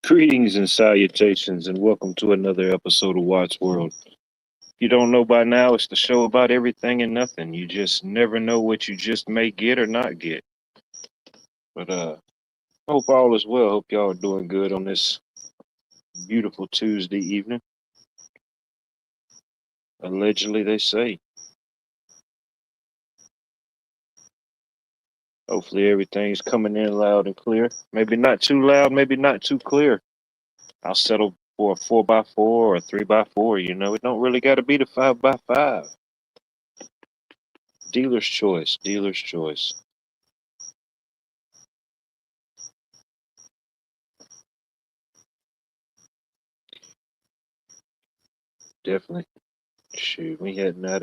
Greetings and salutations, and welcome to another episode of Watts World. If you don't know by now, it's the show about everything and nothing. You just never know what you just may get or not get. But hope all is well. Hope y'all are doing good on this beautiful Tuesday evening. Allegedly, they say. Hopefully, everything's coming in loud and clear. Maybe not too loud, maybe not too clear. I'll settle for a 4x4 or a 3x4. It don't really got to be the 5x5. Dealer's choice. Dealer's choice. Definitely. Shoot, we hadn't had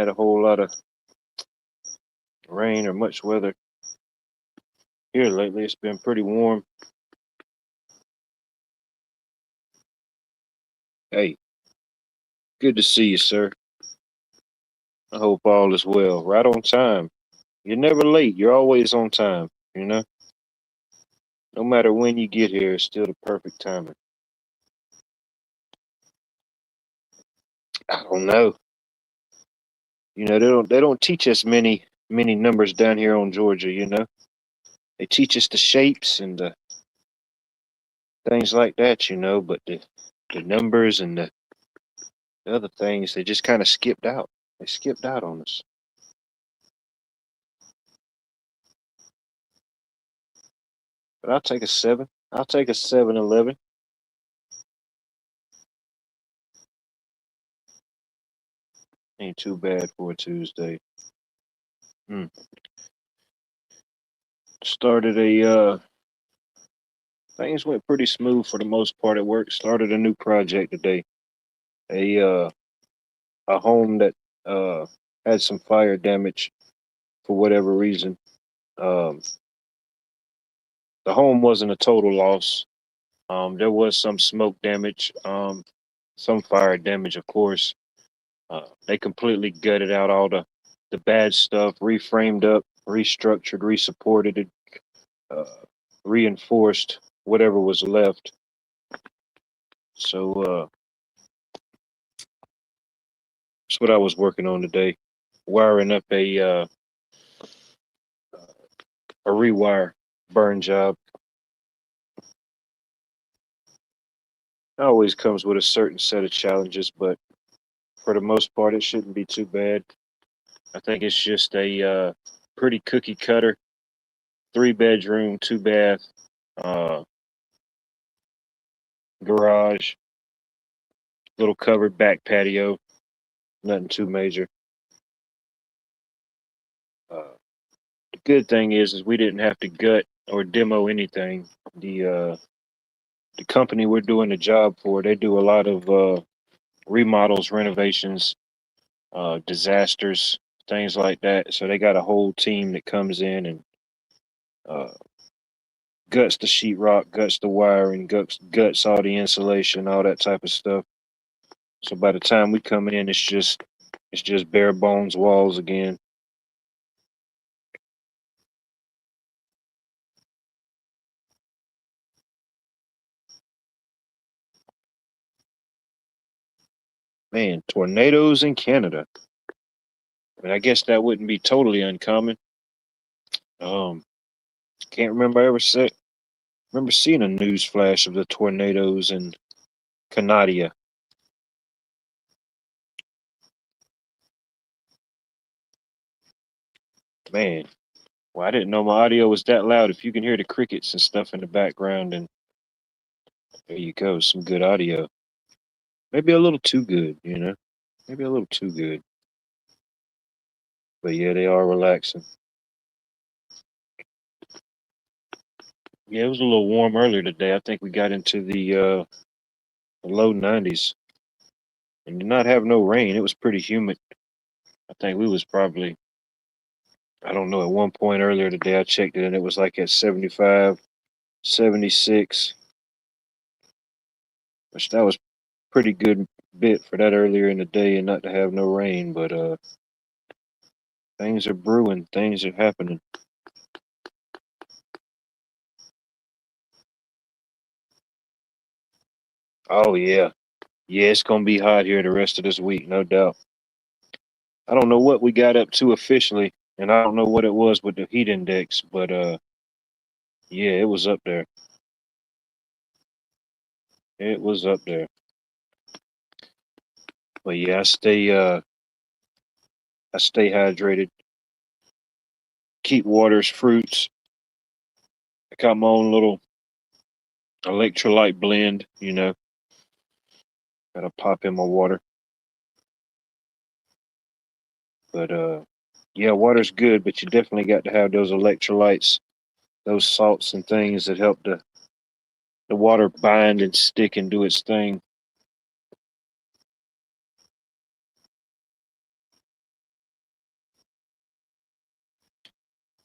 a whole lot of rain or much weather here lately. It's been pretty warm. Hey, good to see you, sir. I hope all is well. Right on time. You're never late. You're always on time, you know? No matter when you get here, it's still the perfect timing. I don't know. They don't teach us many numbers down here on Georgia. They teach us the shapes and the things like that, but the numbers and the other things, they just kind of skipped out. They skipped out on us. But I'll take a 7. I'll take a 7-11. Ain't too bad for a Tuesday. Hmm. Started things went pretty smooth for the most part at work. Started a new project today. A uh a home that uh had some fire damage for whatever reason. Um the home wasn't a total loss. There was some smoke damage, some fire damage, of course. They completely gutted out all the bad stuff, reframed up, restructured, resupported it, uh, reinforced whatever was left. So that's what I was working on today, wiring up a rewire burn job. It always comes with a certain set of challenges, but for the most part, it shouldn't be too bad. I think it's just a pretty cookie cutter 3 bedroom, 2 bath, uh, garage, little covered back patio. Nothing too major. Uh, the good thing is we didn't have to gut or demo anything. The company we're doing the job for, they do a lot of remodels, renovations, disasters, things like that. So they got a whole team that comes in and uh, guts the sheetrock, guts the wiring, guts all the insulation, all that type of stuff. So by the time we come in, it's just bare bones walls again. Man, tornadoes in Canada. I mean, I guess that wouldn't be totally uncommon. Um, can't remember remember seeing a news flash of the tornadoes in Canada. Man, well, I didn't know my audio was that loud. If you can hear the crickets and stuff in the background, and there you go, some good audio. Maybe a little too good. Maybe a little too good. But yeah, they are relaxing. Yeah, it was a little warm earlier today. I think we got into the low 90s and did not have no rain. It was pretty humid. I think we was probably, I don't know, at one point earlier today I checked it and it was like at 75, 76, which that was pretty good bit for that earlier in the day and not to have no rain. But things are brewing, things are happening. Oh yeah. Yeah, it's gonna be hot here the rest of this week, no doubt. I don't know what we got up to officially, and I don't know what it was with the heat index, but yeah, it was up there. It was up there. But yeah, I stay hydrated, keep waters, fruits. I got my own little electrolyte blend, gotta pop in my water. But yeah, water's good, but you definitely got to have those electrolytes, those salts and things that help the water bind and stick and do its thing.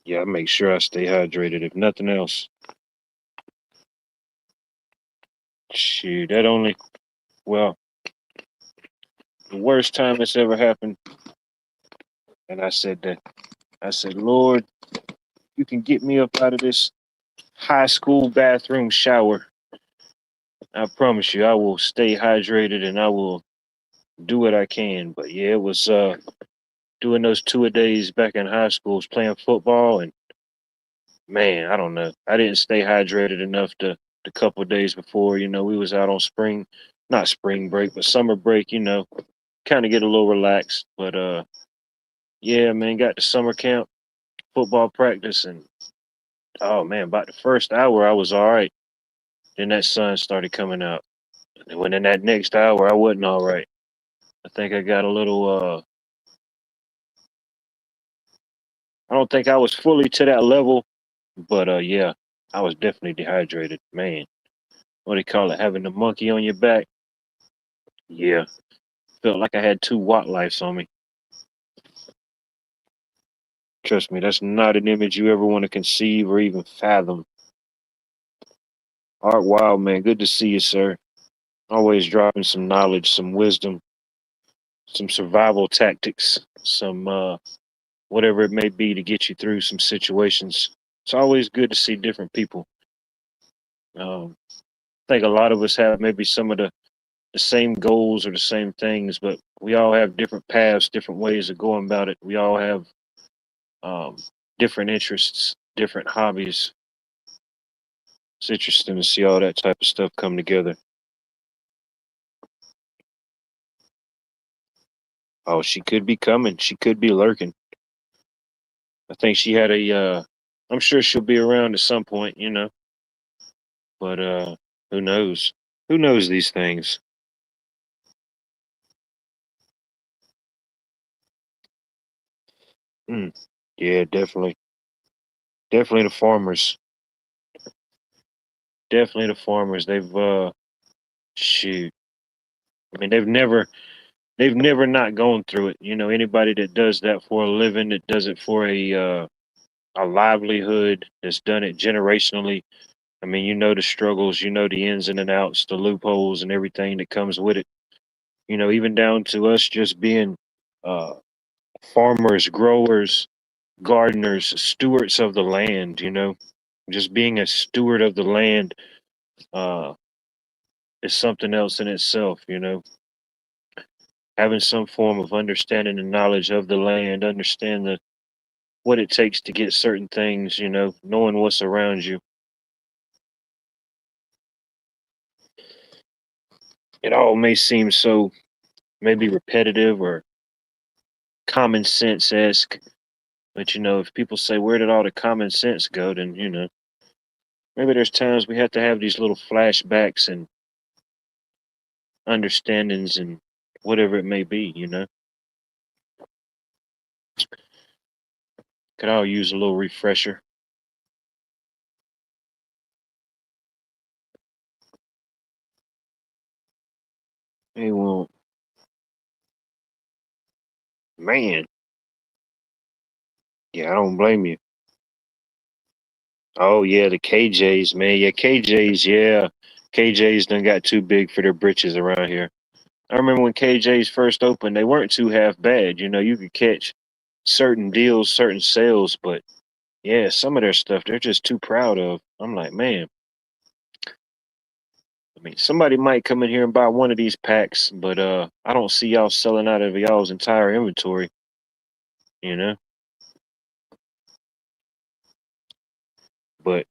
Yeah, I make sure I stay hydrated if nothing else. Shoot, that only well, the worst time it's ever happened, and I said that I said, Lord, you can get me up out of this high school bathroom shower. I promise you I will stay hydrated and I will do what I can. But yeah, it was doing those 2 a days back in high school, was playing football, and man, I don't know. I didn't stay hydrated enough the couple of days before. We was out on not spring break, but summer break. Kind of get a little relaxed. But yeah, man, got to summer camp, football practice, and oh man, about the first hour I was all right. Then that sun started coming out, and when in that next hour I wasn't all right. I think I got a little. I don't think I was fully to that level, but yeah, I was definitely dehydrated, man. What do you call it? Having the monkey on your back. Yeah, felt like I had two Watt lives on me. Trust me, that's not an image you ever want to conceive or even fathom. Art Wild, man, good to see you, sir. Always dropping some knowledge, some wisdom, some survival tactics, some whatever it may be to get you through some situations. It's always good to see different people. I think a lot of us have maybe some of the same goals or the same things, but we all have different paths, different ways of going about it. We all have um, different interests, different hobbies. It's interesting to see all that type of stuff come together. Oh, she could be coming. She could be lurking. I think she had a. I'm sure she'll be around at some point. But who knows? Who knows these things? Mm, yeah, definitely, definitely the farmers. Definitely the farmers. They've shoot. I mean, they've never not gone through it. Anybody that does that for a living, that does it for a livelihood, that's done it generationally. I mean, the struggles, the ins and the outs, the loopholes, and everything that comes with it. Even down to us just being uh, farmers, growers, gardeners, stewards of the land. Just being a steward of the land uh, is something else in itself. Having some form of understanding and knowledge of the land, understand what it takes to get certain things. Knowing what's around you. It all may seem so maybe repetitive or common sense esque. But if people say, where did all the common sense go? Then, maybe there's times we have to have these little flashbacks and understandings and whatever it may be. Could all use a little refresher. Hey, well, man, yeah, I don't blame you. Oh, yeah, the KJs, man. Yeah, KJs, yeah. KJs done got too big for their britches around here. I remember when KJs first opened, they weren't too half bad. You could catch certain deals, certain sales, but yeah, some of their stuff they're just too proud of. I'm like, man, I mean, somebody might come in here and buy one of these packs, but I don't see y'all selling out of y'all's entire inventory, you know. But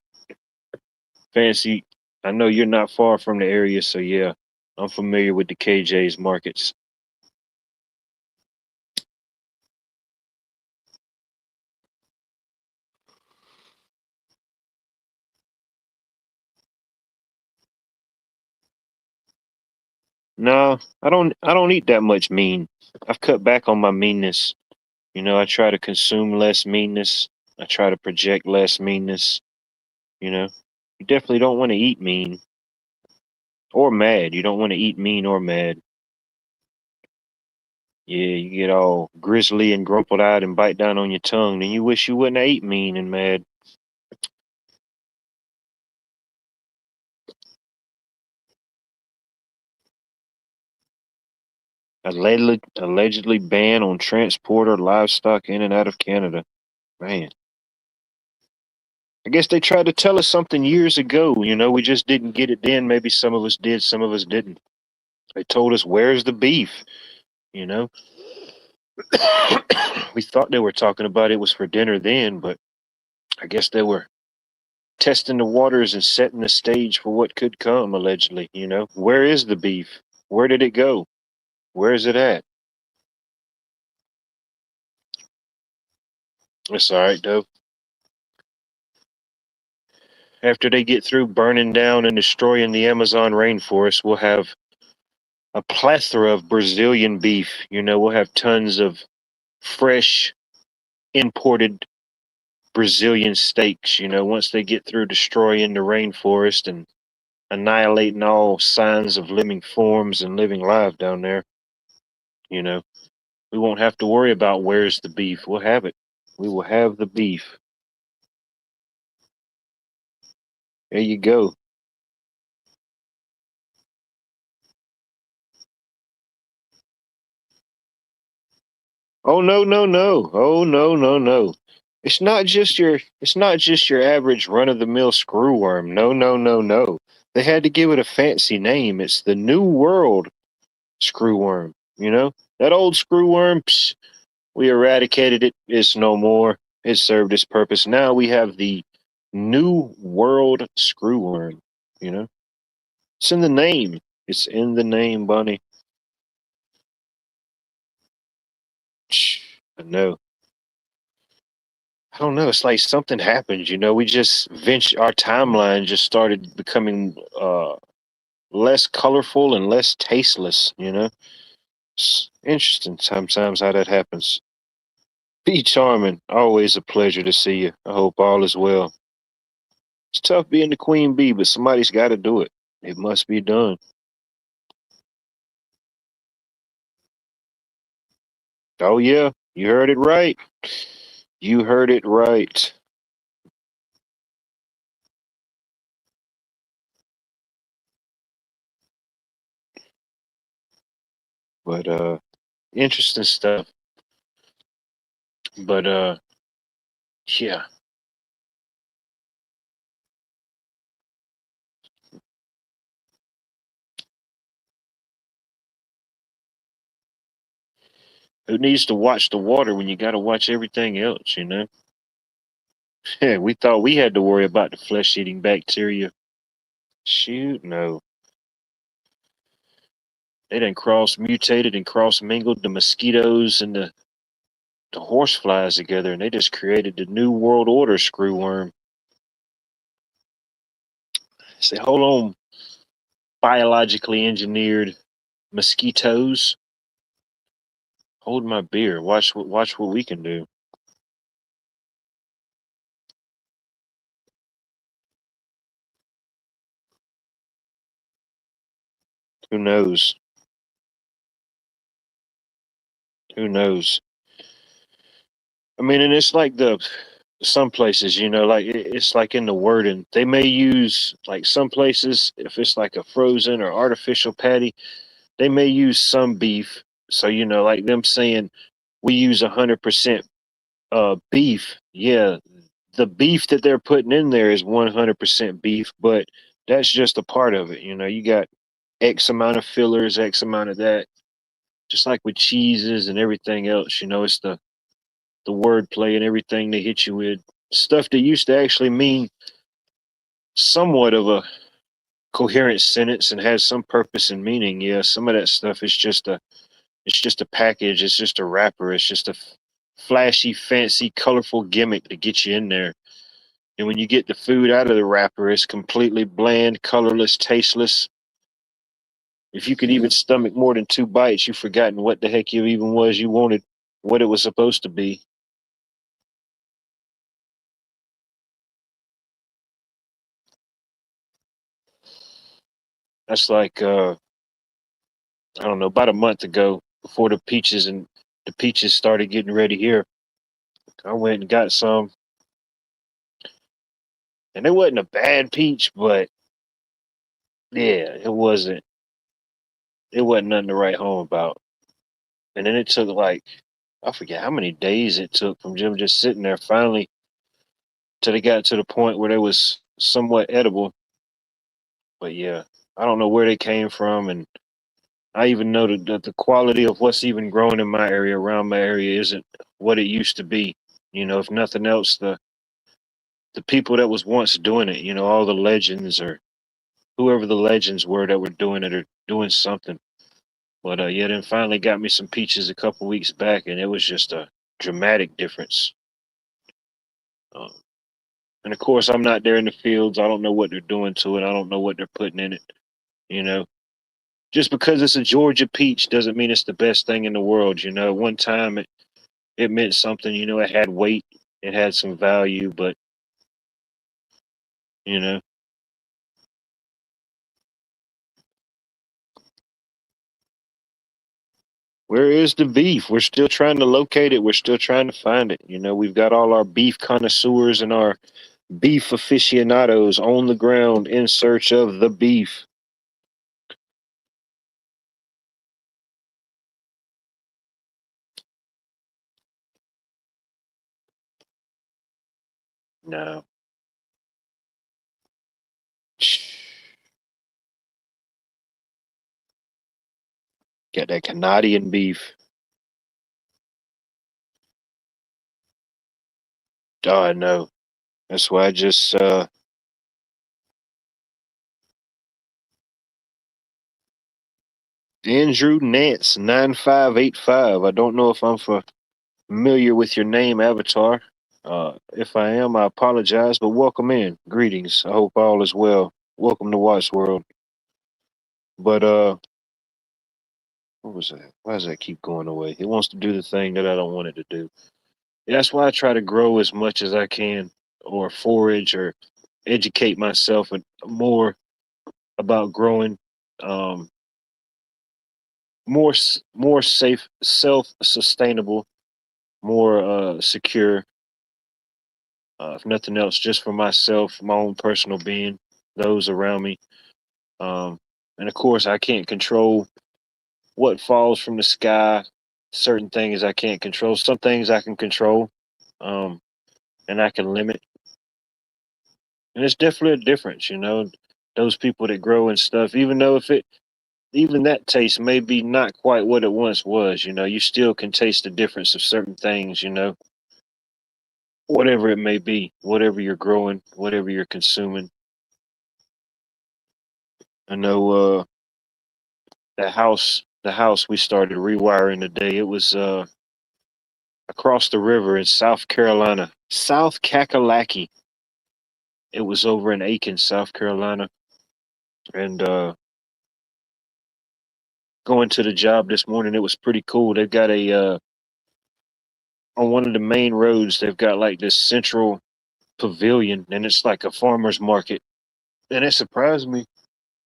Fancy, I know you're not far from the area, so yeah, I'm familiar with the KJ's markets. No, I don't eat that much mean. I've cut back on my meanness. You know, I try to consume less meanness. I try to project less meanness, you know. You definitely don't want to eat mean or mad. You don't want to eat mean or mad. Yeah, you get all grizzly and grumpled out and bite down on your tongue. Then you wish you wouldn't have eat mean and mad. Allegedly ban on transporter livestock in and out of Canada. Man, I guess they tried to tell us something years ago. You know, we just didn't get it then. Maybe some of us did, some of us didn't. They told us, "Where's the beef?" You know, we thought they were talking about it was for dinner then, but I guess they were testing the waters and setting the stage for what could come. Allegedly, you know, where is the beef? Where did it go? Where is it at? It's all right though. After they get through burning down and destroying the Amazon rainforest, we'll have a plethora of Brazilian beef. You know, we'll have tons of fresh imported Brazilian steaks. You know, once they get through destroying the rainforest and annihilating all signs of living forms and living life down there, you know, we won't have to worry about where's the beef. We'll have it. We will have the beef. There you go. Oh no, no, no. Oh no, no, no. It's not just your average run of the mill screwworm. No, no, no, no. They had to give it a fancy name. It's the New World screwworm. You know? That old screwworm, psh, we eradicated it. It's no more. It served its purpose. Now we have the New World screwworm, you know? It's in the name. It's in the name, Bunny. I know. I don't know. It's like something happened. You know, we just our timeline just started becoming less colorful and less tasteless. You know, it's interesting sometimes how that happens. Be charming. Always a pleasure to see you. I hope all is well. It's tough being the queen bee, but somebody's got to do it. It must be done. Oh yeah, you heard it right. You heard it right. But interesting stuff. But yeah. Who needs to watch the water when you got to watch everything else, you know? Yeah, we thought we had to worry about the flesh eating bacteria. Shoot, no. They done cross mutated and cross mingled the mosquitoes and the horse flies together, and they just created the New World Order screwworm. Say, hold on, biologically engineered mosquitoes. Hold my beer. Watch what we can do. Who knows? Who knows? I mean, and it's like the some places, you know, like it's like in the wording. They may use like some places if it's like a frozen or artificial patty, they may use some beef. So you know, like them saying we use 100% beef. Yeah, the beef that they're putting in there is 100% beef, but that's just a part of it. You got X amount of fillers, X amount of that. Just like with cheeses and everything else, it's the wordplay and everything they hit you with. Stuff that used to actually mean somewhat of a coherent sentence and has some purpose and meaning. Yeah, some of that stuff is just a package. It's just a wrapper. It's just a flashy, fancy, colorful gimmick to get you in there. And when you get the food out of the wrapper, it's completely bland, colorless, tasteless. If you could even stomach more than 2 bites, you've forgotten what the heck you even was you wanted, what it was supposed to be. That's like I don't know, about a month ago, before the peaches started getting ready here. I went and got some, and it wasn't a bad peach, but yeah, it wasn't nothing to write home about. And then it took like, I forget how many days it took from Jim just sitting there finally till they got to the point where they was somewhat edible. But yeah, I don't know where they came from, and I even know that the quality of what's even growing in my area, around my area, isn't what it used to be. If nothing else, the people that was once doing it, all the legends, or whoever the legends were that were doing it, are doing something. But yeah, then finally got me some peaches a couple weeks back, and it was just a dramatic difference. Um, and of course, I'm not there in the fields. I don't know what they're doing to it. I don't know what they're putting in it. You know, just because it's a Georgia peach doesn't mean it's the best thing in the world. At one time it meant something. It had weight, it had some value, but you know, where is the beef? We're still trying to locate it. We're still trying to find it. We've got all our beef connoisseurs and our beef aficionados on the ground in search of the beef. No. Got that Canadian beef. Oh, I know. That's why I just Andrew Nance 9585. I don't know if I'm familiar with your name, Avatar. If I am, I apologize, but welcome in. Greetings. I hope all is well. Welcome to Watts World. But what was that? Why does that keep going away? It wants to do the thing that I don't want it to do. That's why I try to grow as much as I can, or forage, or educate myself more about growing, um, more safe, self-sustainable, more secure. If nothing else, just for myself, my own personal being, those around me. Um, and of course, I can't control what falls from the sky. Certain things I can't control. Some things I can control, um, and I can limit. And it's definitely a difference. Those people that grow and stuff, even though if it, even that taste may be not quite what it once was. You still can taste the difference of certain things. Whatever it may be, whatever you're growing, whatever you're consuming. I know the house we started rewiring today. It was across the river in South Carolina, South Kakalaki. It was over in Aiken, South Carolina, and going to the job this morning, it was pretty cool. They've got a on one of the main roads. They've got like this central pavilion, and it's like a farmer's market. And it surprised me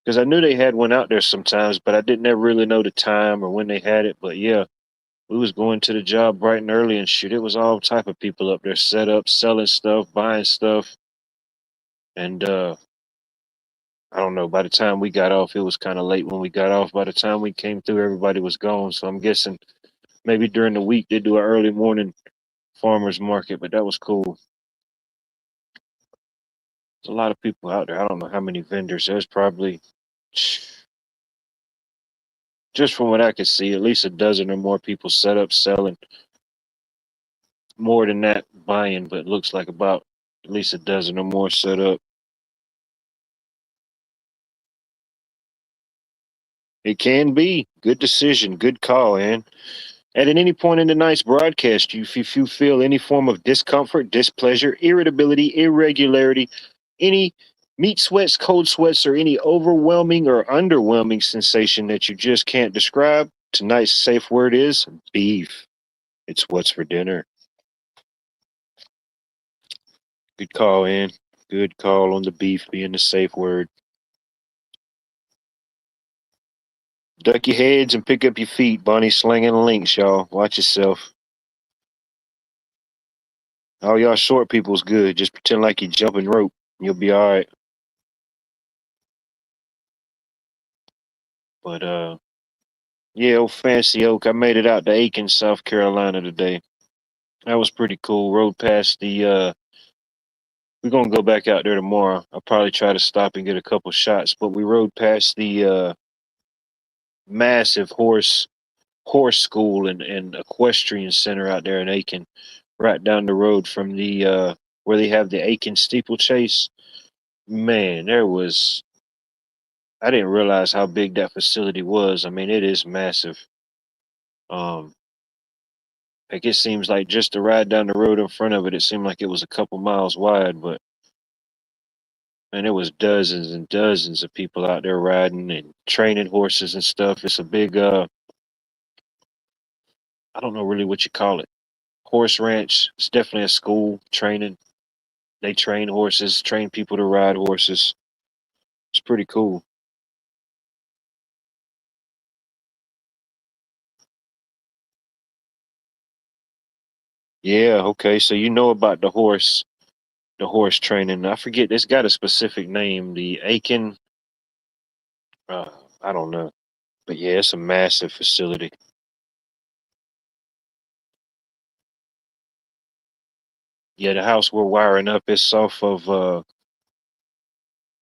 because I knew they had one out there sometimes, but I didn't ever really know the time or when they had it. But yeah, we was going to the job bright and early, and shoot, it was all type of people up there set up, selling stuff, buying stuff. And I don't know, by the time we got off, it was kind of late when we got off. By the time we came through, everybody was gone. So I'm guessing maybe during the week they do an early morning farmers market, but that was cool. There's a lot of people out there. I don't know how many vendors. There's probably, just from what I can see, at least a dozen or more people set up selling. More than that buying, but it looks like about at least a dozen or more set up. It can be. Good decision. Good call, Ann. And at any point in tonight's broadcast, if you feel any form of discomfort, displeasure, irritability, irregularity, any meat sweats, cold sweats, or any overwhelming or underwhelming sensation that you just can't describe, tonight's safe word is beef. It's what's for dinner. Good call, Ann. Good call on the beef being the safe word. Duck your heads and pick up your feet. Bonnie slinging links, y'all. Watch yourself. All y'all short people's good. Just pretend like you're jumping rope. You'll be all right. But yeah, old Fancy Oak. I made it out to Aiken, South Carolina today. That was pretty cool. Rode past the we're gonna go back out there tomorrow. I'll probably try to stop and get a couple shots, but we rode past the massive horse school and equestrian center out there in Aiken, right down the road from the where they have the Aiken steeplechase. Man, there was I didn't realize how big that facility was. I mean, it is massive. Um, like it seems like just to ride down the road in front of it, it seemed like it was a couple miles wide, but man, there was dozens and dozens of people out there riding and training horses and stuff. It's a big I don't know really what you call it. Horse ranch. It's definitely a school training. They train horses, train people to ride horses. It's pretty cool. Yeah, okay. So you know about the horse training. I forget it's got a specific name. The Aiken uh I don't know. But yeah, it's a massive facility. Yeah, the house we're wiring up is off of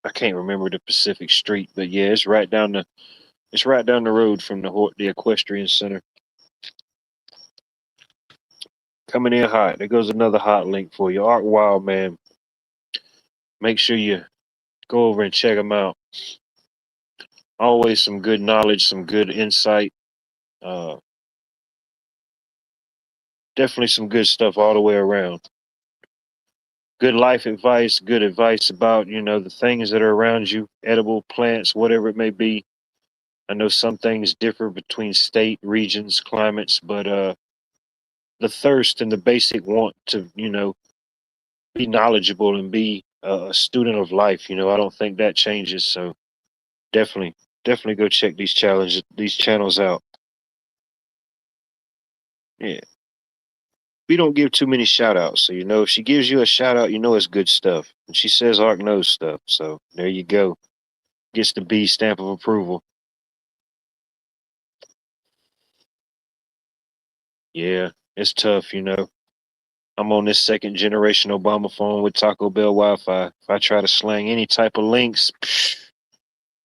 I can't remember the Pacific Street, but yeah, it's right down the road from the equestrian center. Coming in hot. There goes another hot link for you. Art Wild, man. Make sure you go over and check them out. Always some good knowledge, some good insight. Uh, definitely some good stuff all the way around. Good life advice, good advice about, the things that are around you, edible plants, whatever it may be. I know some things differ between state, regions, climates, but the thirst and the basic want to, be knowledgeable and be a student of life, I don't think that changes. So definitely, definitely go check these channels out. Yeah. We don't give too many shout outs. So, if she gives you a shout out, it's good stuff. And she says Ark knows stuff. So there you go. Gets the B stamp of approval. Yeah, it's tough. I'm on this second generation Obama phone with Taco Bell Wi Fi. If I try to slang any type of links,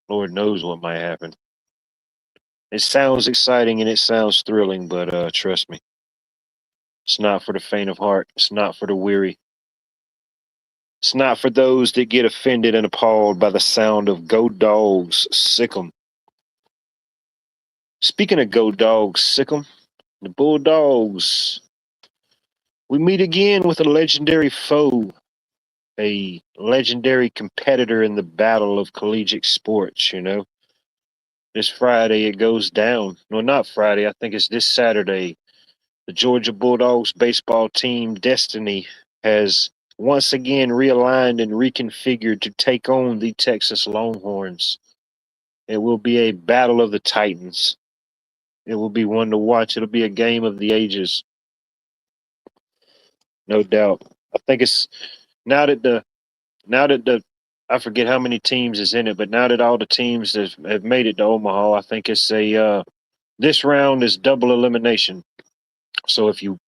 Lord knows what might happen. It sounds exciting and it sounds thrilling, but trust me, it's not for the faint of heart. It's not for the weary. It's not for those that get offended and appalled by the sound of Go Dogs, sick 'em. Speaking of Go Dogs, sick 'em, the Bulldogs. We meet again with a legendary foe, a legendary competitor in the battle of collegiate sports. This Friday it goes down. No, not Friday. I think it's this Saturday. The Georgia Bulldogs baseball team destiny has once again realigned and reconfigured to take on the Texas Longhorns. It will be a battle of the Titans. It will be one to watch. It'll be a game of the ages, no doubt. I think it's now that the I forget how many teams is in it, but now that all the teams have made it to Omaha, I think it's a this round is double elimination. So if you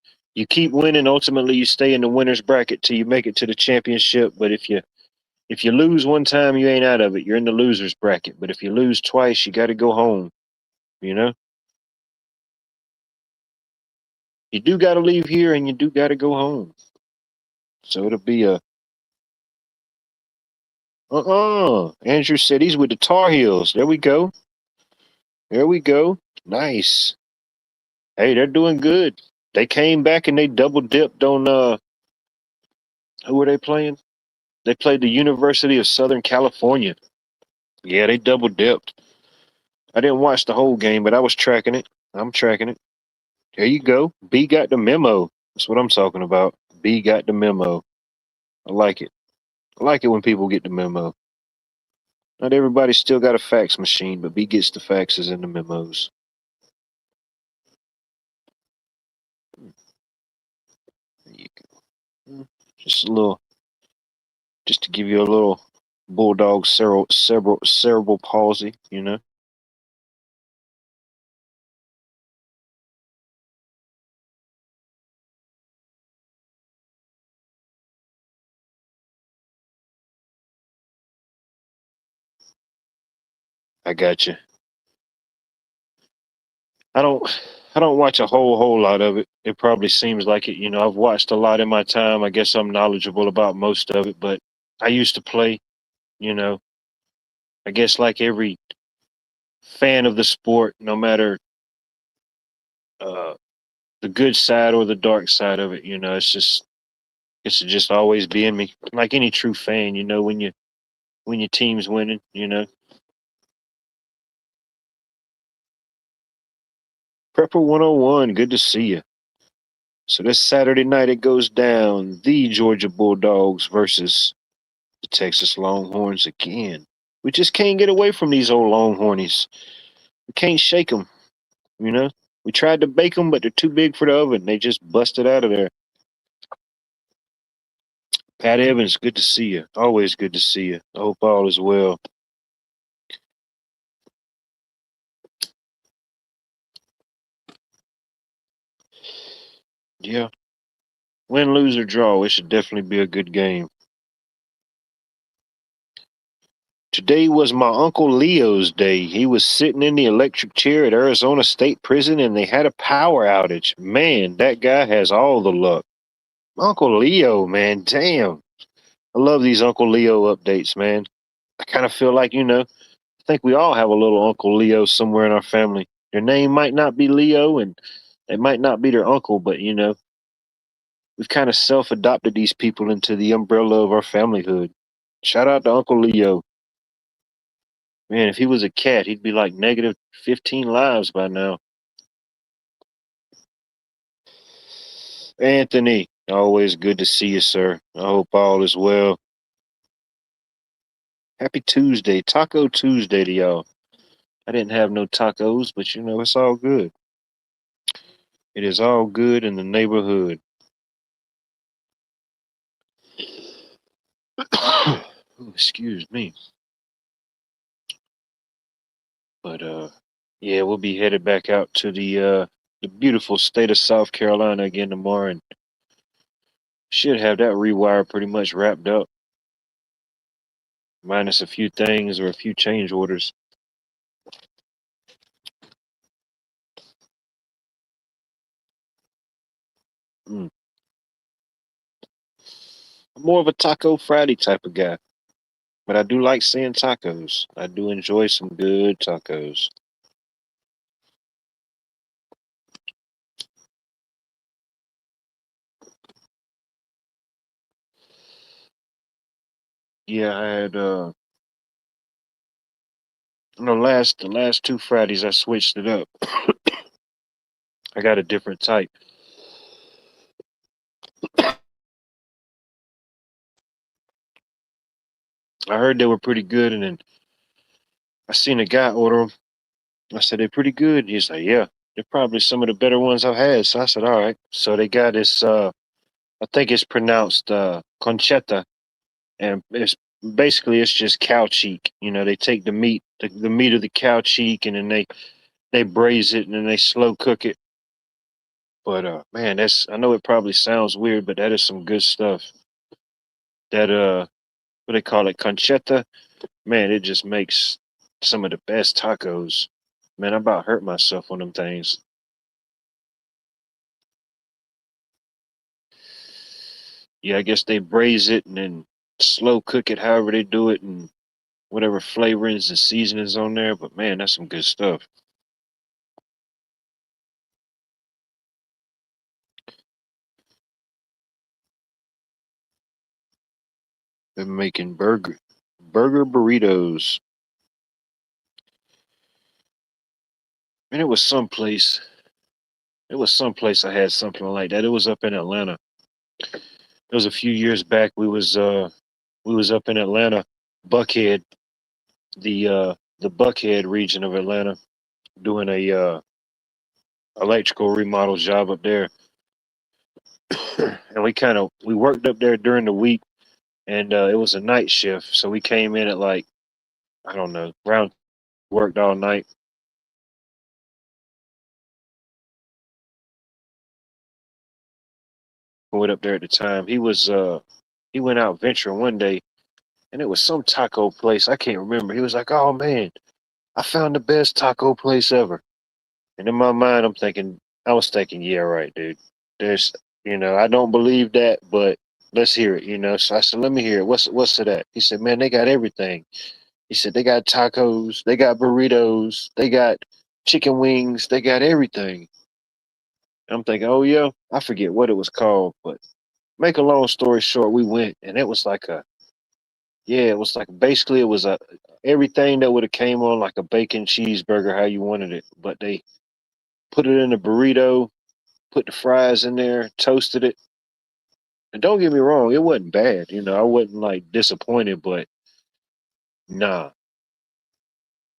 keep winning, ultimately you stay in the winners bracket till you make it to the championship. But if If you lose one time, you ain't out of it. You're in the losers bracket. But if you lose twice, you got to go home. You know, you do got to leave here, and you do got to go home. So it'll be a Andrew said he's with the Tar Heels. There we go. There we go. Nice. Hey, they're doing good. They came back and they double dipped on who were they playing? They played the University of Southern California. Yeah, they double dipped. I didn't watch the whole game, but I was tracking it. I'm tracking it. There you go. B got the memo. That's what I'm talking about. B got the memo. I like it. I like it when people get the memo. Not everybody still got a fax machine, but B gets the faxes and the memos. There you go. Just a little, just to give you a little bulldog cerebral palsy, you know. I got you. I don't I don't watch a whole lot of it. It probably seems like it. You know, I've watched a lot in my time. I guess I'm knowledgeable about most of it, but I used to play, you know. I guess like every fan of the sport, no matter uh the good side or the dark side of it, you know, it's just always be in me. Like any true fan, you know, when your team's winning, you know. Prepper 101, good to see you. So this Saturday night it goes down. The Georgia Bulldogs versus the Texas Longhorns again. We just can't get away from these old Longhornies. We can't shake them, you know. We tried to bake them, but they're too big for the oven. They just busted out of there. Pat Evans, good to see you. Always good to see you. I hope all is well. Yeah. Win, lose, or draw, it should definitely be a good game. Today was my Uncle Leo's day. He was sitting in the electric chair at Arizona State Prison and they had a power outage. Man, that guy has all the luck. Uncle Leo, man, damn. I love these Uncle Leo updates, man. I kind of feel like, you know, I think we all have a little Uncle Leo somewhere in our family. Their name might not be Leo and they might not be their uncle, but, you know, we've kind of self adopted these people into the umbrella of our familyhood. Shout out to Uncle Leo. Man, if he was a cat, he'd be like negative 15 lives by now. Anthony, always good to see you, sir. I hope all is well. Happy Tuesday, Taco Tuesday to y'all. I didn't have no tacos, but you know, it's all good. It is all good in the neighborhood. Ooh, excuse me. But yeah, we'll be headed back out to the beautiful state of South Carolina again tomorrow and should have that rewire pretty much wrapped up. Minus a few things or a few change orders. Mm. I'm more of a Taco Friday type of guy, but I do like seeing tacos. I do enjoy some good tacos. Yeah, I had the last two Fridays I switched it up. I got a different type. I heard they were pretty good, and then I seen a guy order them. I said they're pretty good. He's like, yeah, they're probably some of the better ones I've had. So I said, all right. So they got this. I think it's pronounced conchetta, and it's basically it's just cow cheek. You know, they take the meat of the cow cheek, and then they braise it and then they slow cook it. But man, that's I know it probably sounds weird, but that is some good stuff. That what they call it, conchetta. Man, it just makes some of the best tacos. Man, I about hurt myself on them things. Yeah, I guess they braise it and then slow cook it, however they do it, and whatever flavorings and seasonings on there. But man, that's some good stuff. Been making burger burritos. And it was someplace. It was someplace I had something like that. It was up in Atlanta. It was a few years back. We was up in Atlanta, Buckhead, the Buckhead region of Atlanta, doing a electrical remodel job up there. And we worked up there during the week, and it was a night shift, so we came in at like, I don't know, around, worked all night. Went up there at the time. He went out venturing one day, and it was some taco place. I can't remember. He was like, "Oh man, I found the best taco place ever." And in my mind, I was thinking, yeah, right, dude. There's, I don't believe that, but let's hear it, So I said, let me hear it. What's to that? He said, man, they got everything. He said they got tacos, they got burritos, they got chicken wings, they got everything. I'm thinking, oh yeah, I forget what it was called, but make a long story short, we went, and it was like it was like basically it was a everything that would have came on like a bacon cheeseburger, how you wanted it, but they put it in a burrito, put the fries in there, toasted it. And don't get me wrong, it wasn't bad. I wasn't like disappointed, but nah,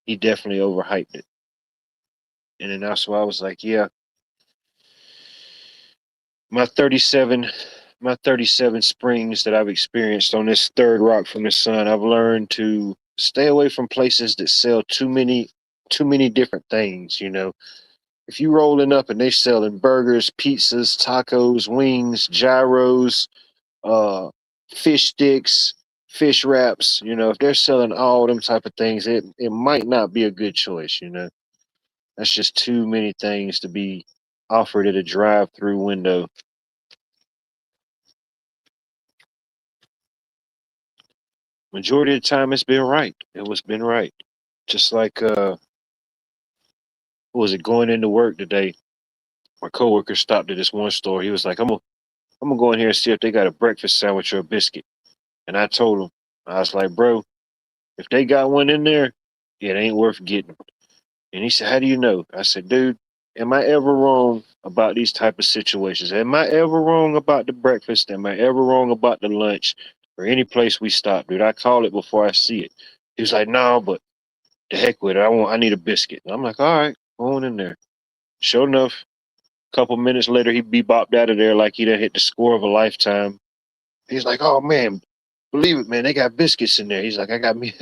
he definitely overhyped it. And then that's why I was like, yeah, my 37, my 37 springs that I've experienced on this third rock from the sun, I've learned to stay away from places that sell too many different things. If you rolling up and they selling burgers, pizzas, tacos, wings, gyros, uh, fish sticks, fish wraps. If they're selling all them type of things, it might not be a good choice. That's just too many things to be offered at a drive-through window. Majority of the time, it's been right. It was been right. Just like what was it, going into work today? My coworker stopped at this one store. He was like, I'm gonna go in here and see if they got a breakfast sandwich or a biscuit." And I told him, I was like, "Bro, if they got one in there, it ain't worth getting." And he said, "How do you know?" I said, "Dude, am I ever wrong about these type of situations? Am I ever wrong about the breakfast? Am I ever wrong about the lunch or any place we stop, dude? I call it before I see it." He was like, "No, but the heck with it. I need a biscuit." And I'm like, "All right, go on in there." Sure enough, a couple minutes later, he'd be bopped out of there like he done hit the score of a lifetime. He's like, "Oh man, believe it, man, they got biscuits in there." He's like, "I got me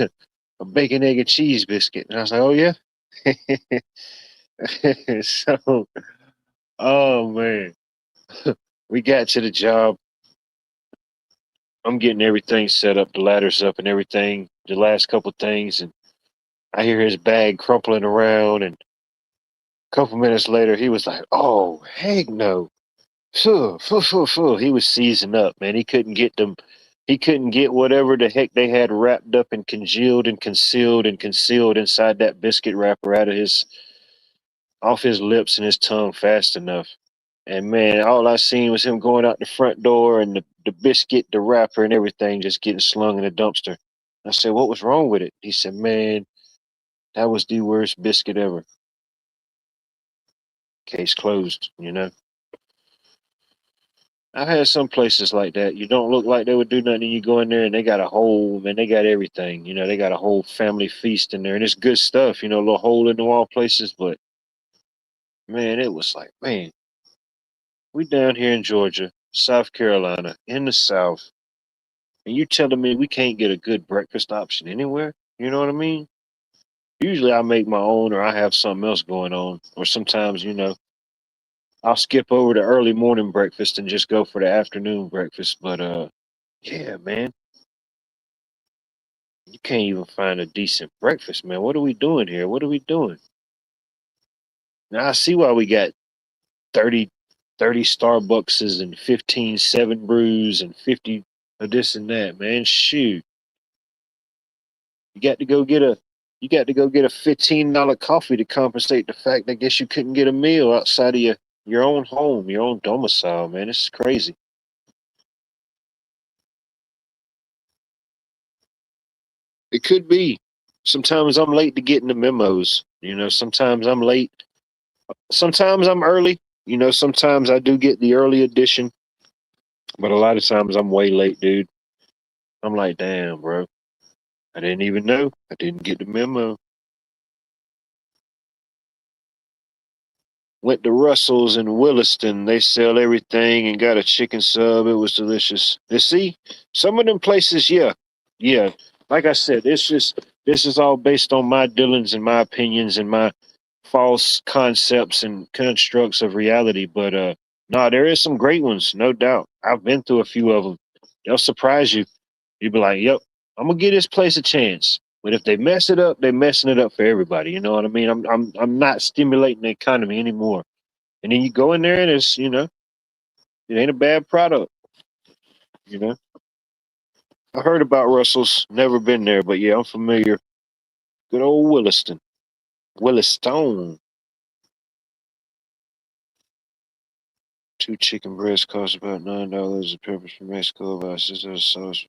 a bacon, egg, and cheese biscuit." And I was like, "Oh yeah." So, oh man, we got to the job. I'm getting everything set up, the ladders up and everything, the last couple things, and I hear his bag crumpling around. And a couple minutes later, he was like, "Oh heck no!" Phew, phew, phew, phew. He was seizing up, man. He couldn't get them. He couldn't get whatever the heck they had wrapped up and congealed and concealed inside that biscuit wrapper out of his off his lips and his tongue fast enough. And man, all I seen was him going out the front door and the biscuit, the wrapper, and everything just getting slung in a dumpster. I said, "What was wrong with it?" He said, "Man, that was the worst biscuit ever." Case closed. I've had some places like that. You don't look like they would do nothing. You go in there and they got a whole, man, they got everything. They got a whole family feast in there. And it's good stuff, little hole in the wall places. But man, it was like, man, we down here in Georgia, South Carolina, in the South. And you telling me we can't get a good breakfast option anywhere? You know what I mean? Usually I make my own or I have something else going on. Or sometimes, I'll skip over the early morning breakfast and just go for the afternoon breakfast. But yeah, man. You can't even find a decent breakfast, man. What are we doing here? What are we doing? Now I see why we got 30, 30 Starbuckses and 15 Seven Brews and 50 of this and that, man. Shoot. You got to go get a you got to go get a $15 coffee to compensate the fact that I guess you couldn't get a meal outside of your own home, your own domicile, man. This is crazy. It could be. Sometimes I'm late to getting the memos. Sometimes I'm late. Sometimes I'm early. Sometimes I do get the early edition, but a lot of times I'm way late, dude. I'm like, damn, bro. I didn't even know. I didn't get the memo. Went to Russell's in Williston. They sell everything and got a chicken sub. It was delicious. You see, some of them places, yeah, yeah. Like I said, this is all based on my dealings and my opinions and my false concepts and constructs of reality. But no, there is some great ones, no doubt. I've been through a few of them. They'll surprise you. You'll be like, "Yep, I'm gonna give this place a chance." But if they mess it up, they're messing it up for everybody. You know what I mean? I'm not stimulating the economy anymore. And then you go in there and it ain't a bad product. You know, I heard about Russell's, never been there, but yeah, I'm familiar. Good old Williston, Williston. Two chicken breasts cost about $9. The peppers from Mexico about $6 sauce.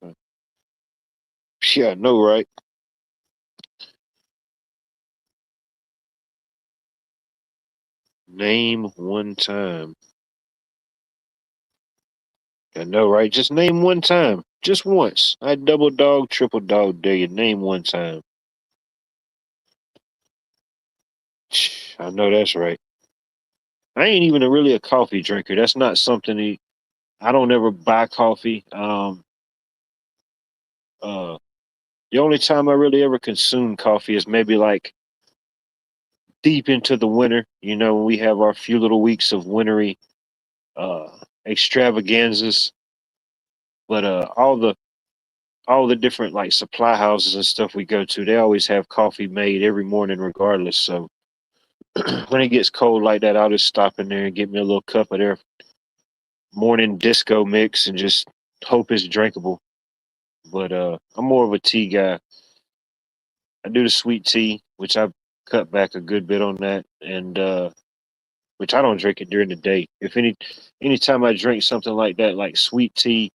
Yeah, I know, right? Name one time. I know, right? Just name one time. Just once. I double dog, triple dog dare you. Name one time. I know that's right. I ain't even really a coffee drinker. That's not something I don't ever buy coffee. Uh, the only time I really ever consume coffee is maybe like deep into the winter. When we have our few little weeks of wintry uh, extravaganzas. But all the different like supply houses and stuff we go to, they always have coffee made every morning, regardless. So when it gets cold like that, I'll just stop in there and get me a little cup of their morning disco mix and just hope it's drinkable. But I'm more of a tea guy. I do the sweet tea, which I've cut back a good bit on that, and which I don't drink it during the day. If anytime I drink something like that, like sweet tea,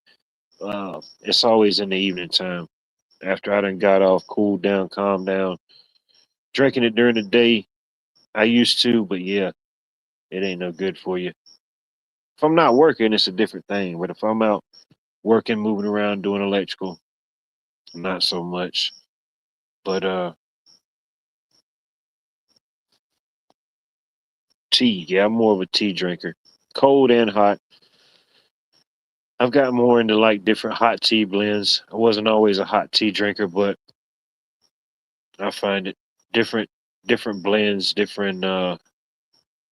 it's always in the evening time after I done got off, cooled down, calmed down. Drinking it during the day, I used to, but yeah, it ain't no good for you. If I'm not working, it's a different thing. But if I'm out working, moving around, doing electrical, not so much. But tea, yeah, I'm more of a tea drinker. Cold and hot. I've got more into like different hot tea blends. I wasn't always a hot tea drinker, but I find it different different blends, different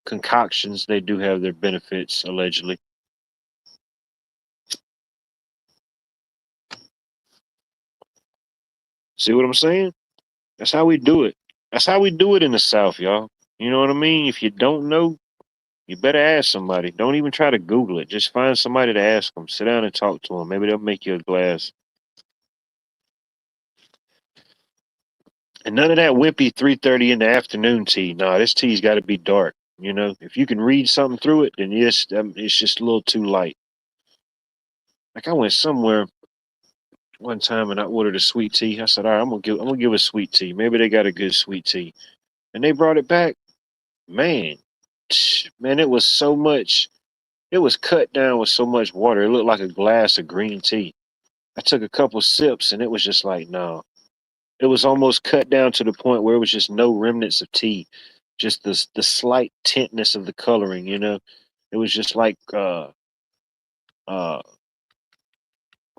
concoctions, they do have their benefits allegedly. See what I'm saying? That's how we do it. That's how we do it in the South, y'all. You know what I mean? If you don't know, you better ask somebody. Don't even try to Google it. Just find somebody to ask them. Sit down and talk to them. Maybe they'll make you a glass. And none of that wimpy 3:30 in the afternoon tea. Nah, this tea's got to be dark. If you can read something through it, then yes, it's just a little too light. Like I went somewhere one time and I ordered a sweet tea. I said, all right, I'm gonna give a sweet tea. Maybe they got a good sweet tea. And they brought it back. Man, man, it was so much. It was cut down with so much water. It looked like a glass of green tea. I took a couple sips and it was just like, no. It was almost cut down to the point where it was just no remnants of tea, just the slight tintness of the coloring. It was just like uh what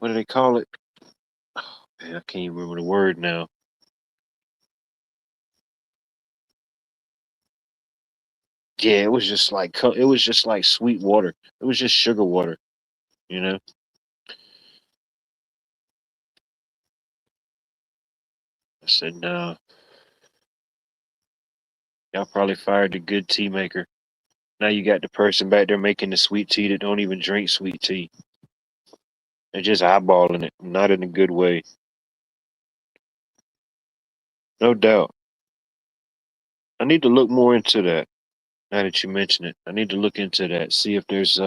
do they call it? Oh, man, I can't even remember the word now. Yeah, it was just like it was just like sweet water. It was just sugar water. You know. I said, no, y'all probably fired the good tea maker. Now you got the person back there making the sweet tea that don't even drink sweet tea. They're just eyeballing it, not in a good way. No doubt. I need to look more into that. Now that you mention it, I need to look into that. See if there's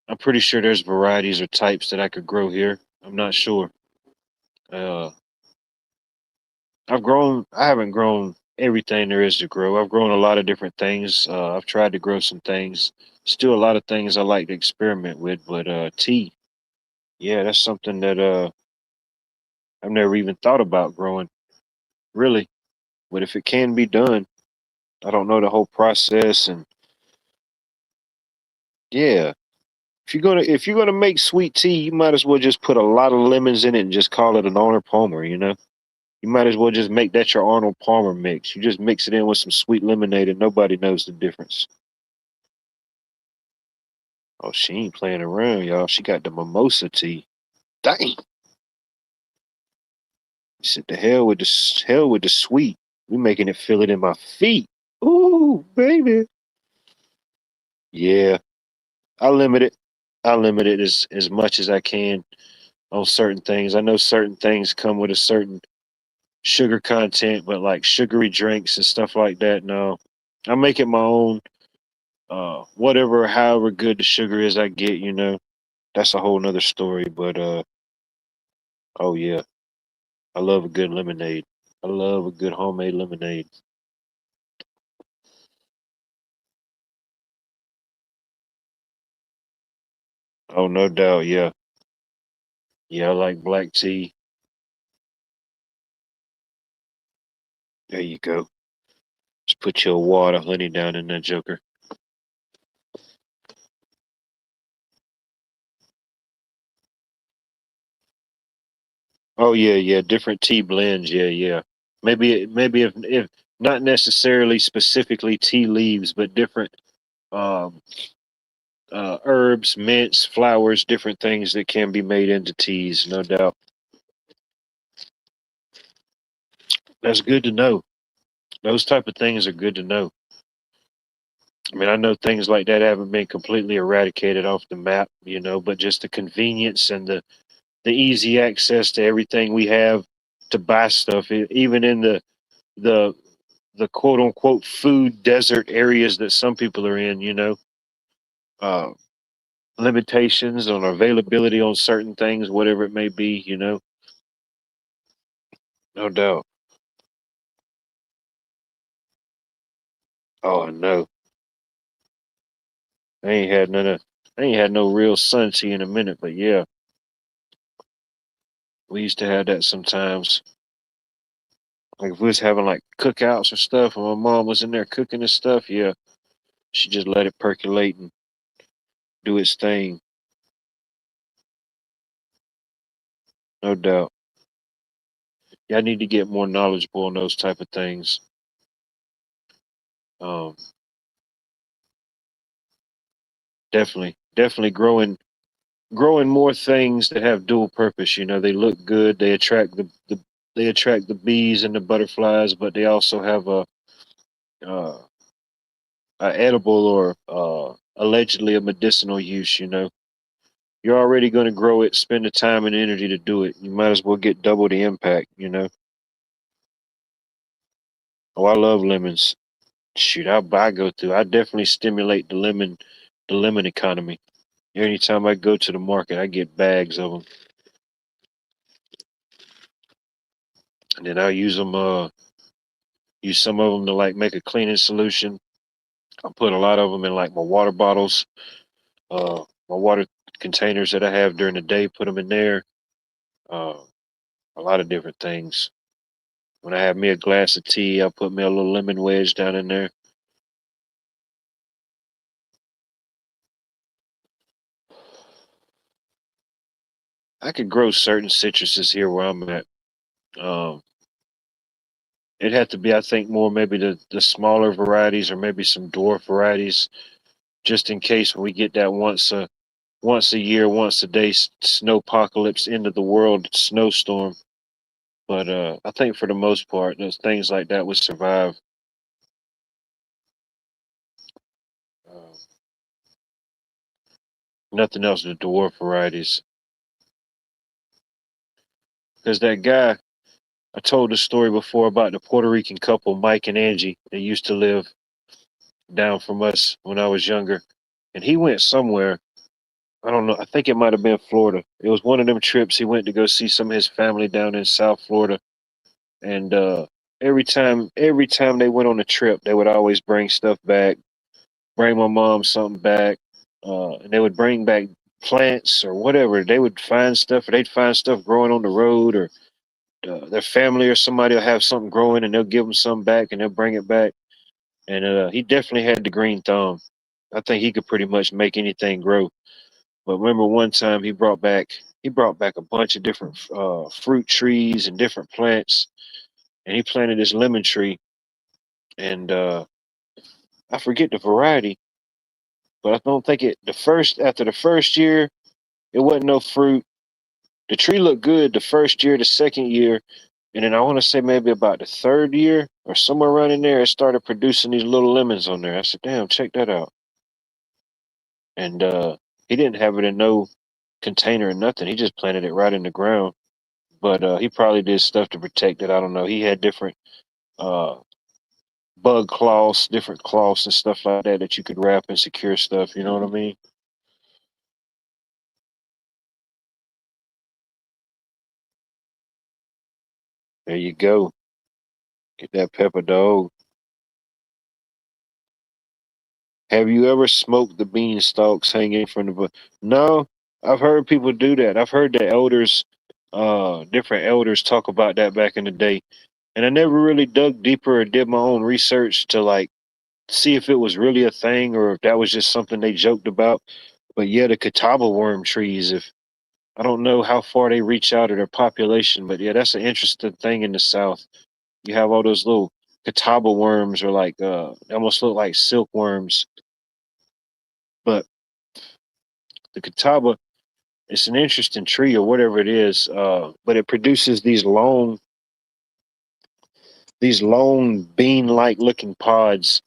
I'm pretty sure there's varieties or types that I could grow here. I'm not sure. Uh I haven't grown everything there is to grow. I've grown a lot of different things. I've tried to grow some things. Still a lot of things I like to experiment with, but tea, yeah, that's something that I've never even thought about growing, really. But if it can be done, I don't know the whole process and yeah. If you're gonna make sweet tea, you might as well just put a lot of lemons in it and just call it an Arnold Palmer, you know? You might as well just make that your Arnold Palmer mix. You just mix it in with some sweet lemonade and nobody knows the difference. Oh, she ain't playing around, y'all. She got the mimosa tea. Dang. Said the hell with the sweet. We making it feel it in my feet. Ooh, baby. Yeah. I limit it. I limit it as much as I can on certain things. I know certain things come with a certain sugar content, but like sugary drinks and stuff like that, no. I make it my own. Whatever, however good the sugar is I get, that's a whole nother story. But oh yeah, I love a good lemonade. I love a good homemade lemonade. Oh, no doubt, yeah. Yeah, I like black tea. There you go. Just put your water, honey down in that joker. Oh yeah, yeah. Different tea blends, yeah, yeah. Maybe if not necessarily specifically tea leaves, but different um herbs, mints, flowers, different things that can be made into teas, no doubt. That's good to know. Those type of things are good to know. I mean, I know things like that haven't been completely eradicated off the map, but just the convenience and the easy access to everything we have to buy stuff, even in the the quote unquote food desert areas that some people are in, uh, limitations on availability on certain things, whatever it may be, no doubt. Oh, I know. I ain't had none of, I ain't had no real sun tea in a minute, but yeah, we used to have that sometimes. Like if we was having like cookouts or stuff, and my mom was in there cooking and stuff, yeah, she just let it percolate and do its thing, no doubt. Yeah, I need to get more knowledgeable on those type of things. Um, definitely growing more things that have dual purpose. They look good, they attract they attract the bees and the butterflies, but they also have uh, a edible or allegedly a medicinal use. You're already going to grow it, spend the time and energy to do it. You might as well get double the impact. Oh, I love lemons. Shoot, I go through. I definitely stimulate the lemon economy. Anytime I go to the market, I get bags of them, and then I use them. Use some of them to like make a cleaning solution. I put a lot of them in like my water bottles, my water containers that I have during the day. Put them in there. Uh, a lot of different things. When I have me a glass of tea, I'll put me a little lemon wedge down in there. I could grow certain citruses here where I'm at. Um, it'd have to be, I think, more maybe the smaller varieties or maybe some dwarf varieties, just in case when we get that once a year, once a day snowpocalypse end of the world snowstorm. But I think for the most part, those things like that would survive. Uh, Nothing else, the dwarf varieties. Because that guy, I told the story before about the Puerto Rican couple, Mike and Angie. They used to live down from us when I was younger. And he went somewhere. I don't know. I think it might have been Florida. It was one of them trips he went to go see some of his family down in South Florida. And every time they went on a trip, they would always bring stuff back, bring my mom something back, and they would bring back plants or whatever. They would find stuff, or they'd find stuff growing on the road, or their family or somebody will have something growing, and they'll give them some back, and they'll bring it back. And he definitely had the green thumb. I think he could pretty much make anything grow. But remember one time he brought back a bunch of different fruit trees and different plants, and he planted this lemon tree, and I forget the variety, but I don't think it the first after the first year it wasn't no fruit. The tree looked good the first year, the second year, and then I want to say maybe about the third year or somewhere around in there, it started producing these little lemons on there. I said, "Damn, check that out!" And he didn't have it in no container or nothing. He just planted it right in the ground. But he probably did stuff to protect it. I don't know. He had different uh, bug cloths, different cloths and stuff like that that you could wrap and secure stuff. You know what I mean? There you go. Get that pepper dog. Have you ever smoked the bean stalks hanging from the bush? No, I've heard people do that. I've heard the elders, different elders talk about that back in the day. And I never really dug deeper or did my own research to like see if it was really a thing or if that was just something they joked about. But yeah, the catawba worm trees, if I don't know how far they reach out of their population, but yeah, that's an interesting thing in the South. You have all those little catawba worms or like they almost look like silkworms. But the catawba, it's an interesting tree or whatever it is, but it produces these long bean-like looking pods.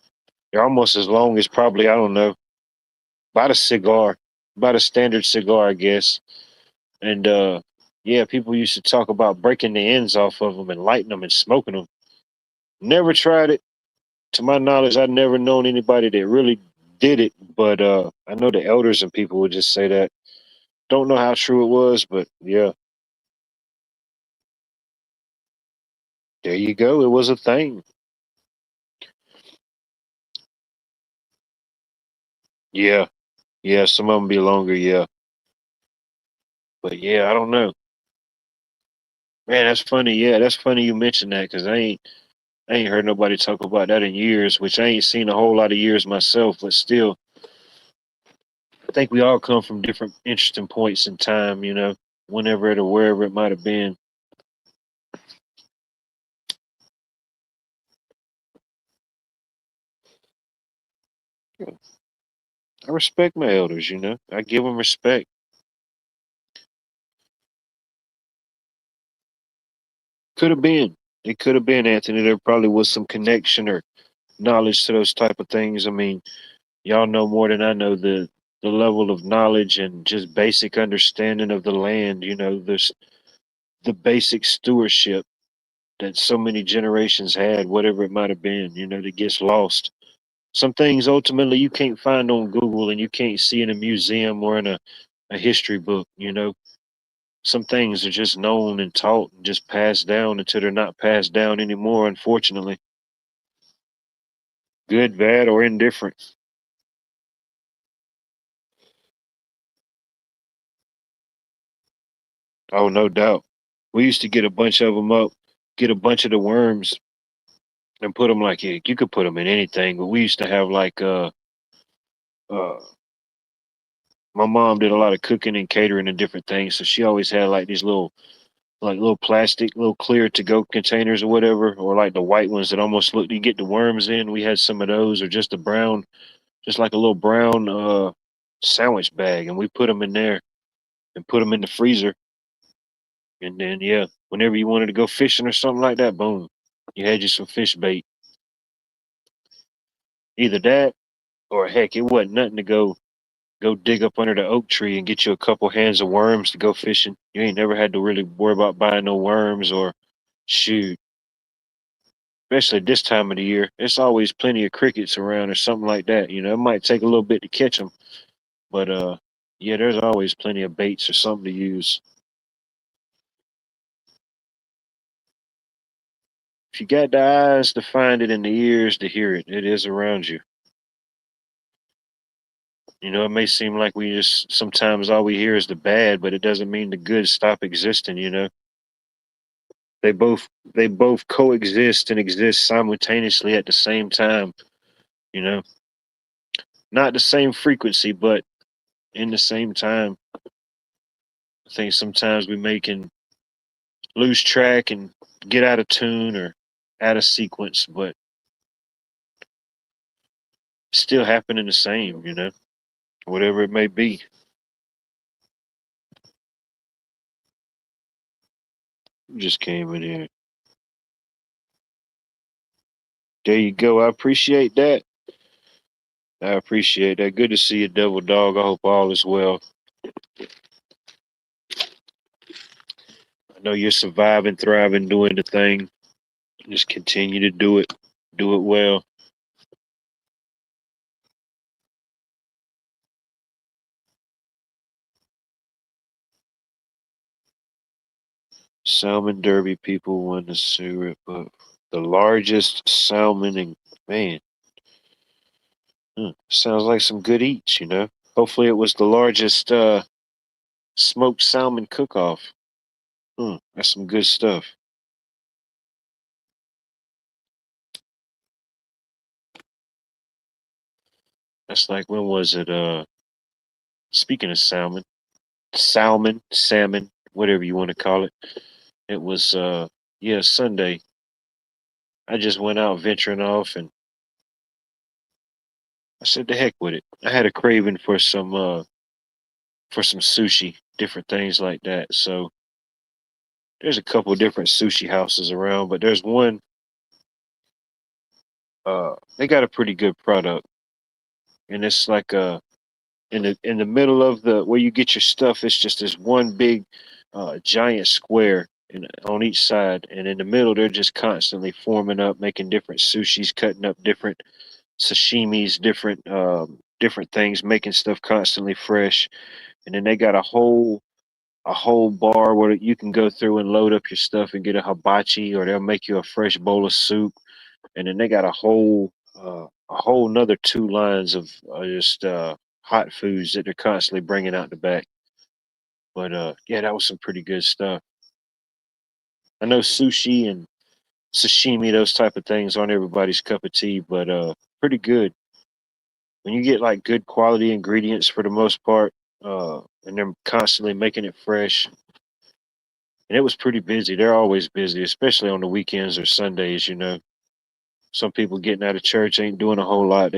They're almost as long as probably I don't know about a cigar, about a standard cigar, I guess. And yeah, people used to talk about breaking the ends off of them and lighting them and smoking them. Never tried it. To my knowledge, I've never known anybody that really did it, but I know the elders and people would just say that. Don't know how true it was, but yeah, there you go. It was a thing. Yeah, yeah. Some of them be longer. Yeah, but yeah, I don't know. Man, that's funny. Yeah, that's funny you mentioned that because I ain't heard nobody talk about that in years. Which I ain't seen a whole lot of years myself, but still, I think we all come from different interesting points in time. Whenever it or wherever it might have been. I respect my elders. I give them respect. Could have been. It could have been Anthony. There probably was some connection or knowledge to those type of things. I mean, y'all know more than I know the level of knowledge and just basic understanding of the land. There's the basic stewardship that so many generations had, whatever it might have been. That gets lost. Some things ultimately you can't find on Google and you can't see in a museum or in a history book. Some things are just known and taught and just passed down until they're not passed down anymore, unfortunately. Good, bad, or indifferent. Oh, no doubt. We used to get a bunch of them up, get a bunch of the worms and put them like you could put them in anything, but we used to have like uh my mom did a lot of cooking and catering and different things, so she always had like these little plastic, little clear to go containers or whatever, or like the white ones that almost look you get the worms in. We had some of those, or just a brown, just like a little brown sandwich bag, and we put them in there and put them in the freezer, and then yeah. Whenever you wanted to go fishing or something like that, boom, you had you some fish bait. Either that or heck, it wasn't nothing to go dig up under the oak tree and get you a couple hands of worms to go fishing. You ain't never had to really worry about buying no worms or shoot. Especially this time of the year, it's always plenty of crickets around or something like that. You know, it might take a little bit to catch them, but yeah, there's always plenty of baits or something to use. If you got the eyes to find it and the ears to hear it, it is around you. You know, it may seem like we just sometimes all we hear is the bad, but it doesn't mean the good stop existing, you know. They both coexist and exist simultaneously at the same time, you know. Not the same frequency, but in the same time. I think sometimes we may can lose track and get out of tune or out of sequence, but still happening the same, you know, whatever it may be. Just came in here. There you go. I appreciate that. I appreciate that. Good to see you, Devil Dog. I hope all is well. I know you're surviving, thriving, doing the thing. Just continue to do it. Do it well. Salmon Derby people won the syrup, but the largest salmon in man. Sounds like some good eats, you know. Hopefully it was the largest smoked salmon cook-off. That's some good stuff. That's like when was it? Speaking of salmon, whatever you want to call it. It was yeah, Sunday. I just went out venturing off and I said the heck with it. I had a craving for some sushi, different things like that. So there's a couple different sushi houses around, but there's one they got a pretty good product. And it's like in the middle of the where you get your stuff, it's just this one big giant square on each side, and in the middle they're just constantly forming up, making different sushis, cutting up different sashimis, different things, making stuff constantly fresh. And then they got a whole bar where you can go through and load up your stuff and get a hibachi, or they'll make you a fresh bowl of soup. And then they got a whole another two lines of just hot foods that they're constantly bringing out the back. But yeah, that was some pretty good stuff. I know sushi and sashimi, those type of things aren't everybody's cup of tea, but pretty good. When you get like good quality ingredients for the most part, and they're constantly making it fresh. And it was pretty busy. They're always busy, especially on the weekends or Sundays, you know. Some people getting out of church ain't doing a whole lot.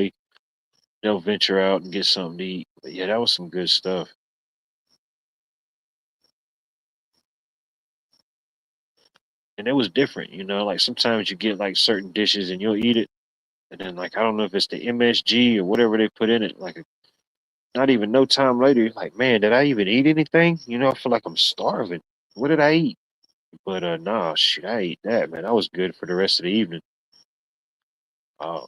They'll venture out and get something to eat. But yeah, that was some good stuff. And it was different, you know. Like sometimes you get like certain dishes and you'll eat it, and then like I don't know if it's the MSG or whatever they put in it. Like not even no time later, you're like, man, did I even eat anything? You know, I feel like I'm starving. What did I eat? But nah, shit, I ate that, man. I was good for the rest of the evening. Uh,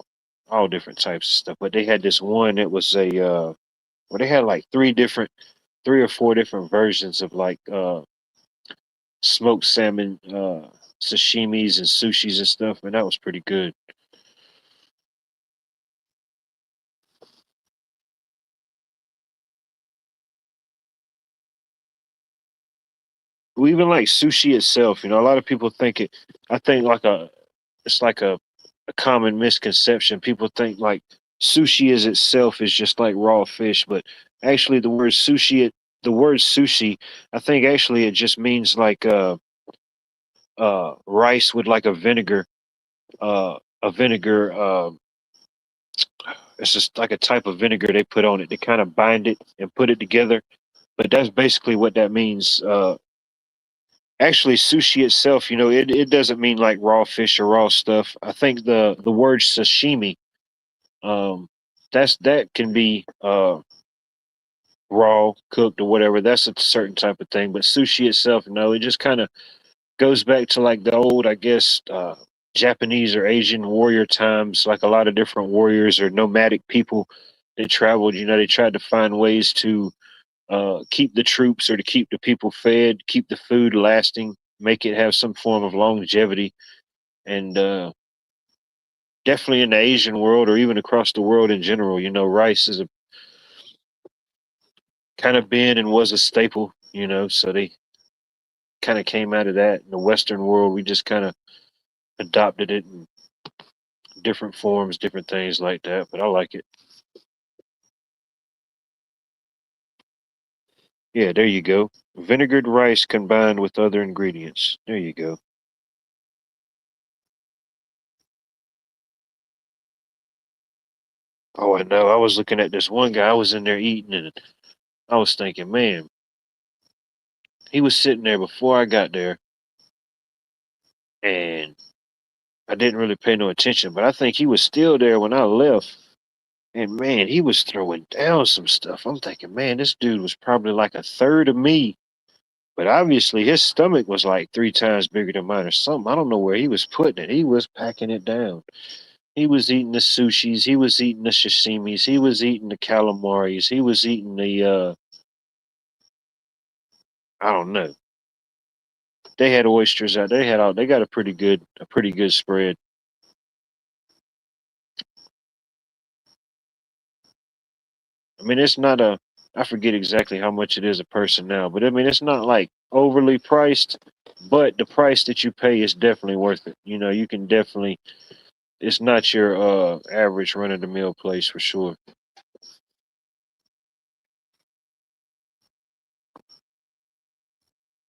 all different types of stuff. But they had this one that was well, they had like three or four different versions of like smoked salmon sashimis and sushis and stuff, and that was pretty good. Well, even like sushi itself, you know, a lot of people think it. I think like it's like a common misconception. People think like sushi is itself is just like raw fish, but actually the word sushi, I think actually it just means like rice with like a vinegar. It's just like a type of vinegar they put on it. They kind of bind it and put it together. But that's basically what that means. Actually, sushi itself, it doesn't mean like raw fish or raw stuff. I think the word sashimi, um, that can be raw, cooked, or whatever. That's a certain type of thing. But sushi itself, no, it just kind of goes back to like the old, I guess, Japanese or Asian warrior times. Like a lot of different warriors or nomadic people that traveled. They tried to find ways to keep the troops or to keep the people fed, keep the food lasting, make it have some form of longevity. And definitely in the Asian world or even across the world in general, rice is a kind of been and was a staple, so they kind of came out of that. In the Western world, we just kind of adopted it in different forms, different things like that. But I like it. Yeah, there you go. Vinegared rice combined with other ingredients. There you go. Oh, I know. I was looking at this one guy. I was in there eating, and I was thinking, man, he was sitting there before I got there, and I didn't really pay no attention, but I think he was still there when I left. And man, he was throwing down some stuff. I'm thinking, man, this dude was probably like a third of me. But obviously, his stomach was like three times bigger than mine or something. I don't know where he was putting it. He was packing it down. He was eating the sushis. He was eating the sashimis. He was eating the calamaris. He was eating the, I don't know. They had oysters out. They got a pretty good spread. I mean, it's not I forget exactly how much it is a person now, but I mean, it's not like overly priced, but the price that you pay is definitely worth it. You can definitely, it's not your average run of the mill place for sure.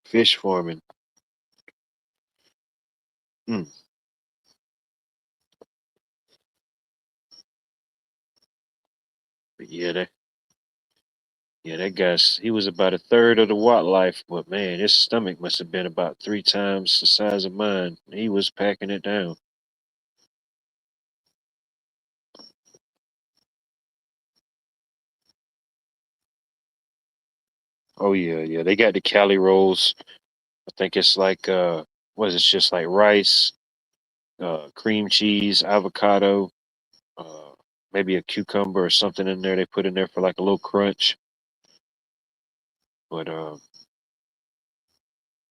Fish farming. Mm. But that guy's, he was about a third of the watt life, but man, his stomach must have been about three times the size of mine. He was packing it down. Oh yeah, yeah. They got the Cali rolls. I think it's like what is it? It's just like rice, cream cheese, avocado, uh, maybe a cucumber or something in there. They put in there for like a little crunch. But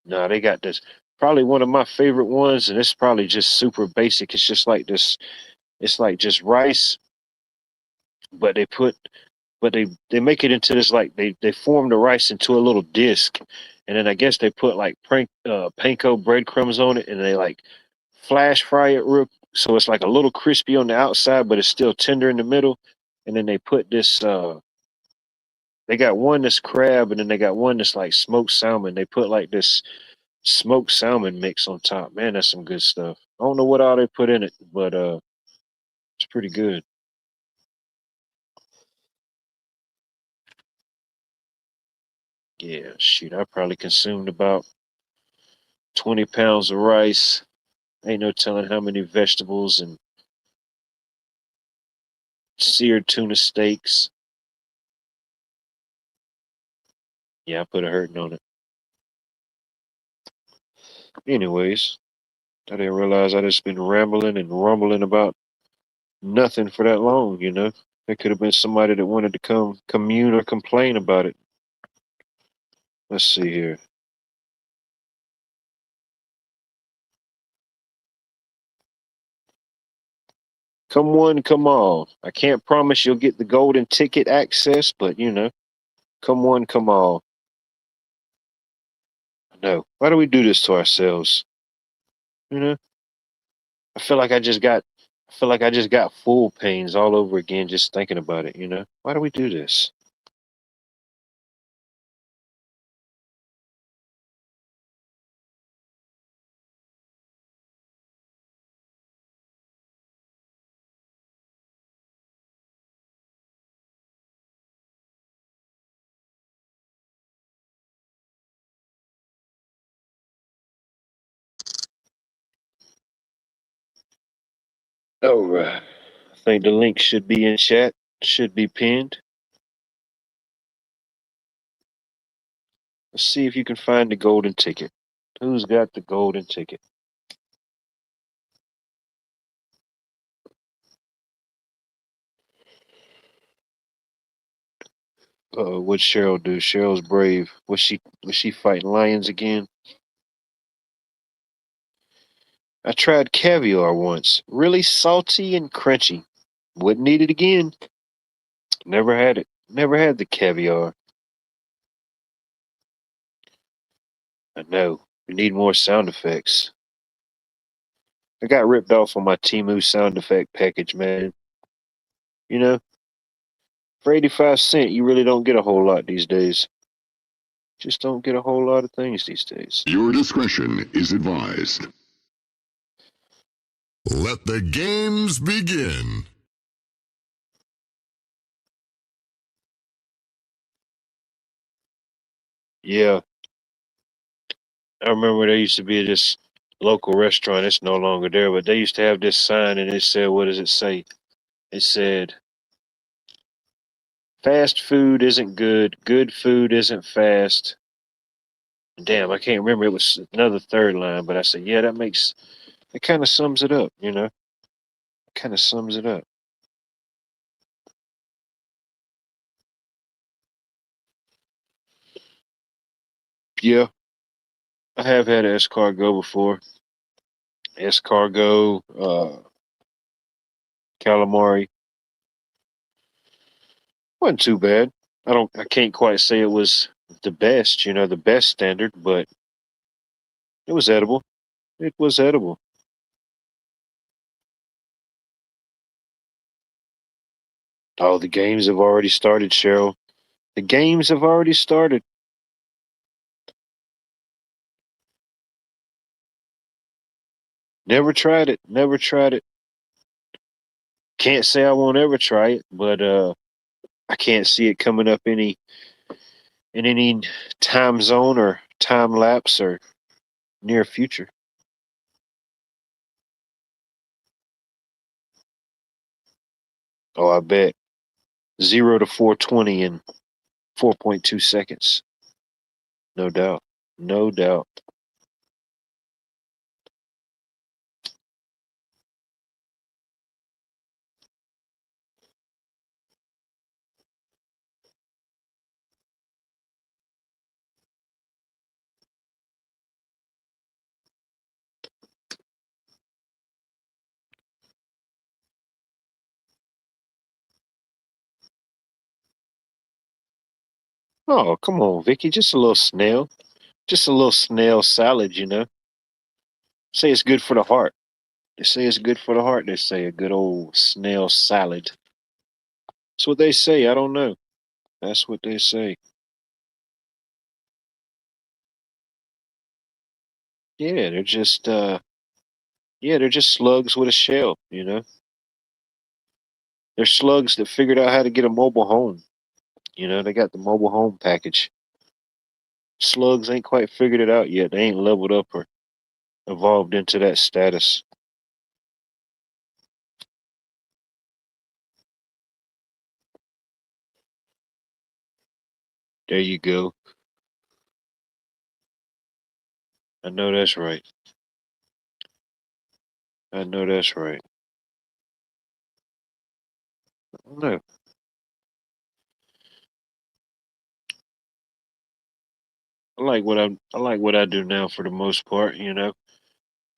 no, they got this. Probably one of my favorite ones, and it's probably just super basic. It's just like this. It's like just rice, but they make it into this like they form the rice into a little disc, and then I guess they put like panko breadcrumbs on it, and they like flash fry it real so it's like a little crispy on the outside, but it's still tender in the middle. And then they put this. They got one that's crab, and then they got one that's like smoked salmon. They put like this smoked salmon mix on top. Man, that's some good stuff. I don't know what all they put in it, but it's pretty good. Yeah, shoot, I probably consumed about 20 pounds of rice. Ain't no telling how many vegetables and seared tuna steaks. Yeah, I put a hurting on it. Anyways, I didn't realize I just been rambling and rumbling about nothing for that long. There could have been somebody that wanted to come commune or complain about it. Let's see here. Come one, come all. I can't promise you'll get the golden ticket access, but come one, come all. No. Why do we do this to ourselves? You know? I feel like I just got full pains all over again just thinking about it. Why do we do this? All right. I think the link should be in chat, should be pinned. Let's see if you can find the golden ticket. Who's got the golden ticket? What'd Cheryl do? Cheryl's brave. Was she fighting lions again? I tried caviar once. Really salty and crunchy. Wouldn't eat it again. Never had it. Never had the caviar. I know. We need more sound effects. I got ripped off on my Timu sound effect package, man. You know, for 85 cents, you really don't get a whole lot these days. Just don't get a whole lot of things these days. Your discretion is advised. Let the games begin. Yeah, I remember there used to be this local restaurant. It's no longer there, but they used to have this sign and it said, what does it say? It said, fast food isn't good. Good food isn't fast. Damn, I can't remember. It was another third line, but I said, yeah, it kind of sums it up, you know? It kind of sums it up. Yeah, I have had escargot before. Escargot, calamari. Wasn't too bad. I can't quite say it was the best, the best standard, but it was edible. It was edible. Oh, the games have already started, Cheryl. The games have already started. Never tried it. Never tried it. Can't say I won't ever try it, but I can't see it coming up in any time zone or time lapse or near future. Oh, I bet. 0 to 420 in 4.2 seconds. No doubt. No doubt. Oh, come on, Vicky. Just a little snail. Just a little snail salad. Say it's good for the heart. They say it's good for the heart. They say a good old snail salad. That's what they say. I don't know. That's what they say. Yeah, they're just slugs with a shell. They're slugs that figured out how to get a mobile home. They got the mobile home package. Slugs ain't quite figured it out yet. They ain't leveled up or evolved into that status. There you go. I know that's right. I know that's right. No, I like what I do now for the most part. I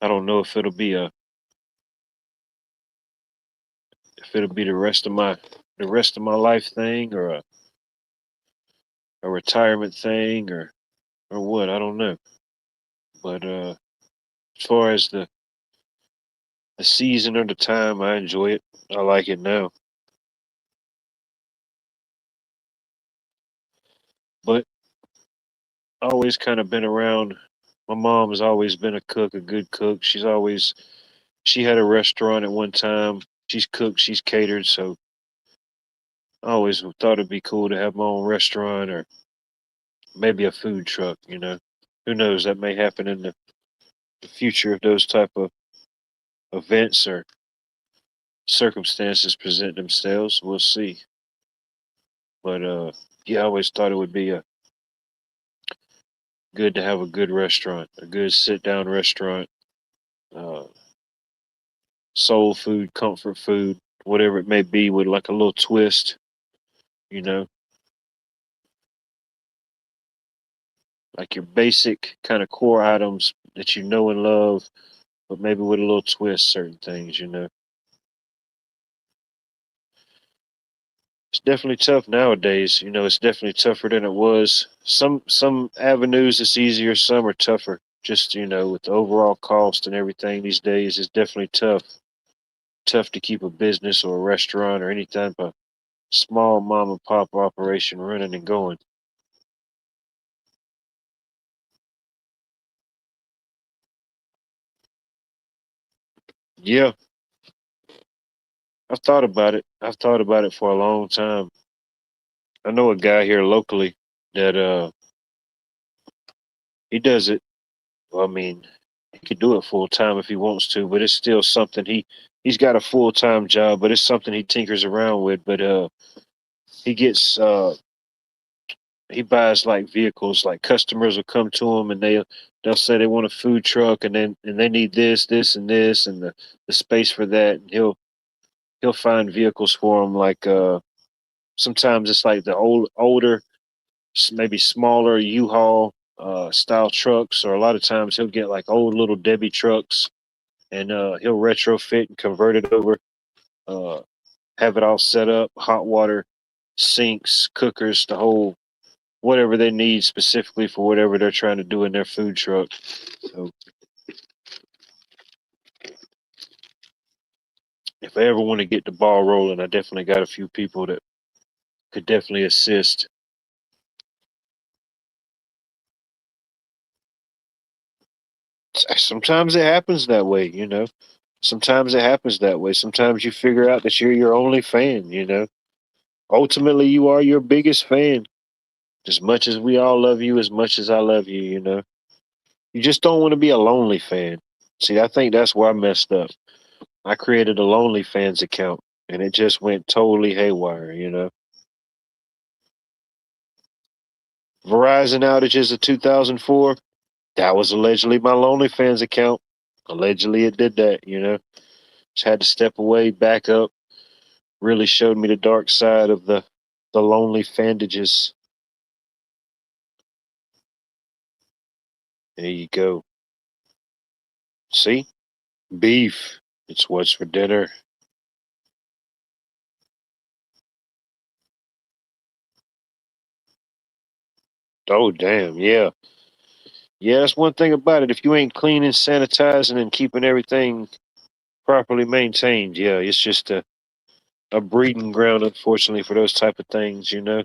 don't know if it'll be the rest of my life thing or a retirement thing or what, I don't know. But as far as the season or the time, I enjoy it. I like it now. But always kind of been around. My mom has always been a cook, a good cook. She had a restaurant at one time. She's cooked, she's catered, so I always thought it'd be cool to have my own restaurant or maybe a food truck. Who knows? That may happen in the future if those type of events or circumstances present themselves, we'll see. But yeah, I always thought it would be good to have a good restaurant, a good sit down restaurant, uh, soul food, comfort food, whatever it may be, with like a little twist, you know, like your basic kind of core items that you know and love, but maybe with a little twist, certain things, you know. It's definitely tough nowadays. You know, it's definitely tougher than it was. Some avenues it's easier, some are tougher. Just, you know, with the overall cost and everything these days, it's definitely tough. Tough to keep a business or a restaurant or any type of small mom and pop operation running and going. Yeah, I've thought about it. I've thought about it for a long time. I know a guy here locally that he does it. Well, I mean, he could do it full time if he wants to, but it's still something he's got a full time job, but it's something he tinkers around with. But he gets he buys like vehicles. Like customers will come to him and they'll say they want a food truck and they need this and this and the space for that. And he'll find vehicles for them. Like sometimes it's like the older maybe smaller U-Haul style trucks, or a lot of times he'll get like old little Debbie trucks and he'll retrofit and convert it over, uh, have it all set up, hot water, sinks, cookers, the whole whatever they need specifically for whatever they're trying to do in their food truck. So if I ever want to get the ball rolling, I definitely got a few people that could definitely assist. Sometimes it happens that way, you know. Sometimes it happens that way. Sometimes you figure out that you're your only fan, you know. Ultimately, you are your biggest fan. As much as we all love you, as much as I love you, you know. You just don't want to be a lonely fan. See, I think that's where I messed up. I created a lonely fans account and it just went totally haywire, you know. Verizon outages of 2004, that was allegedly my lonely fans account. Allegedly it did that, you know. Just had to step away, back up. Really showed me the dark side of the lonely fandages. There you go. See? Beef. It's what's for dinner. Oh damn, yeah. Yeah, that's one thing about it. If you ain't cleaning, sanitizing, and keeping everything properly maintained, yeah, it's just a breeding ground, unfortunately, for those type of things, you know.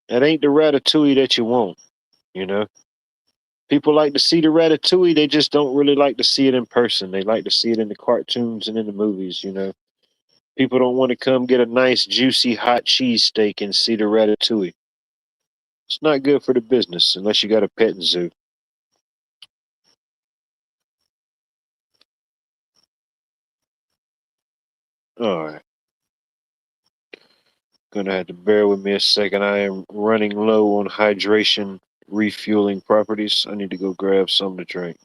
It ain't the ratatouille that you want, you know. People like to see the ratatouille, they just don't really like to see it in person. They like to see it in the cartoons and in the movies, you know. People don't want to come get a nice, juicy, hot cheese steak and see the ratatouille. It's not good for the business unless you got a petting zoo. All right. Gonna have to bear with me a second. I am running low on hydration refueling properties. I need to go grab something to drink.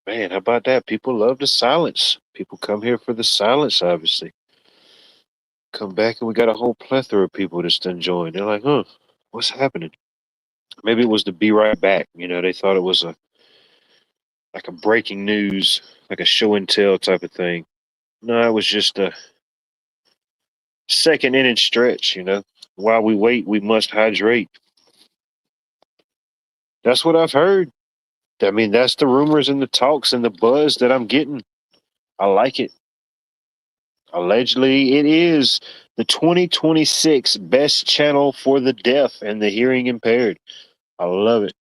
Man, how about that? People love the silence. People come here for the silence, obviously. Come back and we got a whole plethora of people that's done joined. They're like, huh, what's happening? Maybe it was the Be Right Back. They thought it was like a breaking news, like a show and tell type of thing. No, it was just a second inning stretch. While we wait, we must hydrate. That's what I've heard. I mean, that's the rumors and the talks and the buzz that I'm getting. I like it. Allegedly, it is the 2026 best channel for the deaf and the hearing impaired. I love it.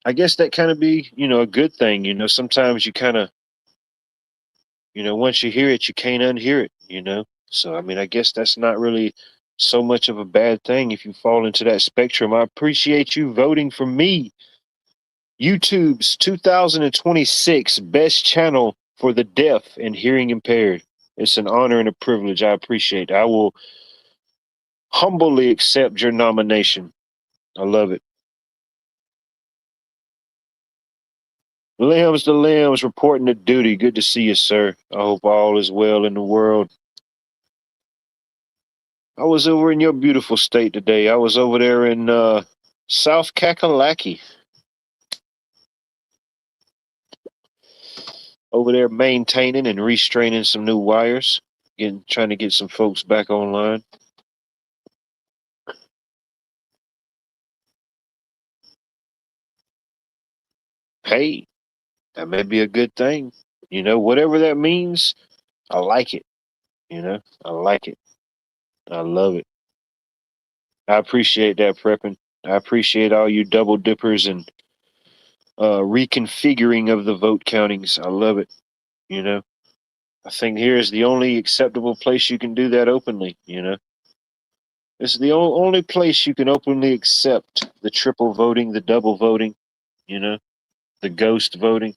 I guess that kind of be a good thing. Sometimes you kind of, once you hear it, you can't unhear it. So, I mean, I guess that's not really so much of a bad thing if you fall into that spectrum. I appreciate you voting for me. YouTube's 2026 best channel for the deaf and hearing impaired. It's an honor and a privilege. I appreciate it. I will humbly accept your nomination. I love it. Limbs to limbs, reporting to duty. Good to see you, sir. I hope all is well in the world. I was over in your beautiful state today. I was over there in South Kakalaki. Over there maintaining and restraining some new wires. Trying to get some folks back online. Hey, that may be a good thing. Whatever that means, I like it. I like it. I love it. I appreciate that prepping. I appreciate all you double dippers and reconfiguring of the vote countings. I love it. You know, I think here is the only acceptable place you can do that openly. It's the only place you can openly accept the triple voting, the double voting, you know, the ghost voting.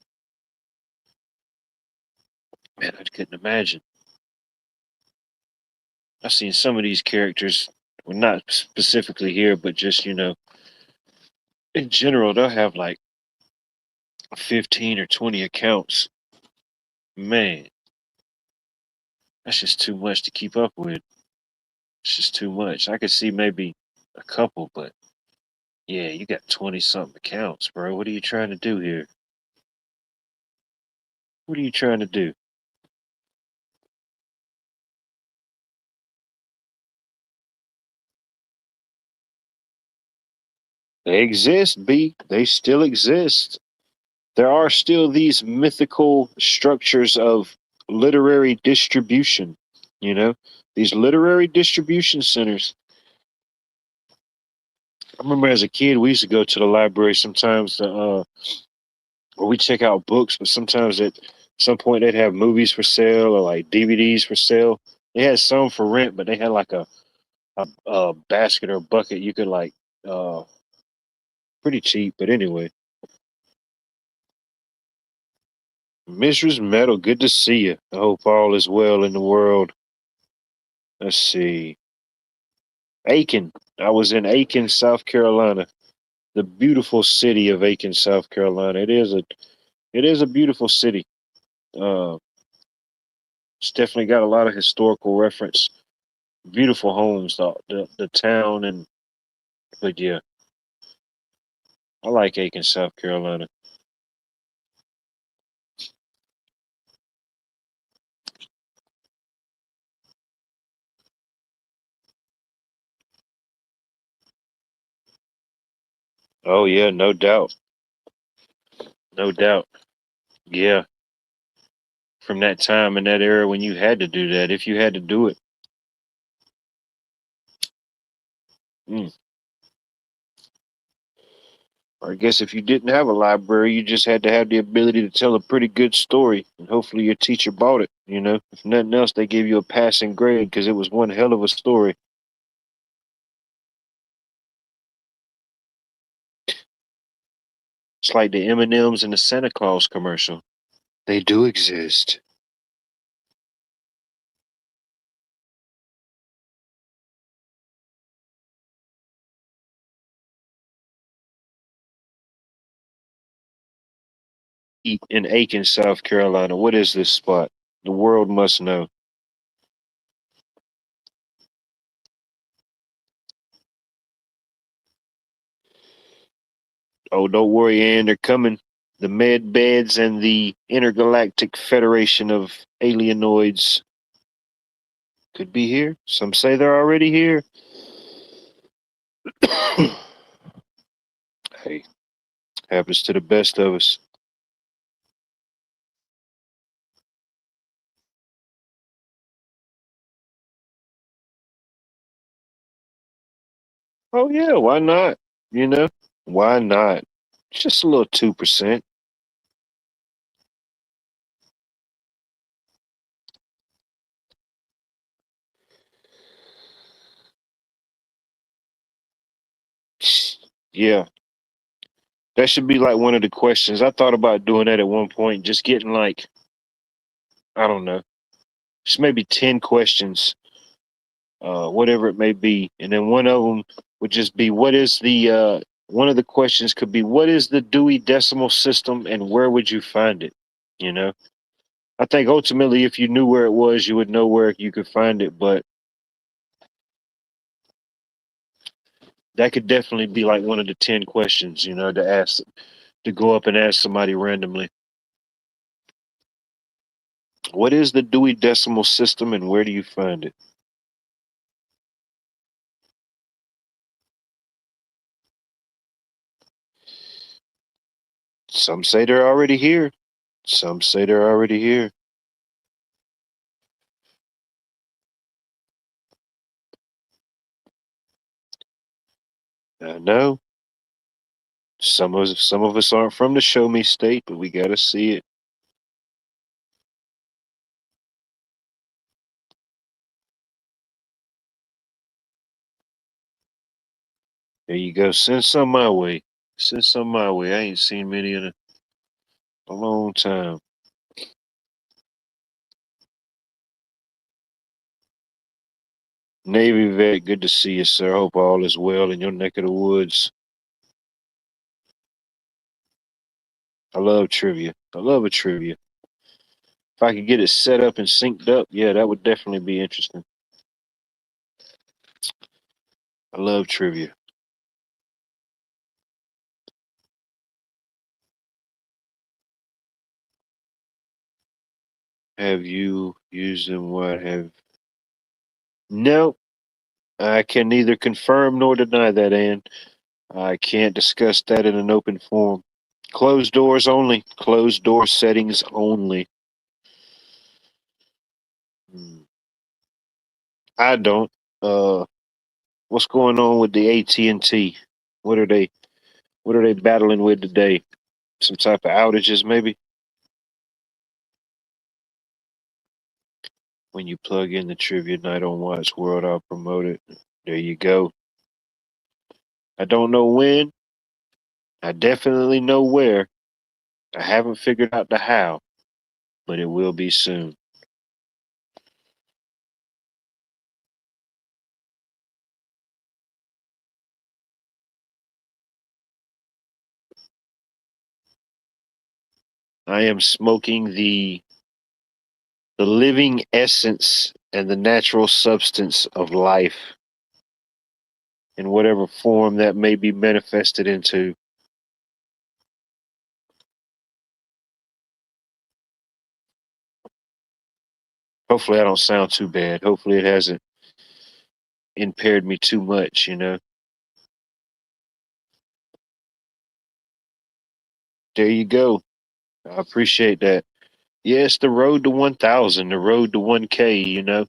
Man, I couldn't imagine. I've seen some of these characters, well, not specifically here, but just in general, they'll have like 15 or 20 accounts. Man, that's just too much to keep up with. It's just too much. I could see maybe a couple, but yeah, you got 20 something accounts, bro. What are you trying to do here? What are you trying to do? They exist, B. They still exist. There are still these mythical structures of literary distribution, you know, these literary distribution centers. I remember as a kid, we used to go to the library sometimes where we check out books, but sometimes at some point they'd have movies for sale or like DVDs for sale. They had some for rent, but they had like a basket or a bucket you could like uh pretty cheap. But anyway, Mrs. Metal, good to see you. I hope all is well in the world. Let's see. Aiken. I was in Aiken, South Carolina. The beautiful city of Aiken, South Carolina. It is a beautiful city. Uh, it's definitely got a lot of historical reference. Beautiful homes, the town, and but yeah, I like Aiken, South Carolina. Oh yeah, no doubt, no doubt. Yeah, from that time and that era when you had to do that, if you had to do it. Mm. Or I guess if you didn't have a library, you just had to have the ability to tell a pretty good story, and hopefully your teacher bought it. If nothing else, they gave you a passing grade because it was one hell of a story. It's like the M&Ms and the Santa Claus commercial. They do exist. in Aiken, South Carolina. What is this spot? The world must know. Oh, don't worry, Ann. They're coming. The Med Beds and the Intergalactic Federation of Alienoids could be here. Some say they're already here. Hey, happens to the best of us. Oh yeah, why not? You know, why not? Just a little 2%. Yeah, that should be like one of the questions. I thought about doing that at one point, just getting like, I don't know, just maybe 10 questions, whatever it may be. And then one of them would just be, one of the questions could be, what is the Dewey Decimal System and where would you find it? You know, I think ultimately, if you knew where it was, you would know where you could find it. But that could definitely be like one of the 10 questions, to ask, to go up and ask somebody randomly. What is the Dewey Decimal System and where do you find it? Some say they're already here. Some say they're already here. I know. Some of us aren't from the show me state, but we gotta see it. There you go. Send some my way. Send some my way. I ain't seen many in a long time. Navy vet, good to see you, sir. Hope all is well in your neck of the woods. I love trivia. I love a trivia. If I could get it set up and synced up, yeah, that would definitely be interesting. I love trivia. Have you used them? What have? No, I can neither confirm nor deny that, Ann. I can't discuss that in an open forum. Closed doors only. Closed door settings only. Hmm. I don't. Uh, what's going on with the AT&T? What are they? What are they battling with today? Some type of outages, maybe. When you plug in the trivia night on Watts World, I'll promote it. There you go. I don't know when. I definitely know where. I haven't figured out the how, but it will be soon. I am smoking the living essence and the natural substance of life in whatever form that may be manifested into. Hopefully, I don't sound too bad. Hopefully, it hasn't impaired me too much. There you go. I appreciate that. Yeah, it's the road to 1,000, the road to 1K.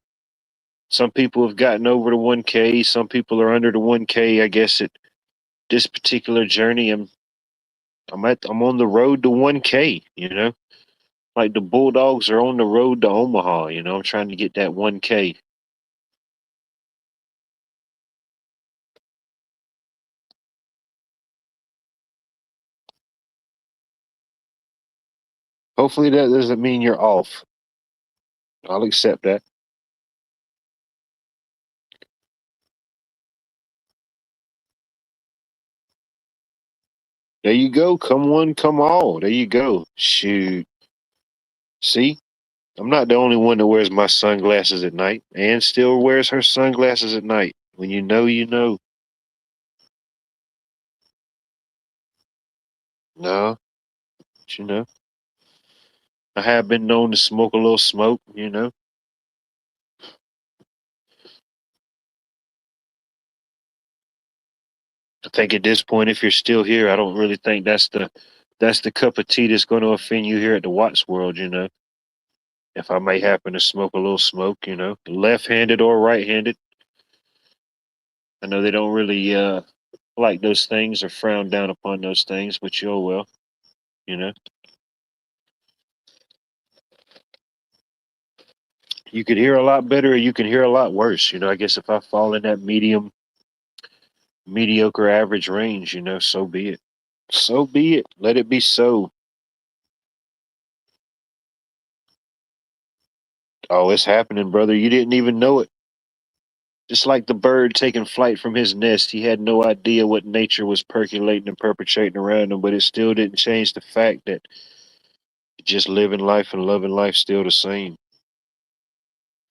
Some people have gotten over the 1K, some people are under the 1K. I guess at this particular journey, I'm on the road to 1K. Like the Bulldogs are on the road to Omaha. I'm trying to get that 1K. Hopefully that doesn't mean you're off. I'll accept that. There you go. Come one, come all. There you go. Shoot. See, I'm not the only one that wears my sunglasses at night and still wears her sunglasses at night. When you know, you know. No, but you know. I have been known to smoke a little smoke, you know. I think at this point, if you're still here, I don't really think that's the cup of tea that's going to offend you here at the Watts World, you know. If I may happen to smoke a little smoke, you know, left-handed or right-handed. I know they don't really like those things or frown down upon those things, but you oh well, you know. You could hear a lot better or you can hear a lot worse, you know. I guess if I fall in that mediocre average range, you know, so be it. So be it. Let it be so. Oh, it's happening, brother. You didn't even know it. Just like the bird taking flight from his nest, he had no idea what nature was percolating and perpetrating around him, but it still didn't change the fact that just living life and loving life still the same.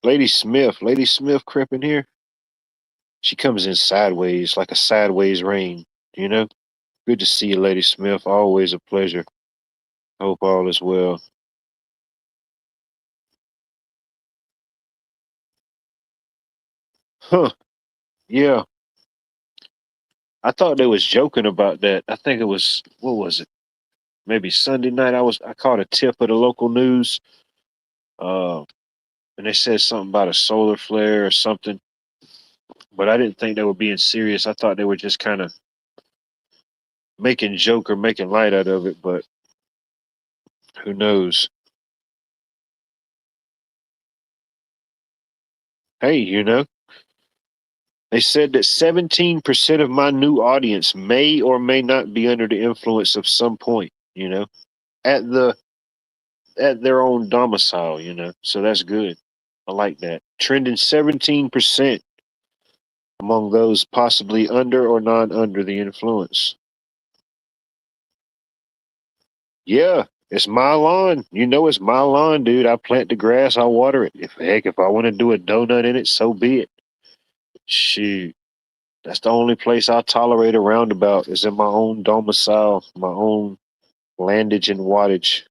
Lady Smith crept in here. She comes in sideways, like a sideways rain, you know? Good to see you, Lady Smith. Always a pleasure. Hope all is well. Huh. Yeah. I thought they was joking about that. I think it was what was it? Maybe Sunday night. I caught a tip of the local news. Uh and they said something about a solar flare or something. But I didn't think they were being serious. I thought they were just kind of making joke or making light out of it, but who knows? Hey, you know, they said that 17% of my new audience may or may not be under the influence of some point, you know, at the at their own domicile, you know. So that's good. I like that. Trending 17% among those possibly under or not under the influence. Yeah, it's my lawn. You know it's my lawn, dude. I plant the grass, I water it. If I want to do a donut in it, so be it. Shoot. That's the only place I tolerate a roundabout is in my own domicile, my own landage and wattage.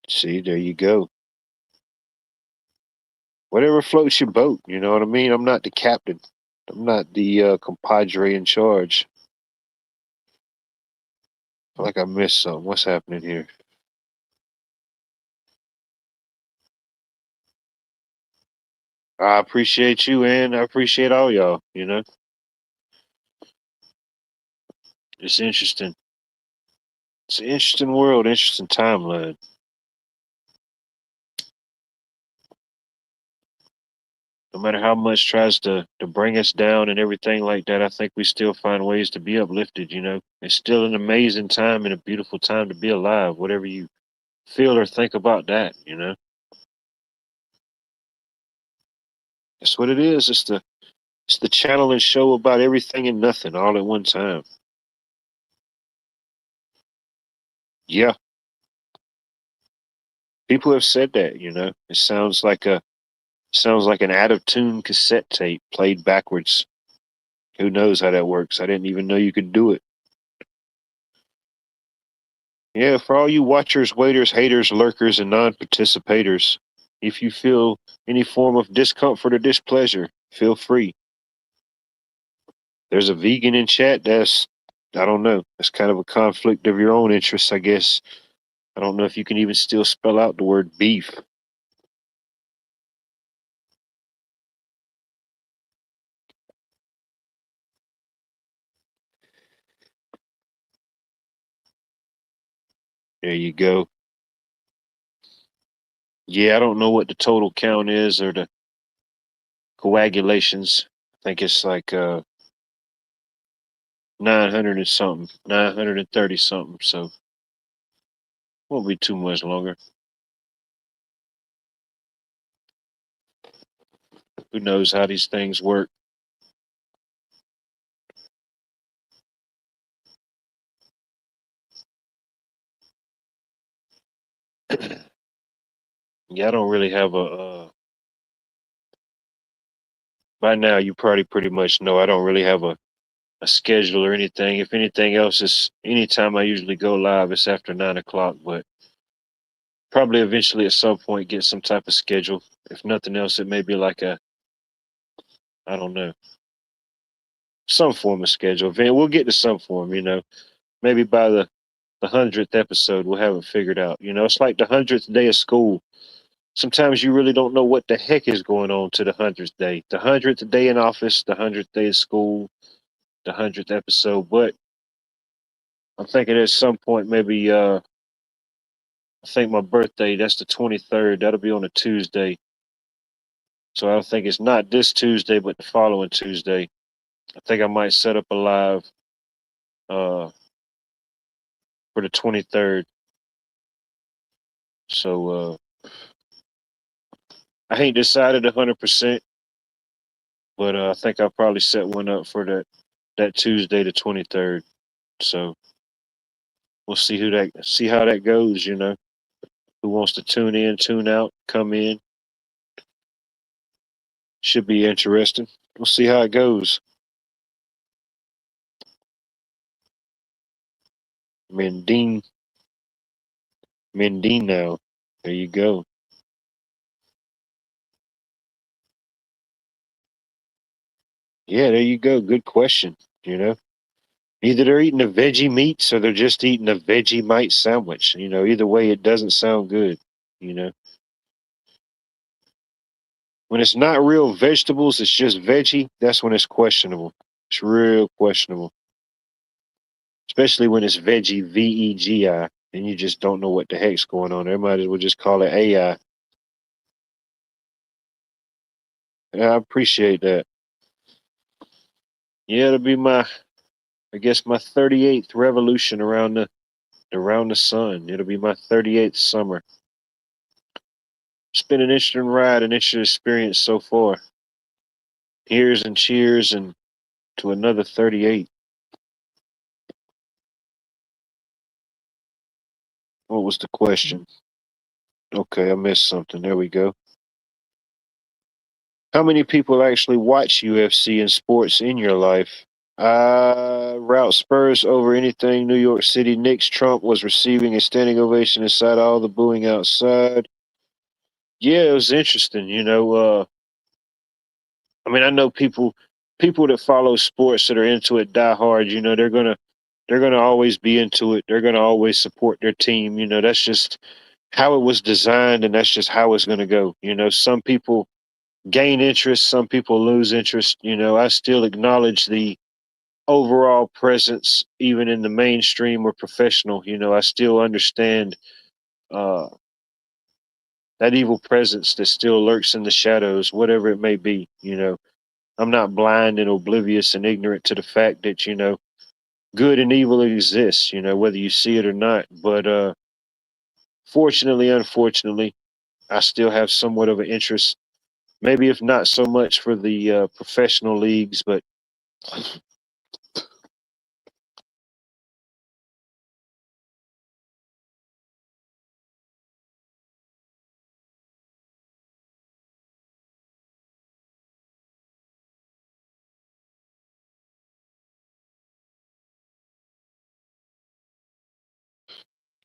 See, there you go. Whatever floats your boat, you know what I mean? I'm not the captain. I'm not the compadre in charge. Feel like I missed something. What's happening here? I appreciate you and I appreciate all y'all, you know? It's interesting. It's an interesting world, interesting timeline. No matter how much tries to bring us down and everything like that, I think we still find ways to be uplifted, you know? It's still an amazing time and a beautiful time to be alive, whatever you feel or think about that, you know? That's what it is. It's the channel and show about everything and nothing all at one time. Yeah, people have said that, you know. It sounds like an out of tune cassette tape played backwards. Who knows how that works? I didn't even know you could do it. Yeah, for all you watchers, waiters, haters, lurkers, and non participators, if you feel any form of discomfort or displeasure, feel free. There's a vegan in chat. I don't know. That's kind of a conflict of your own interests, I guess. I don't know if you can even still spell out the word beef. There you go. Yeah, I don't know what the total count is or the coagulations. I think it's like 900 and something, 930 something. So won't be too much longer. Who knows how these things work? Yeah, I don't really have a. By now, you probably pretty much know I don't really have a schedule or anything. If anything else, is anytime I usually go live, it's after 9 o'clock. But probably eventually at some point get some type of schedule. If nothing else, it may be like a, I don't know, some form of schedule. We'll get to some form. Maybe by the 100th episode, we'll have it figured out. It's like the 100th day of school. Sometimes you really don't know what the heck is going on to the 100th day. The 100th day in office, the 100th day of school, the 100th episode. But I'm thinking at some point, maybe, I think my birthday, that's the 23rd. That'll be on a Tuesday. So I think it's not this Tuesday, but the following Tuesday. I think I might set up a live uh, for the 23rd. So I ain't decided 100%, but I think I'll probably set one up for that Tuesday, the 23rd. So we'll see how that goes. Who wants to tune in, tune out, come in. Should be interesting. We'll see how it goes. Mendine, Mendine now. There you go. Yeah, there you go. Good question. Either they're eating a veggie meats or they're just eating a Vegemite sandwich. Either way, it doesn't sound good. You know, when it's not real vegetables, it's just veggie. That's when it's questionable. It's real questionable, especially when it's veggie, VEGI, and you just don't know what the heck's going on. They might as well just call it AI. Yeah, I appreciate that. Yeah, it'll be I guess my 38th revolution around the sun. It'll be my 38th summer. It's been an interesting ride, an interesting experience so far. Here's and cheers and to another 38. What was the question? Okay, I missed something. There we go. How many people actually watch UFC and sports in your life? Route Spurs over anything. New York City Knicks. Trump was receiving a standing ovation inside all the booing outside. Yeah, it was interesting. I know people that follow sports that are into it die hard. They're gonna always be into it. They're gonna always support their team. That's just how it was designed, and that's just how it's gonna go. Some people gain interest, some people lose interest. I still acknowledge the overall presence, even in the mainstream or professional. I still understand uh, that evil presence that still lurks in the shadows, whatever it may be. I'm not blind and oblivious and ignorant to the fact that good and evil exists. Whether you see it or not. But fortunately, unfortunately, I still have somewhat of an interest. Maybe if not so much for the professional leagues, but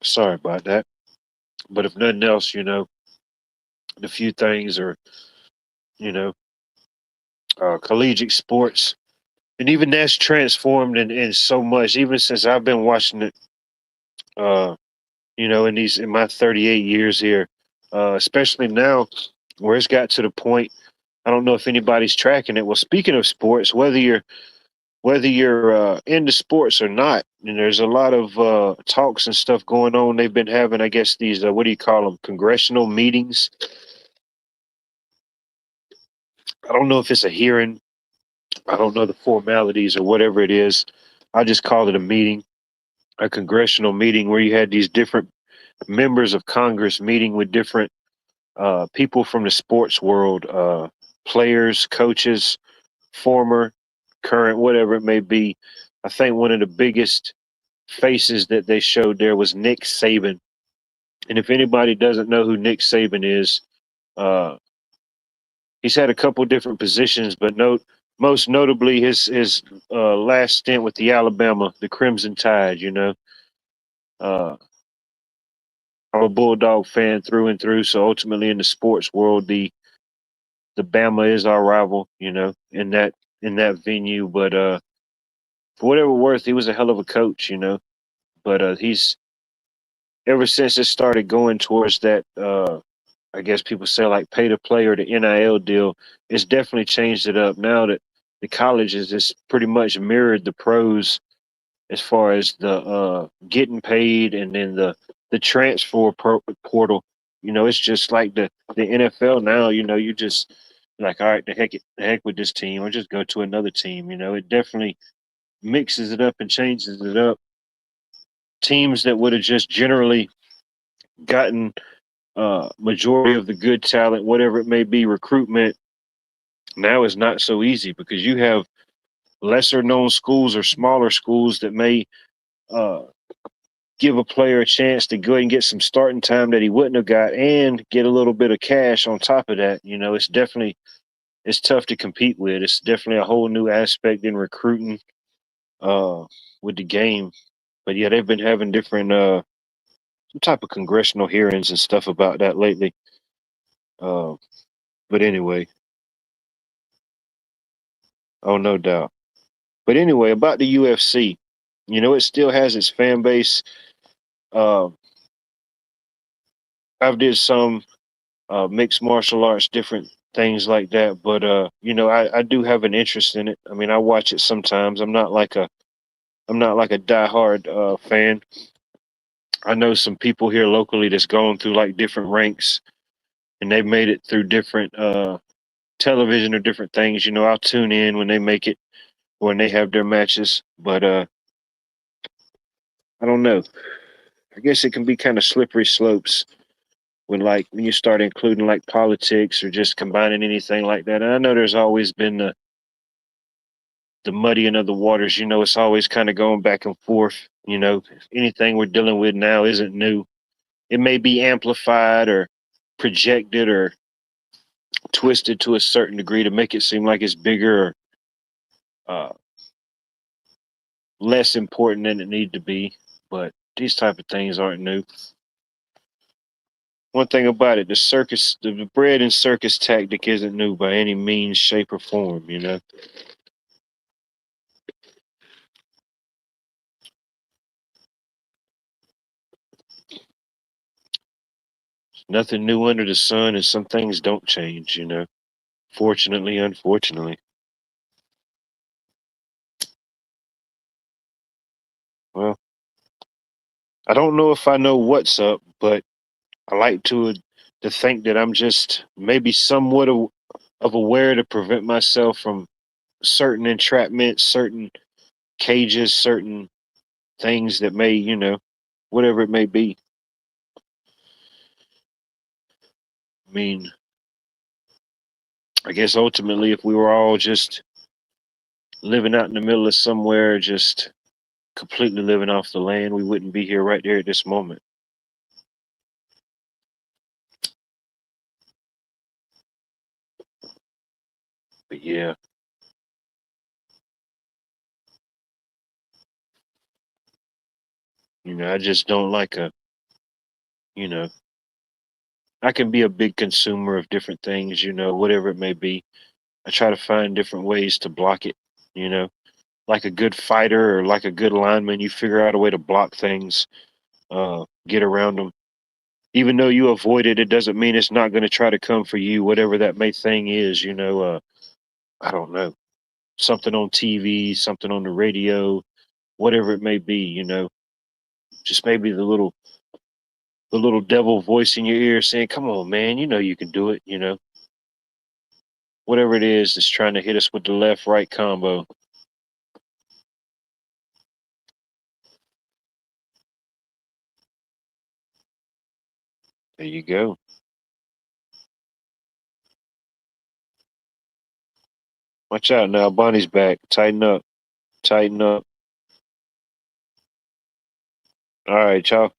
sorry about that. But if nothing else, the few things are, you know, collegiate sports, and even that's transformed in so much. Even since I've been watching it, uh, in my 38 years here, especially now, where it's got to the point. I don't know if anybody's tracking it. Well, speaking of sports, whether you're into sports or not, there's a lot of talks and stuff going on. They've been having, I guess, these what do you call them, congressional meetings. I don't know if it's a hearing. I don't know the formalities or whatever it is. I just call it a meeting, a congressional meeting where you had these different members of Congress meeting with different people from the sports world. players, coaches, former, current, whatever it may be. I think one of the biggest faces that they showed there was Nick Saban. And if anybody doesn't know who Nick Saban is, uh, he's had a couple different positions, but most notably his last stint with the Alabama, the Crimson Tide. Uh, I'm a Bulldog fan through and through. So ultimately, in the sports world, the Bama is our rival. In that venue. But for whatever worth, he was a hell of a coach. But he's ever since it started going towards that. I guess people say like pay to play or the NIL deal, it's definitely changed it up now that the colleges has pretty much mirrored the pros as far as the getting paid and then the portal. It's just like the NFL now. You just like, all right, the heck with this team, or just go to another team. It definitely mixes it up and changes it up. Teams that would have just generally gotten majority of the good talent, whatever it may be, recruitment now is not so easy because you have lesser known schools or smaller schools that may uh, give a player a chance to go ahead and get some starting time that he wouldn't have got and get a little bit of cash on top of that. It's tough to compete with. It's definitely a whole new aspect in recruiting uh, with the game. But yeah, they've been having different some type of congressional hearings and stuff about that lately. Uh, but anyway, oh no doubt. But anyway, about the UFC, it still has its fan base. Uh, I've did some mixed martial arts, different things like that. But I do have an interest in it. I mean, I watch it sometimes. I'm not like a diehard fan. I know some people here locally that's gone through like different ranks, and they've made it through different television or different things. I'll tune in when they make it, when they have their matches. But I don't know. I guess it can be kind of slippery slopes when you start including like politics or just combining anything like that. And I know there's always been the muddying of the waters. It's always kind of going back and forth. Anything we're dealing with now isn't new. It may be amplified or projected or twisted to a certain degree to make it seem like it's bigger or less important than it need to be. But these type of things aren't new. One thing about it, the bread and circus tactic isn't new by any means, shape, or form. Nothing new under the sun, and some things don't change. Fortunately, unfortunately. Well, I don't know if I know what's up, but I like to think that I'm just maybe somewhat of aware to prevent myself from certain entrapments, certain cages, certain things that may, whatever it may be. I mean, I guess ultimately, if we were all just living out in the middle of somewhere, just completely living off the land, we wouldn't be here right there at this moment. But yeah, I just don't like you know, I can be a big consumer of different things, whatever it may be. I try to find different ways to block it, you know, like a good fighter or like a good lineman, you figure out a way to block things, get around them. Even though you avoid it, it doesn't mean it's not going to try to come for you, whatever that may thing is. I don't know, something on TV, something on the radio, whatever it may be. Just maybe the little devil voice in your ear saying, "Come on, man, you know you can do it." Whatever it is that's trying to hit us with the left right combo. There you go. Watch out now. Bonnie's back. Tighten up. Tighten up. All right, y'all.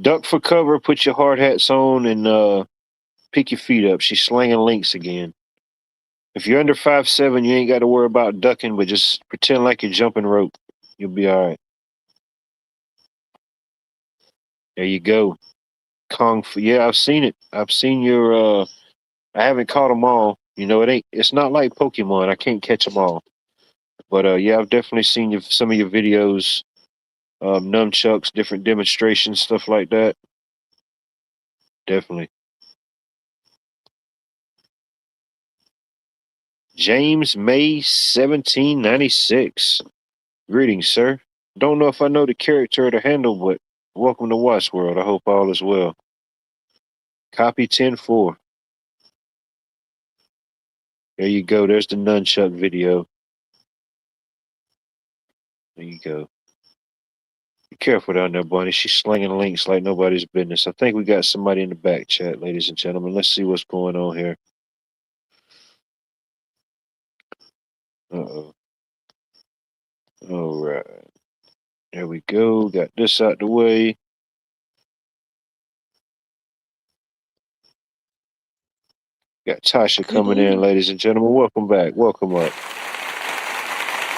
Duck for cover. Put your hard hats on and pick your feet up. She's slinging links again. If you're under 5'7", you ain't got to worry about ducking, but just pretend like you're jumping rope. You'll be all right. There you go. Kung Fu. Yeah, I've seen it. I've seen your. I haven't caught them all. You know, It's not like Pokemon. I can't catch them all. But yeah, I've definitely seen some of your videos, nunchucks, different demonstrations, stuff like that. Definitely. James May 1796. Greetings, sir. Don't know if I know the character or the handle, but welcome to Watch World. I hope all is well. Copy 10-4. There you go. There's the nunchuck video. There you go. Be careful down there, Bunny. She's slinging links like nobody's business. I think we got somebody in the back chat, ladies and gentlemen. Let's see what's going on here. Uh-oh. All right. There we go. Got this out the way. Got Tasha coming in, ladies and gentlemen. Welcome back. Welcome up.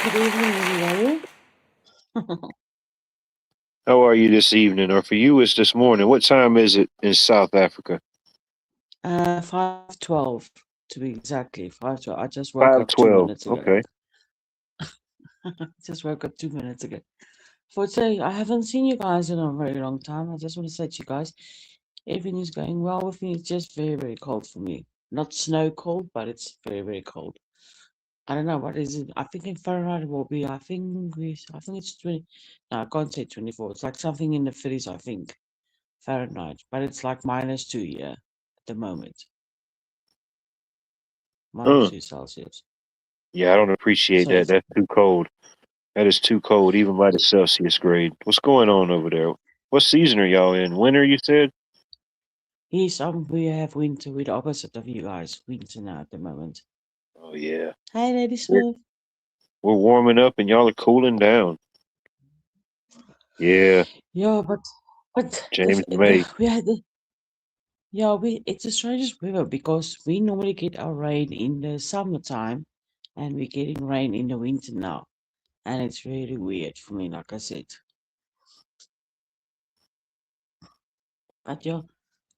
Good evening, everybody. How are you this evening? Or for you, it's this morning. What time is it in South Africa? 5:12 to be exactly 5:12. I just woke up 2 5:12. minutes ago. Okay. Just woke up 2 minutes ago. For today, I haven't seen you guys in a very long time. I just want to say to you guys, everything is going well with me. It's just very, very cold for me. Not snow cold, but it's very, very cold. I don't know what is it. I think in Fahrenheit it will be. I think it's 20. No, I can't say 24. It's like something in the 30s. I think Fahrenheit, but it's like -2 here at the moment. -2 Celsius. Yeah, I don't appreciate So that. That's too cold. That is too cold, even by the Celsius grade. What's going on over there? What season are y'all in? Winter, you said? yes, we have winter. We're the opposite of you guys. Winter now at the moment. Oh yeah. Hi, Lady We're, Swift. we're warming up and y'all are cooling down. Yeah, Yeah, but James May. we had it's the strangest weather because we normally get our rain in the summertime, and we're getting rain in the winter now, and it's really weird for me. Like I said, but yeah.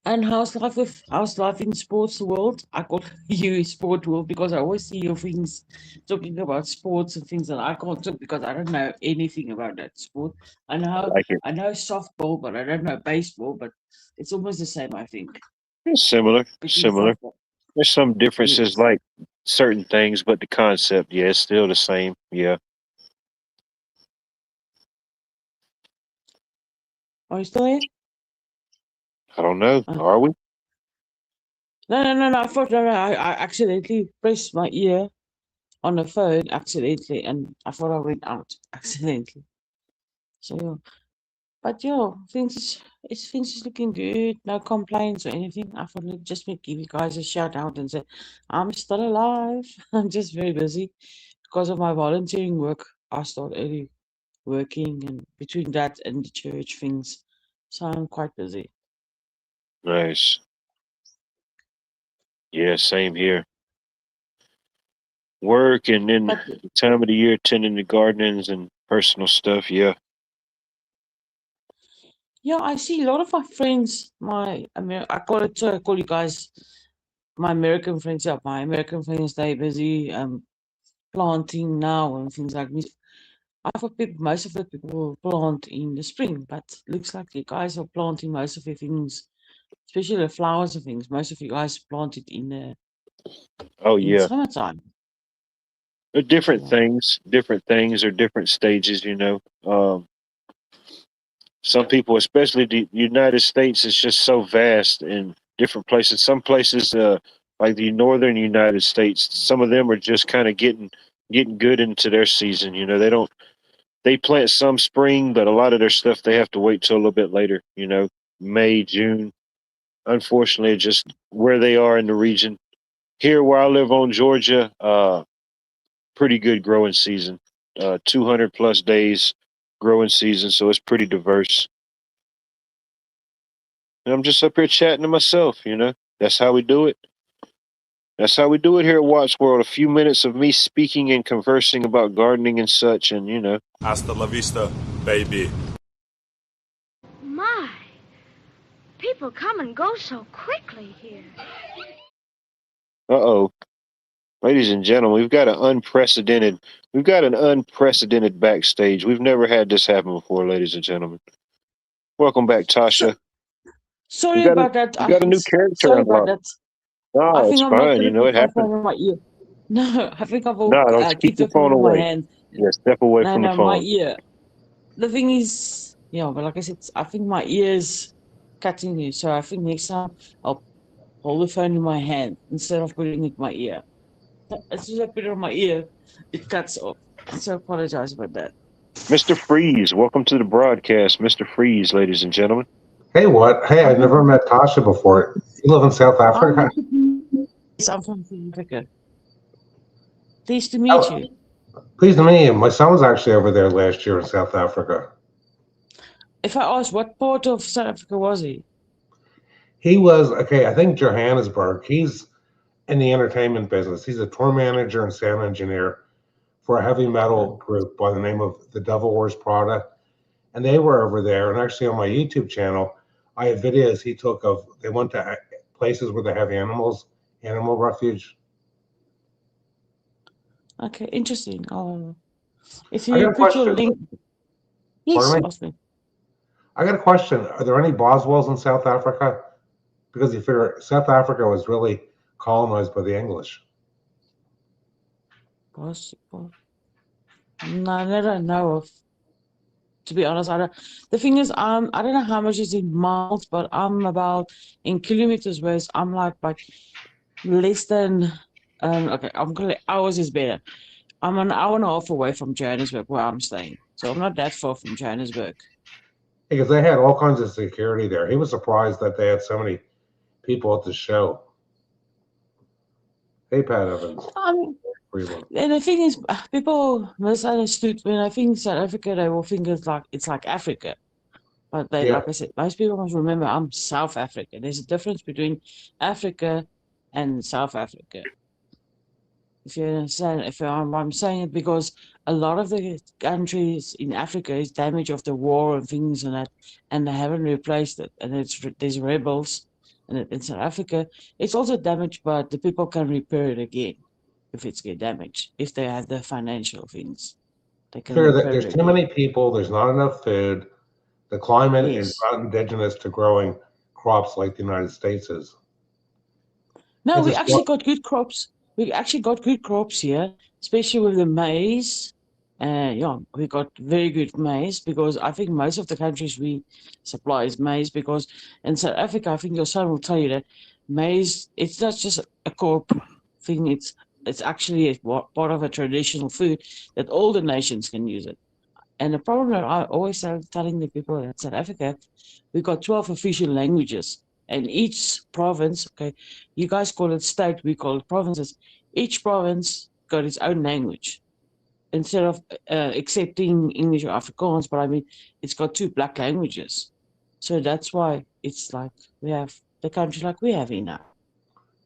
And how's life in sports world? I call you sport world because I always see your things talking about sports and things that I can't talk because I don't know anything about that sport. I like it. I know softball, but I don't know baseball. But it's almost the same, I think, It's similar. between Similar. softball. There's some differences Yes. like certain things, but the concept, yeah, it's still the same. Yeah. Are you still here? I don't know. Uh, Are we? no. I thought I accidentally pressed my ear on the phone accidentally, and I thought I went out accidentally. So yeah. But yeah, things is looking good. No complaints or anything. I thought I'd just give you guys a shout out and say I'm still alive. I'm just very busy because of my volunteering work. I start early working and between that and the church things, so I'm quite busy. Nice. Yeah, same here. Work and then But the time of the year tending to gardenings and personal stuff. Yeah. yeah, I see a lot of my friends. I call you guys my American friends. Yeah, my American friends. They busy planting now and things like this. I thought most of the people will plant in the spring, but looks like you guys are planting most of your things, especially the flowers and things. Most of you guys planted Oh in yeah. summertime. They're So different things or different stages, you know. Some people, especially the United States, is just so vast in different places. Some places, like the northern United States, some of them are just kind of getting good into their season. You know, they plant some spring, but a lot of their stuff they have to wait till a little bit later. You know, May, June. Unfortunately, just where they are in the region. Here, where I live on Georgia, pretty good growing season. 200 plus days growing season, so it's pretty diverse. And I'm just up here chatting to myself, you know. That's how we do it. That's how we do it here at Watts World. A few minutes of me speaking and conversing about gardening and such, and you know. Hasta la vista, baby. My, people come and go so quickly here. Uh-oh. Ladies and gentlemen, we've got an unprecedented backstage. We've never had this happen before, ladies and gentlemen. Welcome back, Tasha. Sorry You got a- about that. You got a new character Sorry about unlocked. that. No, I it's think I might fine. put You it know, with it my phone happened. in my ear. No, I think I will No, don't keep keep the the phone phone in my away. hand. Yeah, step away No, from the no, my phone. ear. The thing is, yeah, but like I said, I think my ear's cutting you. So I think next time I'll hold the phone in my hand instead of putting it in my ear. As soon as I put it on my ear, it cuts off. So I apologize about that. Mr. Freeze, welcome to the broadcast. Mr. Freeze, ladies and gentlemen. Hey, what? Hey, I've never met Tasha before. You live in South Africa? Yes, I'm from South Africa. Pleased to meet Oh, you. pleased to meet you. My son was actually over there last year in South Africa. If I ask, what part of South Africa was he? He was, okay, I think Johannesburg. He's in the entertainment business. He's a tour manager and sound engineer for a heavy metal group by the name of the Devil Wears Prada. And they were over there. And actually, on my YouTube channel, I have videos he took of, they went to places where they have animals, animal refuge. Okay, interesting. If I got you a put your question. link, yes, Pardon me? ask me. I got a question. Are there any Boswells in South Africa? Because you figure South Africa was really colonized by the English. Possible. No, I don't know of. To be honest, I don't. The thing is, I don't know how much is in miles, but I'm about in kilometers wise. I'm like less than. Okay, I'm gonna. Hours is better. I'm an hour and a half away from Johannesburg, where I'm staying, so I'm not that far from Johannesburg. Because they had all kinds of security there. He was surprised that they had so many people at the show. Hey, Pat Evans. Freeland. And the thing is, people misunderstood when I think South Africa, they will think it's like Africa. But they, Yeah. like I said, most people must remember I'm South Africa. There's a difference between Africa and South Africa. If you understand, if I'm saying it because a lot of the countries in Africa is damage of the war and things and that, and they haven't replaced it. And there's rebels, and in South Africa, it's also damaged, but the people can repair it again if it's get damaged. If they have the financial things, they can Figure that repair there's it too again. many people, there's not enough food, the climate is Yes. not indigenous to growing crops like the United States is. No, It's we a actually swamp. got good crops. We actually got good crops here, especially with the maize. Yeah, we got very good maize because I think most of the countries we supply is maize because in South Africa, I think your son will tell you that maize, it's not just a crop thing, it's actually part of a traditional food that all the nations can use it. And the problem that I always telling the people in South Africa, we got 12 official languages. And each province, okay, you guys call it state, we call it provinces. Each province got its own language. Instead of accepting English or Afrikaans, but I mean, it's got two black languages. So that's why it's like we have the country like we have now.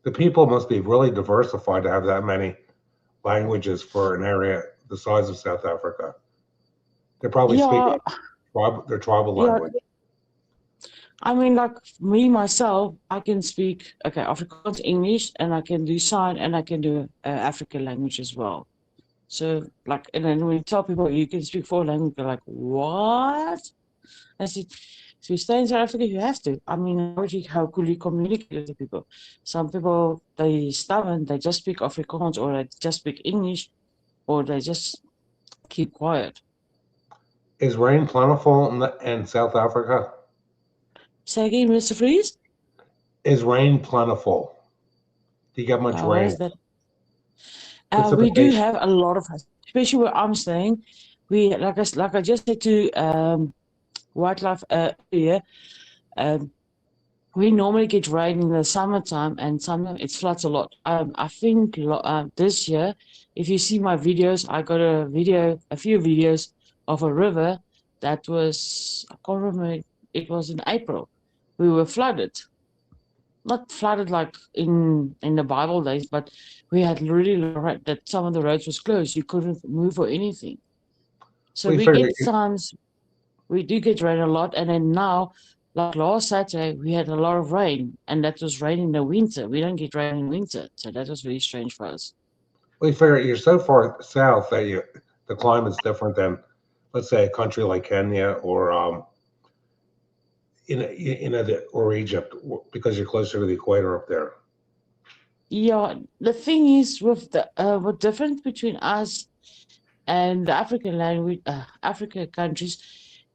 The people must be really diversified to have that many languages for an area the size of South Africa. They probably speak their tribal Yeah. language. I mean, like me, myself, I can speak, okay, Afrikaans, English, and I can do sign and I can do African language as well. So, like, and then when you tell people you can speak four languages, they're like, what? I said, if you stay in South Africa, you have to. I mean, how could you communicate with people? Some people, they stubborn, they just speak Afrikaans or they just speak English or they just keep quiet. Is rain plentiful in South Africa? Say again, Mr. Freeze? Is rain plentiful? Do you get much What rain? is that? We do Precipitation. have a lot of, especially where I'm staying. We like I just said to Wildlife earlier. we normally get rain in the summertime, and sometimes it floods a lot. I think this year, if you see my videos, I got a few videos of a river that was, I can't remember, it was in April. We were flooded. Not flooded like in the Bible days, but we had really that some of the roads was closed. You couldn't move or anything. So We we figured, get times, we do get rain a lot, and then now, like last Saturday, we had a lot of rain, and that was rain in the winter. We don't get rain in winter, so that was very strange for us. you're so far south that the climate's different than, let's say, a country like Kenya or or Egypt, because you're closer to the equator up there. Yeah, the thing is with the what difference between us and the African language, African countries,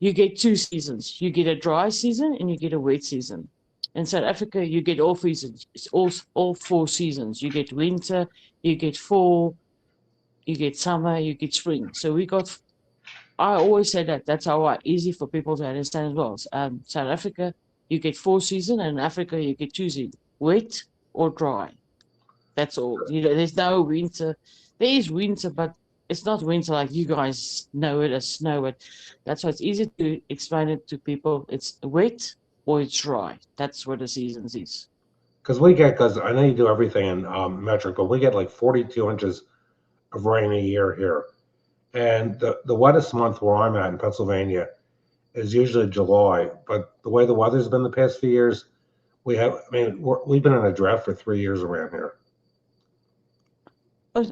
you get two seasons. You get a dry season and you get a wet season. In South Africa, you get all seasons. It's all 4 seasons. You get winter, you get fall, you get summer, you get spring. So we got. I always say that that's how easy for people to understand as well. South Africa, you get 4 seasons, and in Africa, you get 2 seasons: wet or dry. That's all. There's no winter. There is winter, but it's not winter like you guys know it as snow. That's why it's easy to explain it to people. It's wet or it's dry. That's what the seasons is. Because I know you do everything in metric, but we get like 42 inches of rain a year here. And the wettest month where I'm at in Pennsylvania is usually July. But the way the weather's been the past few years, we've been in a drought for 3 years around here.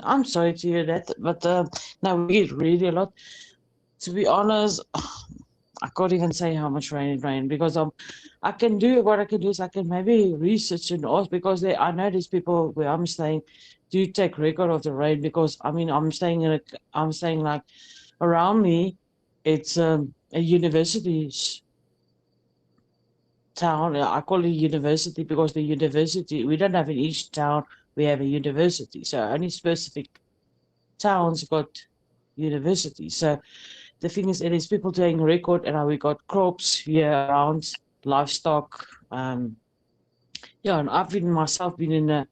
I'm sorry to hear that, but now we get really a lot. To be honest, I can't even say how much rain it rained because I can do what I can do is I can maybe research and ask because I know these people where I'm staying do take record of the rain because I'm staying like around me, it's a university town. I call it university because the university we don't have in each town we have a university, so only specific towns got university. So the thing is, it is people taking record, and we got crops year round, livestock. Yeah, and I've been myself been in the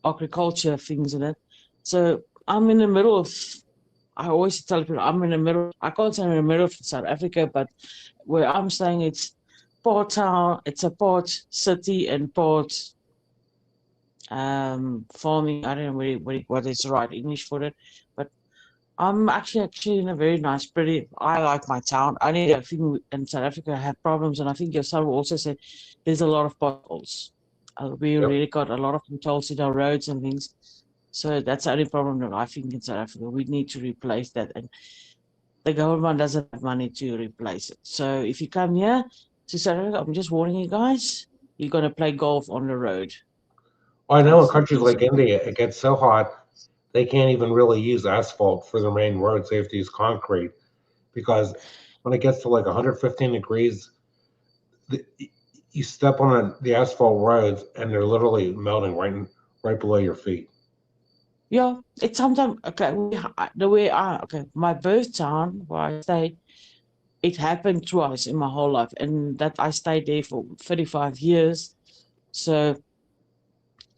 agriculture things in it. So I'm in the middle of. I always tell people I'm in the middle. I can't say I'm in the middle of South Africa, but where I'm staying, it's part town. It's a part city and part farming. I don't know what is the right English for it, but I'm actually in a very nice, pretty. I like my town. I need a thing in South Africa have problems, and I think your son also said there's a lot of potholes. We Yep. really got a lot of potholes in our roads and things. So that's the only problem that I think in South Africa. We need to replace that, and the government doesn't have money to replace it. So if you come here to South Africa, I'm just warning you guys, you're gonna play golf on the road. I know in That's the countries like easy. India, it gets so hot, they can't even really use asphalt for their main roads. They have to use concrete because when it gets to like 115 degrees, you step on the asphalt roads and they're literally melting right below your feet. Yeah, it's sometimes okay. The way my birth town where I stayed, it happened twice in my whole life, and that I stayed there for 35 years. So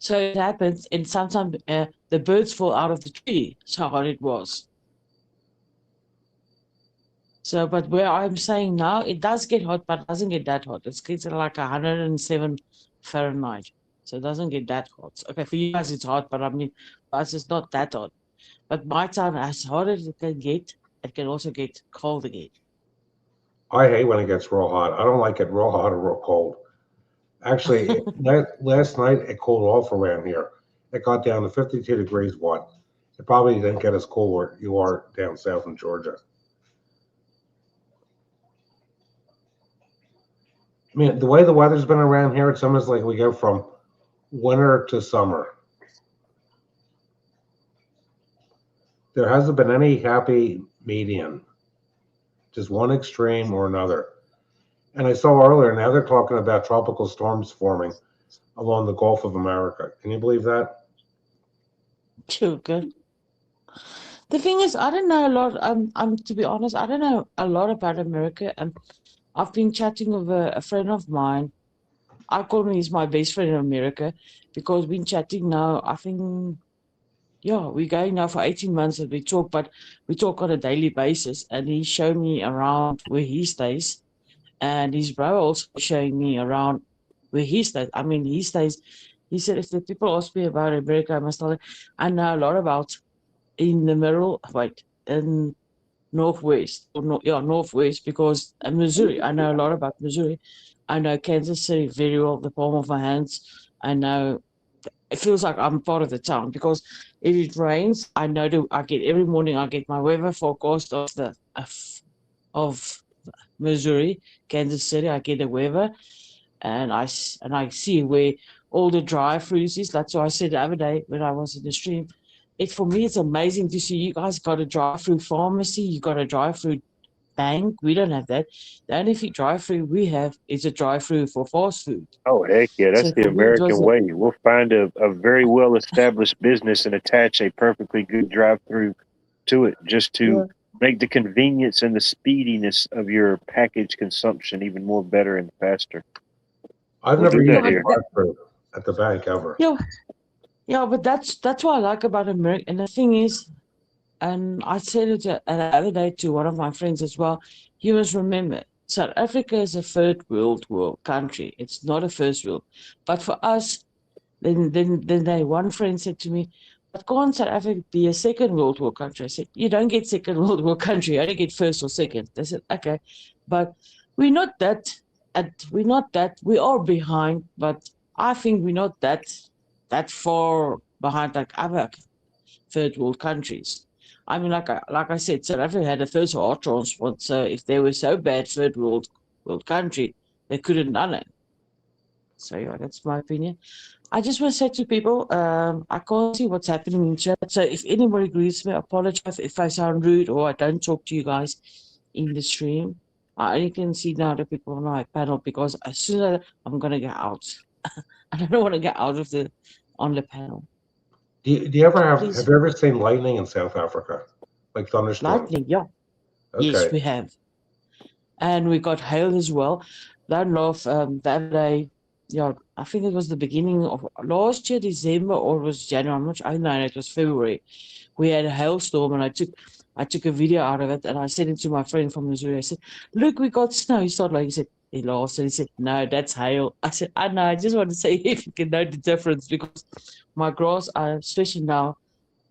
it happens, and sometimes the birds fall out of the tree. So hot it was. So, but where I'm saying now, it does get hot, but it doesn't get that hot. It's getting like 107 Fahrenheit. So it doesn't get that hot. Okay, for you guys it's hot, but for us it's not that hot. But my town, as hot as it can get, it can also get cold again. I hate when it gets real hot. I don't like it real hot or real cold. Actually, last night it cooled off around here. It got down to 52 degrees one. It probably didn't get as cold where you are down south in Georgia. The way the weather's been around here, it's almost like we go from winter to summer. There hasn't been any happy median, just one extreme or another. And I saw earlier, now they're talking about tropical storms forming along the Gulf of America. Can you believe that? Too good. The thing is, I don't know a lot. To be honest, I don't know a lot about America. I've been chatting with a friend of mine I call him, he's my best friend in America because we've been chatting now, I think, yeah, we're going now for 18 months that we talk, but we talk on a daily basis. And he showed me around where he stays. And his brother also showing me around where he stays. I mean, he stays, he said, if the people ask me about America, I must tell them, I know a lot about in the middle, in Northwest, or Northwest, because Missouri, I know a lot about Missouri. I know Kansas City very well, the palm of my hands. I know it feels like I'm part of the town because if it rains, I know I get every morning I get my weather forecast of Missouri, Kansas City. I get the weather, and I see where all the dry fruits is. That's why I said the other day when I was in the stream. For me, it's amazing to see you guys got a dry fruit pharmacy. You got a dry fruit bank. We don't have that. The only dry fruit we have is a dry fruit for fast food. Oh, heck yeah. That's So the for me, it was American way. We'll find a very well established business and attach a perfectly good drive through to it just to make the convenience and the speediness of your package consumption even more better and faster. I've We'll never do used that a here. drive-through at the bank ever. Yeah, but that's what I like about America. And the thing is, and I said it the other day to one of my friends as well. You must remember, South Africa is a third world country. It's not a first world. But for us, then one friend said to me, "But can't South Africa be a second world war country?" I said, "You don't get second world war country. You only get first or second." They said, "Okay, but we're not that. We're not that. We are behind, but I think we're not that far behind like other third world countries." I mean, like I said, South Africa had a first heart transplant, so if they were so bad third world country, they couldn't done it. So yeah, that's my opinion. I just want to say to people, I can't see what's happening in chat. So if anybody agrees with me, I apologize if I sound rude or I don't talk to you guys in the stream. I only can see now the people on my panel because as soon as I'm gonna get out, I don't want to get out of on the panel. Do you ever have Please. you ever seen lightning in South Africa? Like thunderstorms? Lightning, yeah. Okay. Yes, we have. And we got hail as well. That off the other day, yeah, I think it was the beginning of last year, December, or it was January. I'm not sure. I know it was February. We had a hailstorm, and I took a video out of it, and I sent it to my friend from Missouri. I said, "Look, we got snow." He started like, he laughed, and he said, "No, that's hail." I said, "I know. I just want to say if you can know the difference because my grass, especially now,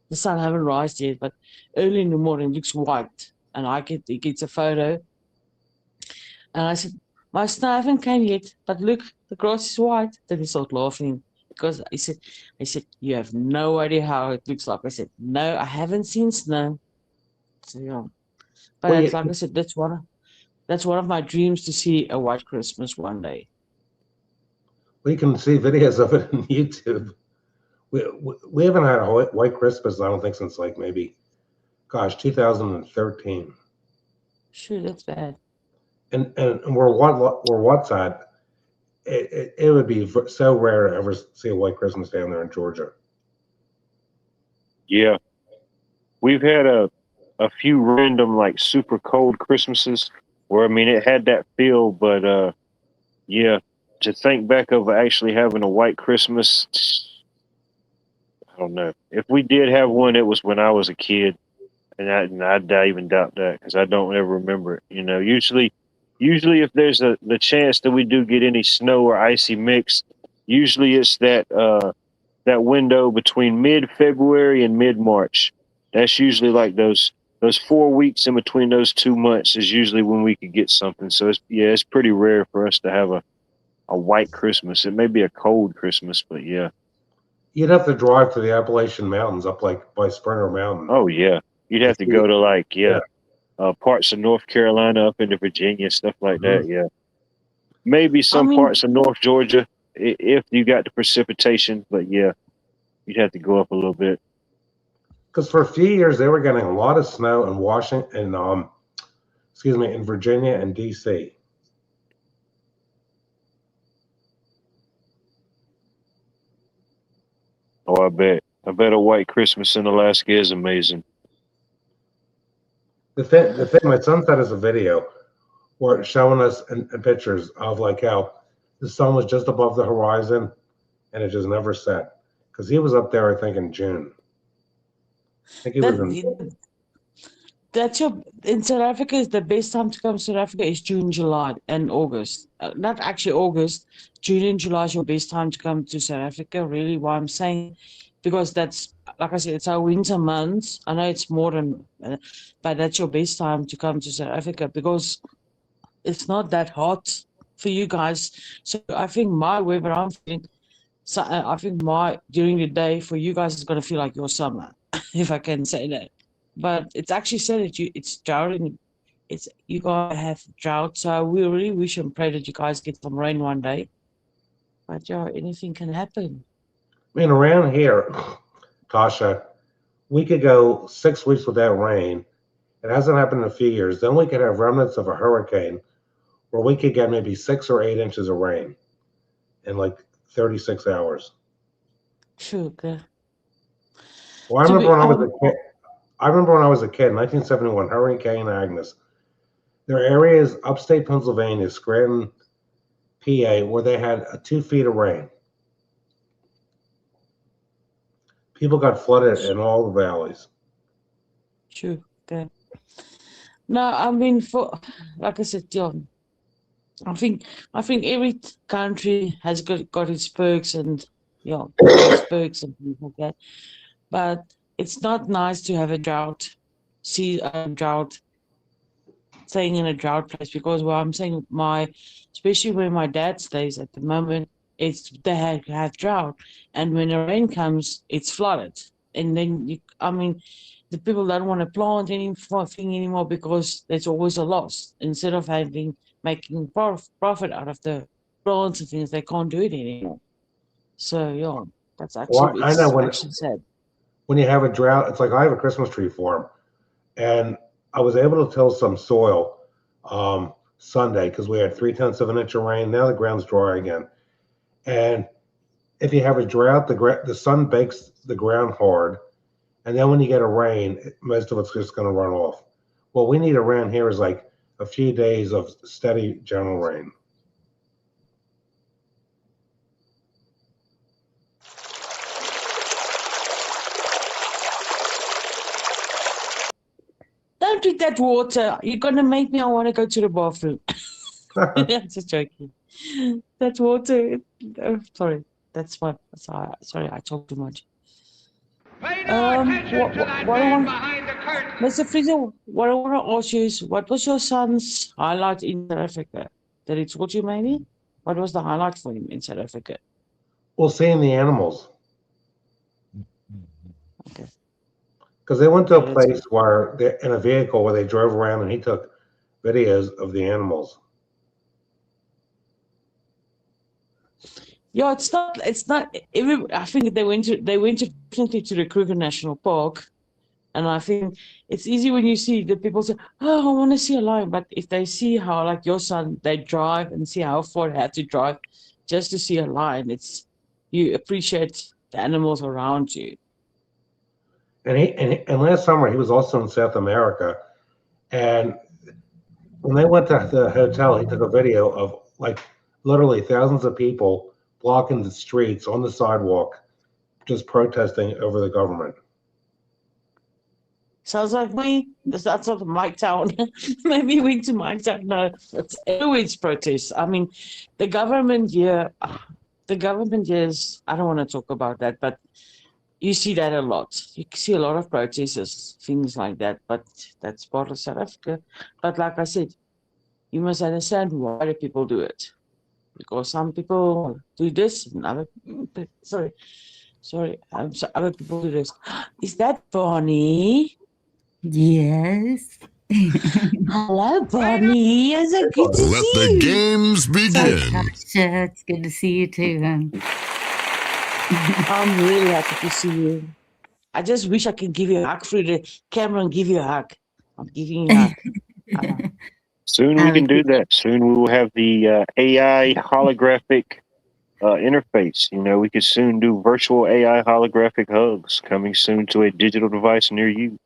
the sun haven't rised yet, but early in the morning it looks white, and he gets a photo." And I said, "My snow haven't came yet, but look, the grass is white." Then he started laughing because I said, "You have no idea how it looks like." I said, "No, I haven't seen snow." So yeah. But Well, like I said, that's one of my dreams to see a white Christmas one day. we can see videos of it on YouTube. We haven't had a white Christmas, I don't think, since like maybe, 2013. Sure, that's bad. And we're what side? It would be so rare to ever see a white Christmas down there in Georgia. Yeah. We've had a few random like super cold Christmases where I mean it had that feel, but yeah, to think back of actually having a white Christmas, I don't know. If we did have one, it was when I was a kid, and I even doubt that because I don't ever remember it. You know, usually if there's the chance that we do get any snow or icy mix, usually it's that window between mid-February and mid-March. That's usually like those 4 weeks in between those 2 months is usually when we could get something. So it's pretty rare for us to have a white Christmas. It may be a cold Christmas, but yeah. You'd have to drive to the Appalachian Mountains up like by Springer Mountain. Oh yeah, you'd have to go to like parts of North Carolina up into Virginia, stuff like that. Yeah, maybe some parts of North Georgia if you got the precipitation, but yeah, you'd have to go up a little bit. Because for a few years they were getting a lot of snow in Washington, in Virginia and DC. Oh, I bet a white Christmas in Alaska is amazing. The thing my son sent us a video where it's showing us in pictures of like how the sun was just above the horizon and it just never set. Because he was up there, I think, in June. I think he was in. That's in South Africa is the best time to come to South Africa is June, July, and August. Not actually August. June and July is your best time to come to South Africa. Really, why I'm saying, because that's like I said, it's our winter months. I know it's more than, but that's your best time to come to South Africa because it's not that hot for you guys. So I think my weather I'm feeling. So I think during the day for you guys is gonna feel like your summer, if I can say that. But it's actually said that it's drought and you guys have drought. So we really wish and pray that you guys get some rain one day. But yeah, anything can happen. I mean, around here, Tasha, we could go 6 weeks without rain. It hasn't happened in a few years. Then we could have remnants of a hurricane where we could get maybe 6 or 8 inches of rain in like 36 hours. Sugar. Well, I remember when I was a kid, 1971, Hurricane Agnes. There are areas upstate Pennsylvania, Scranton, PA, where they had 2 feet of rain. People got flooded in all the valleys. Sugar. No, I mean like I said, John. I think every country has got its perks and its perks and things like that. But it's not nice to have a drought, staying in a drought place because I'm saying especially where my dad stays at the moment, they have drought, and when the rain comes, it's flooded, and then the people don't want to plant anything anymore because there's always a loss. Instead of making profit out of the plants and things, they can't do it anymore. So yeah, that's actually I know actually sad. When you have a drought, it's like I have a Christmas tree farm, and I was able to till some soil Sunday because we had 3/10 of an inch of rain. Now the ground's dry again, and if you have a drought, the sun bakes the ground hard, and then when you get a rain, most of it's just going to run off. What we need around here is like a few days of steady general rain. Don't drink that water. You're gonna make me. I want to go to the bathroom. That's just joking. That water. Sorry. That's what. Sorry, I talk too much. Mr. Friedel, what I want to ask you is, what was your son's highlight in South Africa? Did he taught you maybe? What was the highlight for him in South Africa? Well, seeing the animals. Okay. Because they went to a place where they're in a vehicle where they drove around and he took videos of the animals. Yeah, it's not. I think they went definitely to the Kruger National Park, and I think it's easy when you see the people say, "Oh, I want to see a lion," but if they see how, like your son, they drive and see how far they had to drive just to see a lion, you appreciate the animals around you. And last summer he was also in South America, and when they went to the hotel, he took a video of like literally thousands of people blocking the streets on the sidewalk, just protesting over the government. Sounds like me. That's not my town. Maybe we went to my town. No, it's always protests. I mean, the government here is, I don't want to talk about that, but you see that a lot. You see a lot of protests, things like that, but that's part of South Africa. But like I said, you must understand why the people do it. Because some people do this and other people do this. Is that Bonnie? Yes. Hello, Bonnie. Is it good to Let see the you? games begin. Tasha, it's good to see you too. I'm really happy to see you. I just wish I could give you a hug through the camera and give you a hug. I'm giving you a hug. Soon we can do that. Soon we will have the AI holographic interface. You know, we could soon do virtual AI holographic hugs coming soon to a digital device near you.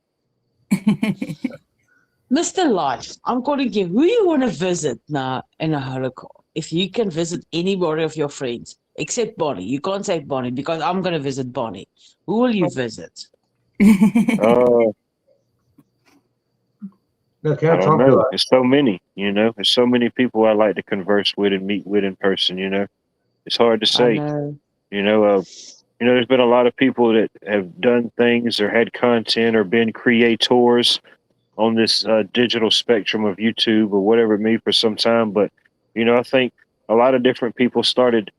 Mr. Life, I'm calling you. Who you want to visit now in a holocaust? if you can visit anybody of your friends, except Bonnie. You can't say Bonnie because I'm going to visit Bonnie. Who will you visit? Uh, No, I can't don't talk to know. that. There's so many, There's so many people I like to converse with and meet with in person, It's hard to I say, know. There's been a lot of people that have done things or had content or been creators on this digital spectrum of YouTube or whatever it may be for some time. But, I think a lot of different people started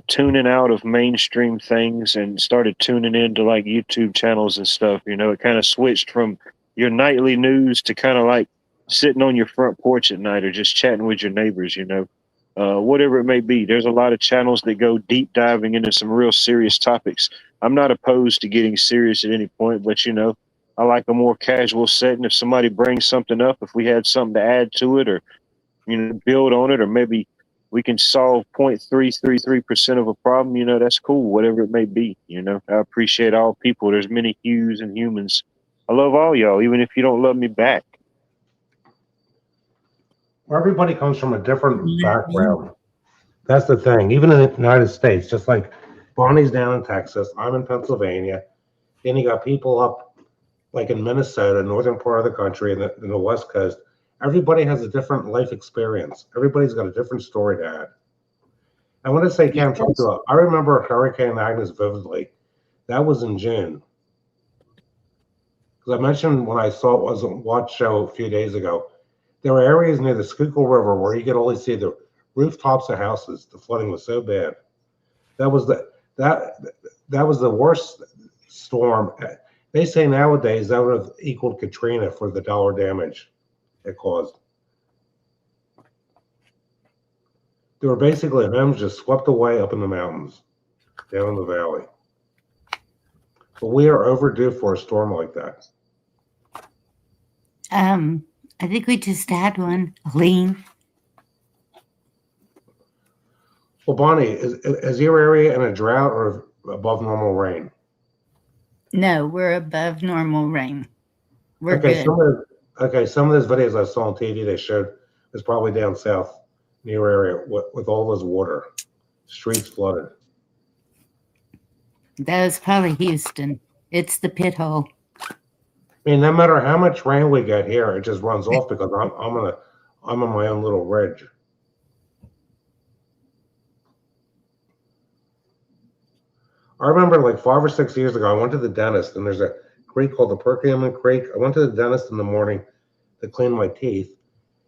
tuning out of mainstream things and started tuning into like YouTube channels and stuff. It kind of switched from your nightly news to kind of like sitting on your front porch at night or just chatting with your neighbors, whatever it may be. There's a lot of channels that go deep diving into some real serious topics. I'm not opposed to getting serious at any point, but I like a more casual setting. If somebody brings something up, if we had something to add to it or, build on it, or maybe we can solve 0.333% of a problem, that's cool, whatever it may be. I appreciate all people. There's many hues and humans. I love all y'all, even if you don't love me back. Everybody comes from a different background. That's the thing. Even in the United States, just like Bonnie's down in Texas, I'm in Pennsylvania. Then you got people up like in Minnesota, northern part of the country, and the West Coast. Everybody has a different life experience. Everybody's got a different story to add. I want to say, Cam, I remember Hurricane Agnes vividly. That was in June. Because I mentioned when I saw it was a watch show a few days ago, there were areas near the Schuylkill River where you could only see the rooftops of houses. The flooding was so bad. That was the worst storm. They say nowadays that would have equaled Katrina for the dollar damage it caused. There were basically homes just swept away up in the mountains, down in the valley. But we are overdue for a storm like that. I think we just had one. Lean. Well, Bonnie, is your area in a drought or above normal rain? No, we're above normal rain. We're Okay, good. some of those videos I saw on TV they showed was probably down south near your area with all this water, streets flooded. That was probably Houston. It's the pit hole. I mean, no matter how much rain we get here, it just runs off because I'm on my own little ridge. I remember like 5 or 6 years ago, I went to the dentist, and there's a creek called the Perkiomen Creek. I went to the dentist in the morning to clean my teeth,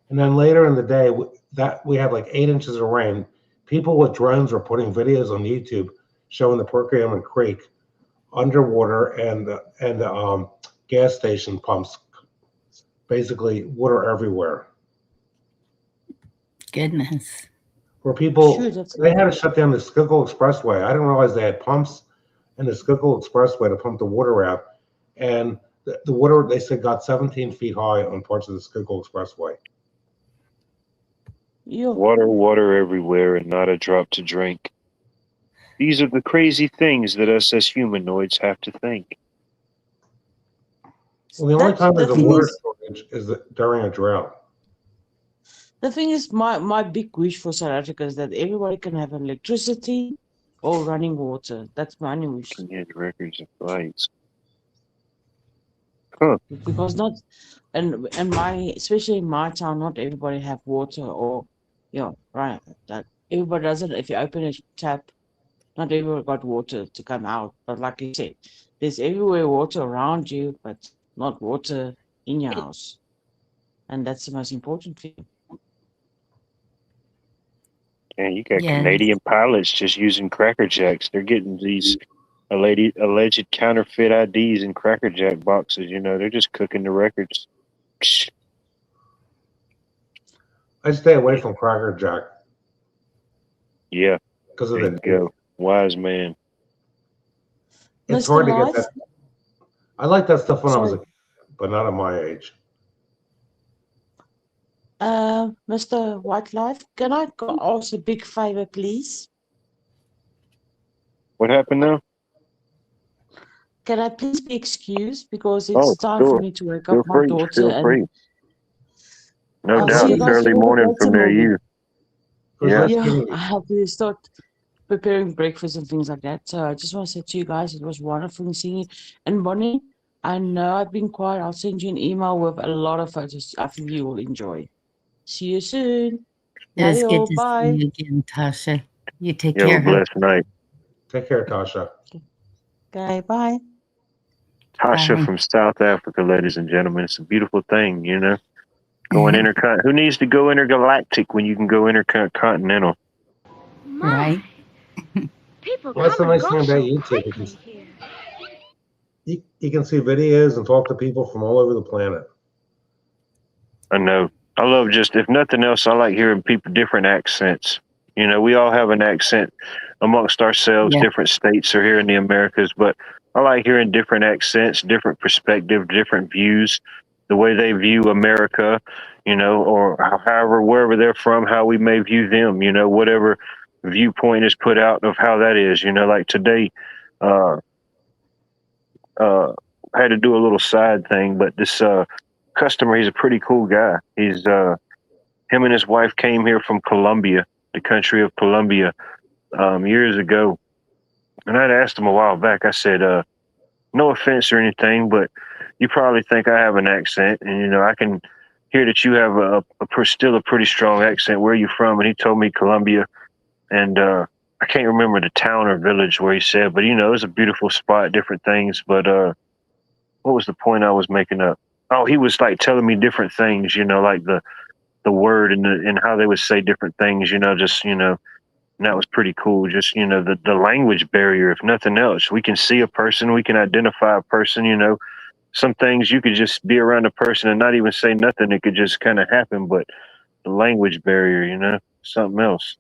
and then later in the day, we had like 8 inches of rain. People with drones were putting videos on YouTube showing the Perkiomen Creek underwater and gas station pumps, basically water everywhere. Goodness. Where people, Sure, they had to shut down the Schuylkill Expressway. I didn't realize they had pumps in the Schuylkill Expressway to pump the water out. And the water, they said, got 17 feet high on parts of the Schuylkill Expressway. Yeah. Water everywhere and not a drop to drink. These are the crazy things that us as humanoids have to think. Well, the only time there's a water is, shortage is during a drought. the thing is, my big wish for South Africa is that everybody can have electricity or running water. That's my only wish. Can get records of flights. Because not, and especially in my town, not everybody have water or, right. That everybody doesn't. If you open a tap, not everybody got water to come out. But like you said, there's everywhere water around you, but not water in your house, and that's the most important thing. And you got Yes. Canadian pilots just using Cracker Jacks. They're getting these alleged counterfeit IDs in Cracker Jack boxes. They're just cooking the records. I stay away from Cracker Jack Yeah, because of there you go. Wise man. It's Mr. hard to get Life? that. I like that stuff when I was a Sorry. kid, but not at my age. Mr. Whitelife, can I ask a big favor, please? What happened now? Can I please be excused because it's Oh, time sure. for me to wake Feel up my free. daughter Feel and free. No I'll doubt. see you It's guys early a little bit morning later, from near maybe. you. was Yeah. nice Yeah, meeting I you. have to start preparing breakfast and things like that. So I just want to say to you guys, it was wonderful seeing you. And Bonnie, I know I've been quiet. I'll send you an email with a lot of photos. I think you will enjoy. See you soon. It was good Adios. to see Bye. you again, Tasha. You take You have a care, huh? blessed night. Take care, Tasha. Okay, bye. Tasha Bye. from South Africa, ladies and gentlemen. It's a beautiful thing, you know. Going intercon. Who needs to go intergalactic when you can go intercontinental? My, Right? people Well, that's the come and nice go thing about so YouTube. quickly here. You can see videos and talk to people from all over the planet. I know. I love just, if nothing else, I like hearing people different accents. You know, we all have an accent amongst ourselves, Yeah. different states or here in the Americas, but I like hearing different accents, different perspective, different views, the way they view America, you know, or however, wherever they're from, how we may view them, you know, whatever viewpoint is put out of how that is, you know, like today, uh, had to do a little side thing, but this, customer, he's a pretty cool guy. He's, him and his wife came here from Colombia, the country of Colombia, years ago. And I'd asked him a while back, I said, no offense or anything, but you probably think I have an accent. And, you know, I can hear that you have still a pretty strong accent. Where are you from? And he told me Colombia. And I can't remember the town or village where he said, but, you know, it was a beautiful spot, different things. But what was the point I was making up? Oh, he was like telling me different things, you know, like the word and how they would say different things, you know, just, you know, and that was pretty cool. Just, you know, the language barrier, if nothing else, we can see a person, we can identify a person, you know, some things you could just be around a person and not even say nothing. It could just kind of happen, but the language barrier, you know, something else.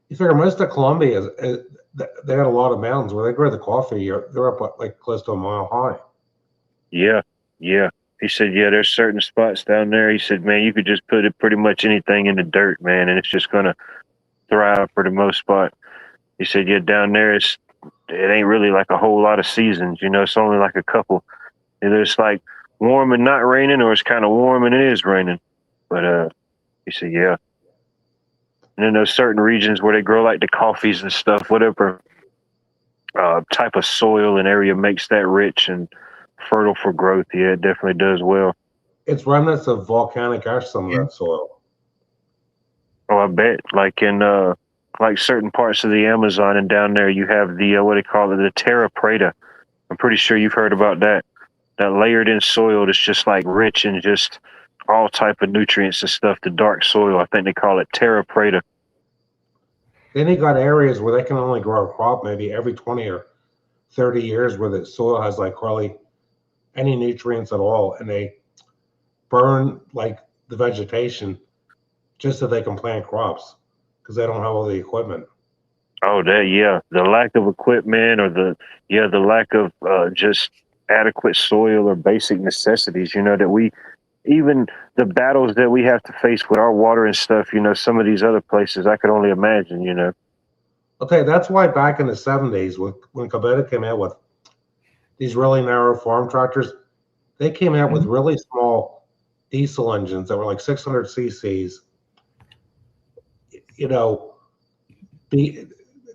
You figure most of Colombia they got a lot of mountains where they grow the coffee. They're up like close to a mile high. Yeah. Yeah. He said, yeah, there's certain spots down there. He said, man, you could just put it pretty much anything in the dirt, man, and it's just going to thrive for the most part. He said, yeah, down there, it ain't really like a whole lot of seasons, you know, it's only like a couple. Either it's like warm and not raining, or it's kind of warm and it is raining. But he said, yeah. And then there's certain regions where they grow like the coffees and stuff, whatever type of soil and area makes that rich and fertile for growth. Yeah, it definitely does well. It's remnants of volcanic ash, some of that soil. Oh, I bet. Like in like certain parts of the Amazon and down there, you have the what do they call it, the terra preta. I'm pretty sure you've heard about that. That layered in soil that's just like rich and just all type of nutrients and stuff. The dark soil, I think they call it terra preta. Then you got areas where they can only grow a crop maybe every 20 or 30 years where the soil has like hardly any nutrients at all, and they burn like the vegetation just so they can plant crops because they don't have all the equipment. Oh, that, yeah, the lack of equipment or the lack of just adequate soil or basic necessities. You know that we even the battles that we have to face with our water and stuff. You know, some of these other places I could only imagine. You know. Okay, that's why back in the 70s when Kubota came out with these really narrow farm tractors, they came out with really small diesel engines that were like 600 cc's. You know,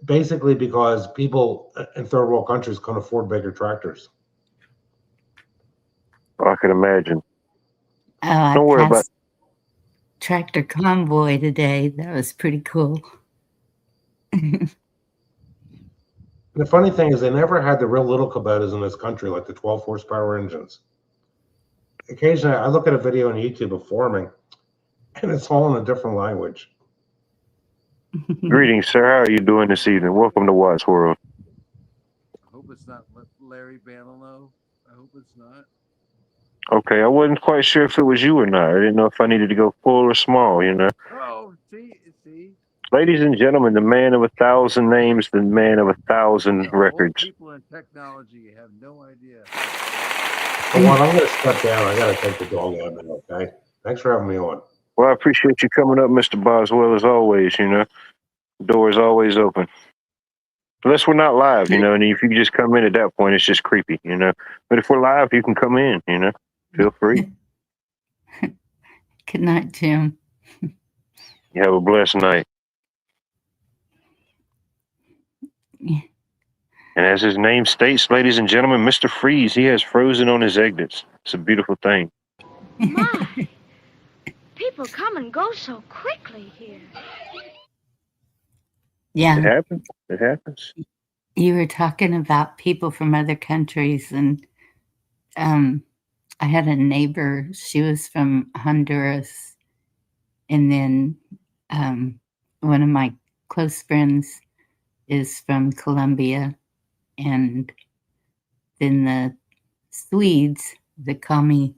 basically because people in third world countries couldn't afford bigger tractors. I can imagine. Oh, I Don't worry about. passed tractor convoy today. That was pretty cool. The funny thing is they never had the real little Kubotas in this country, like the 12 horsepower engines. Occasionally I look at a video on YouTube of farming and it's all in a different language. Greetings, sir. How are you doing this evening? Welcome to Watts World. I hope it's not Larry Banalow. I hope it's not. Okay, I wasn't quite sure if it was you or not. I didn't know if I needed to go full or small, you know. Oh, see. Ladies and gentlemen, the man of 1,000 names, the man of 1,000 records. Old people in technology have no idea. Well, I'm going to step down. I got to take the dog out now, okay? Thanks for having me on. Well, I appreciate you coming up, Mr. Boswell, as always, you know. The door is always open. Unless we're not live, you know, and if you just come in at that point, it's just creepy, you know. But if we're live, you can come in, you know. Feel free. Good night, Jim. You have a blessed night. And as his name states, ladies and gentlemen, Mr. Freeze, he has frozen on his exits. It's a beautiful thing. My, people come and go so quickly here. Yeah. It happens. It happens. You were talking about people from other countries, and I had a neighbor. She was from Honduras, and then one of my close friends is from Colombia, and then the Swedes that call me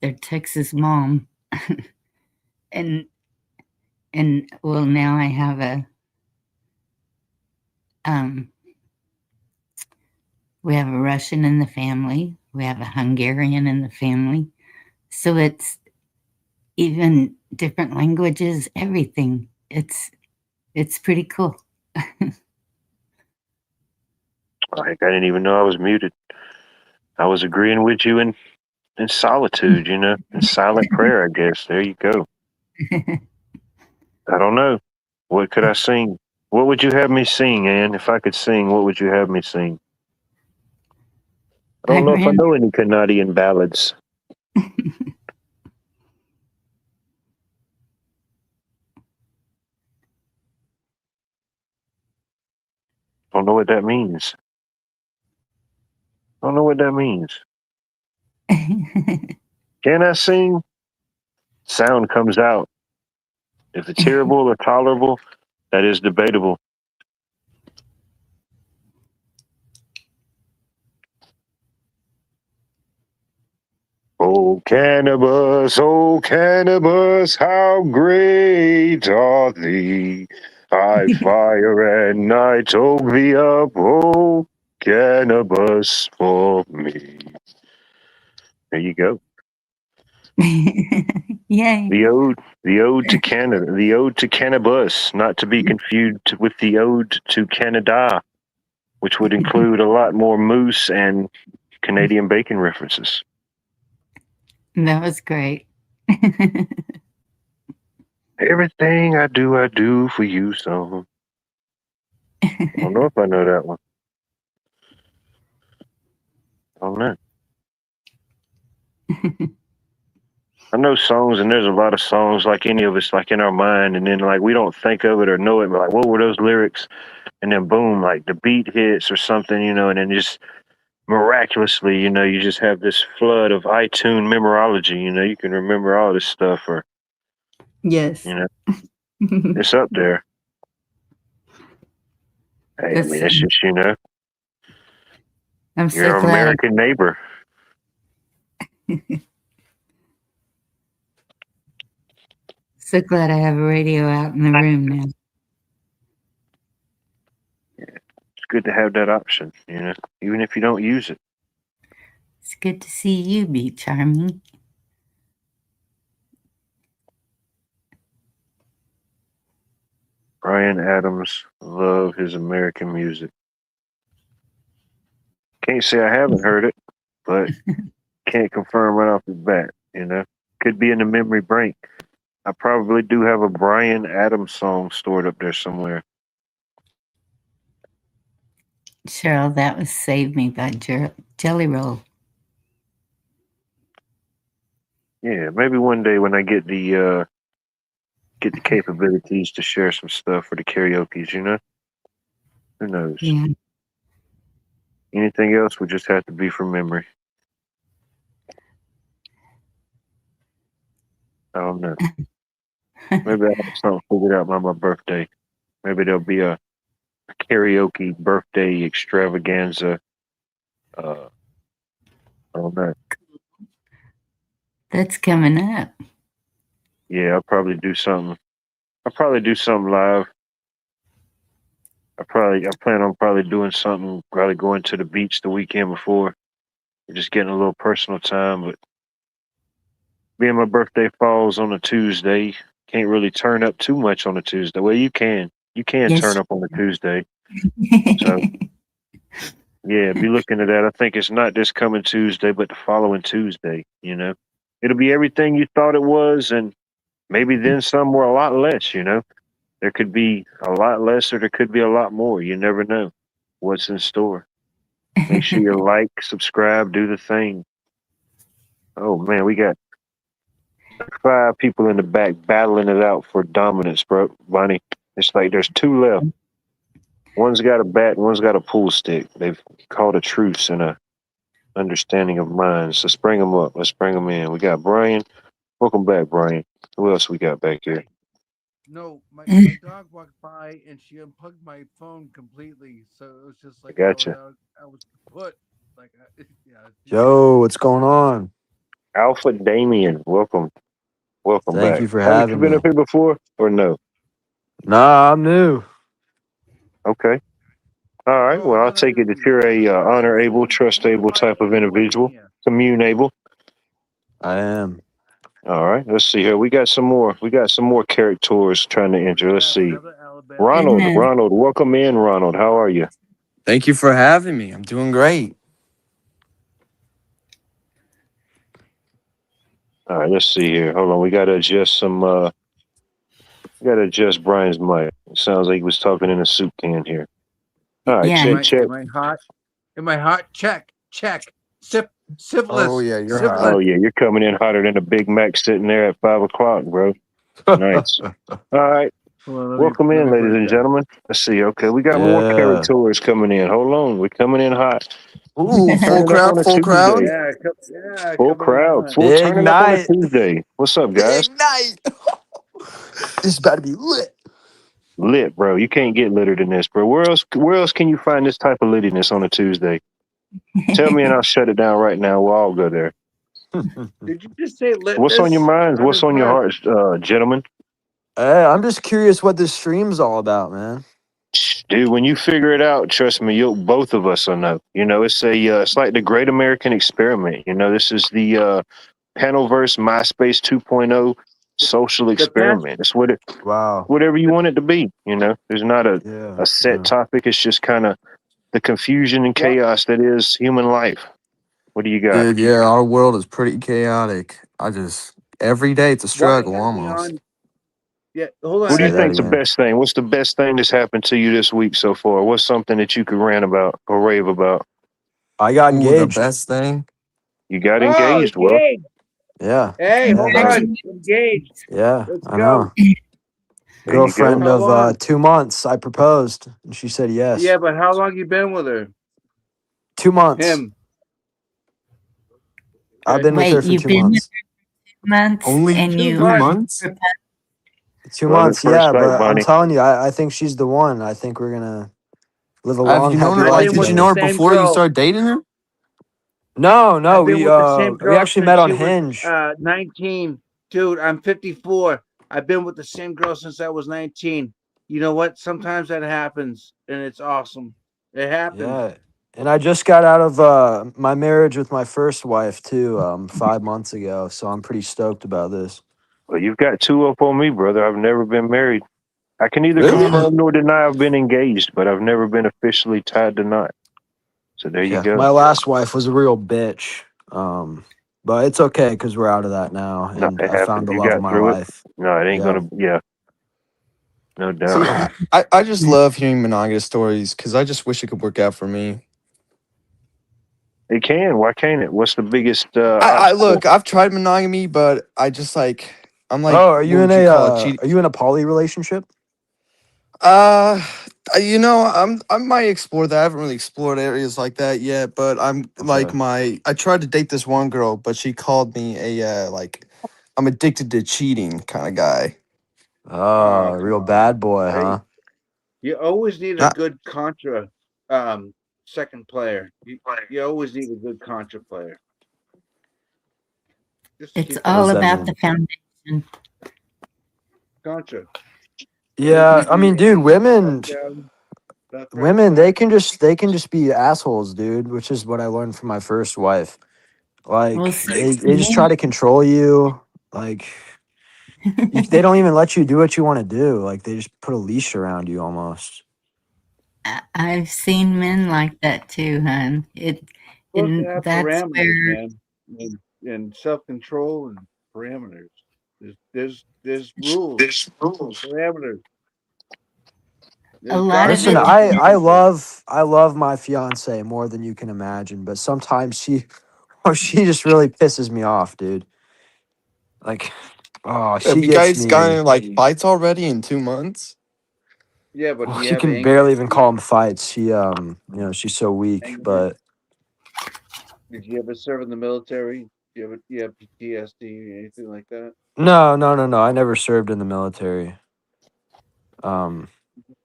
their Texas mom, and well, now I have a we have a Russian in the family. We have a Hungarian in the family. So it's even different languages, everything. It's pretty cool. Like, I didn't even know I was muted. I was agreeing with you in solitude, you know, in silent prayer, I guess. There you go. I don't know. What could I sing? What would you have me sing, Ann? If I could sing, what would you have me sing? I don't know if I know any Canadian ballads. Don't know what that means. Don't know what that means. Can I sing? Sound comes out. If it's hearable or tolerable, that is debatable. Oh, cannabis, how great are thee. I fire and I toke thee up, oh, cannabis for me. There you go. Yay. The ode to Canada, the ode to cannabis, not to be confused with the ode to Canada, which would include a lot more moose and Canadian bacon references. That was great. Everything I do for you, so. I don't know if I know that one. I don't know. I know songs, and there's a lot of songs like any of us, like in our mind, and then like we don't think of it or know it, but like what were those lyrics? And then boom, like the beat hits or something, you know, and then just miraculously, you know, you just have this flood of iTunes memorology, you know, you can remember all this stuff, or Yes. you know, it's up there. Hey, I mean, it's just, you know, I'm so your glad. American neighbor. So glad I have a radio out in the room now. It's good to have that option, you know, even if you don't use it. It's good to see you be charming. Bryan Adams, love his American music. Can't say I haven't heard it, but can't confirm right off the bat, you know. Could be in the memory bank. I probably do have a Bryan Adams song stored up there somewhere. Cheryl, that was Save Me by Jelly Roll. Yeah, maybe one day when I get the capabilities to share some stuff for the karaoke's, you know? Who knows? Yeah. Anything else would just have to be from memory. I don't know. Maybe I have something figured out by my birthday. Maybe there'll be a karaoke birthday extravaganza. I don't know. That's coming up. Yeah, I'll probably do something. I'll probably do something live. I plan on probably doing something, probably going to the beach the weekend before. Just getting a little personal time, but being my birthday falls on a Tuesday, can't really turn up too much on a Tuesday. Well, you can. You can Yes. turn up on a Tuesday. So, yeah, be looking at that. I think it's not this coming Tuesday, but the following Tuesday, you know. It'll be everything you thought it was, and maybe then some were a lot less, you know. There could be a lot less or there could be a lot more. You never know. what's in store. Make sure you like, subscribe, do the thing. Oh man, we got 5 people in the back battling it out for dominance, bro. Bonnie, it's like there's 2 left. One's got a bat, one's got a pool stick. They've called a truce and a understanding of minds. Let's bring them up. Let's bring them in. We got Brian. Welcome back, Brian. Who else we got back here? No, my dog walked by and she unplugged my phone completely. So it was just like Gotcha. I was put like yeah. Yo, what's going on? Alpha Damien, welcome. Welcome Thank back. you for Haven't having you been me. up here before or no? Nah, I'm new. Okay. All right. Oh, Well, no, I'll no, take it that you're a honor able, trust able type of individual, commune able. I am. All right. Let's see here. We got some more. We got some more characters trying to enter. Let's see. Another Alabama. Ronald. Goodness. Ronald, welcome in. Ronald, how are you? Thank you for having me. I'm doing great. All right. Let's see here. Hold on. We got to adjust some. We got to adjust Brian's mic. It sounds like he was talking in a soup can here. All right. Yeah. Check. Am I hot? Am I hot? Check. Syphilis. Oh, yeah, you're Syphilis. hot. Oh yeah, you're coming in hotter than a Big Mac sitting there at 5 o'clock, bro. Nice. All right. Well, let Welcome me in, ladies break and that. gentlemen. Let's see. Okay, we got more Yeah. characters coming in. Hold on, we're coming in hot. Ooh, Turn full it up crowd, on a full crowd. Tuesday. Yeah, Full come on, crowd. on. Full Big turn it up on a night. Tuesday. What's up, guys? Big night. This is about to be lit. Lit, bro. You can't get litter than this, bro. Where else can you find this type of littiness on a Tuesday? Tell me and I'll shut it down right now. We'll all go there. Did you just say litness? What's on your minds? I'm What's on your impressed. hearts, gentlemen? Hey, I'm just curious what this stream's all about, man. Dude, when you figure it out, trust me, both of us will know. You know, it's like the Great American Experiment. You know, this is the Panelverse MySpace 2.0 social experiment. It's Wow. whatever you want it to be. You know, there's not Yeah. a set yeah. topic. It's just kind of the confusion and chaos that is human life. What do you got? Dude, yeah, our world is pretty chaotic. Every day it's a struggle almost. Yeah, hold on. What do you Say that think's the again. best thing? What's the best thing that's happened to you this week so far? What's something that you could rant about or rave about? I got Ooh, the engaged. best thing. You got engaged. Well, Yeah. Hey, Yeah, hold that's- on. Engaged. Yeah, Let's I go. know. there you go. Girlfriend How of long? 2 months. I proposed and she said yes. Yeah, but how long you been with her? 2 months. Him. I've been with Wait, her for you've 2 been with months. her 2 months Only and 2 you months? 2 Love at months, first yeah, sight, but I'm Bonnie. telling you, I think she's the one. I think we're gonna live a Have long, you known happy her? life Like, did you together. know her Same before you girl. started dating her? No, I've been we with the same girl actually since met on she was, Hinge. 19. Dude, I'm 54. I've been with the same girl since I was 19. You know what? Sometimes that happens, and it's awesome. It happens. Yeah, and I just got out of my marriage with my first wife too, 5 months ago. So I'm pretty stoked about this. Well, you've got 2 up on me, brother. I've never been married. I can neither Really? confirm nor deny I've been engaged, but I've never been officially tied to knot. So there you Yeah, go. my last wife was a real bitch. But it's okay because we're out of that now, No, and it I found happened. the You love of got my through it. life. No, it ain't Yeah. gonna. Yeah, no doubt. See, I just love hearing monogamous stories because I just wish it could work out for me. It can. Why can't it? What's the biggest I obstacle? look, I've tried monogamy, but I'm like, Oh, are you what in would you a call it? Cheating? are you in a poly relationship? You know, I might explore that. I haven't really explored areas like that yet, but I'm like Okay. I tried to date this one girl, but she called me a like I'm addicted to cheating kind of guy. Oh, come real on. bad boy, Hey, huh? you always need a Not- good contra second player. You always need a good contra player. Just it's keep all does that about mean? the foundation. contra. Yeah, I mean, dude, women That's they can just be assholes, dude, which is what I learned from my first wife. Well, Like see, they just try to control you. Like they don't even let you do what you want to do. Like they just put a leash around you almost. I've seen men like that too, hon. supposed to And have that's parameters, where man, and self control and parameters. There's rules, parameters. A lot of Listen, it. I love my fiance more than you can imagine, but sometimes she just really pisses me off, dude. Like, oh, she Have you gets guys me. gotten like fights already in 2 months? Yeah, but Well, do you she have can anger barely even call issues? them fights. She's so weak. Anger? But Did you ever serve in the military? Do you have PTSD, anything like that? no, no, no, no. I never served in the military.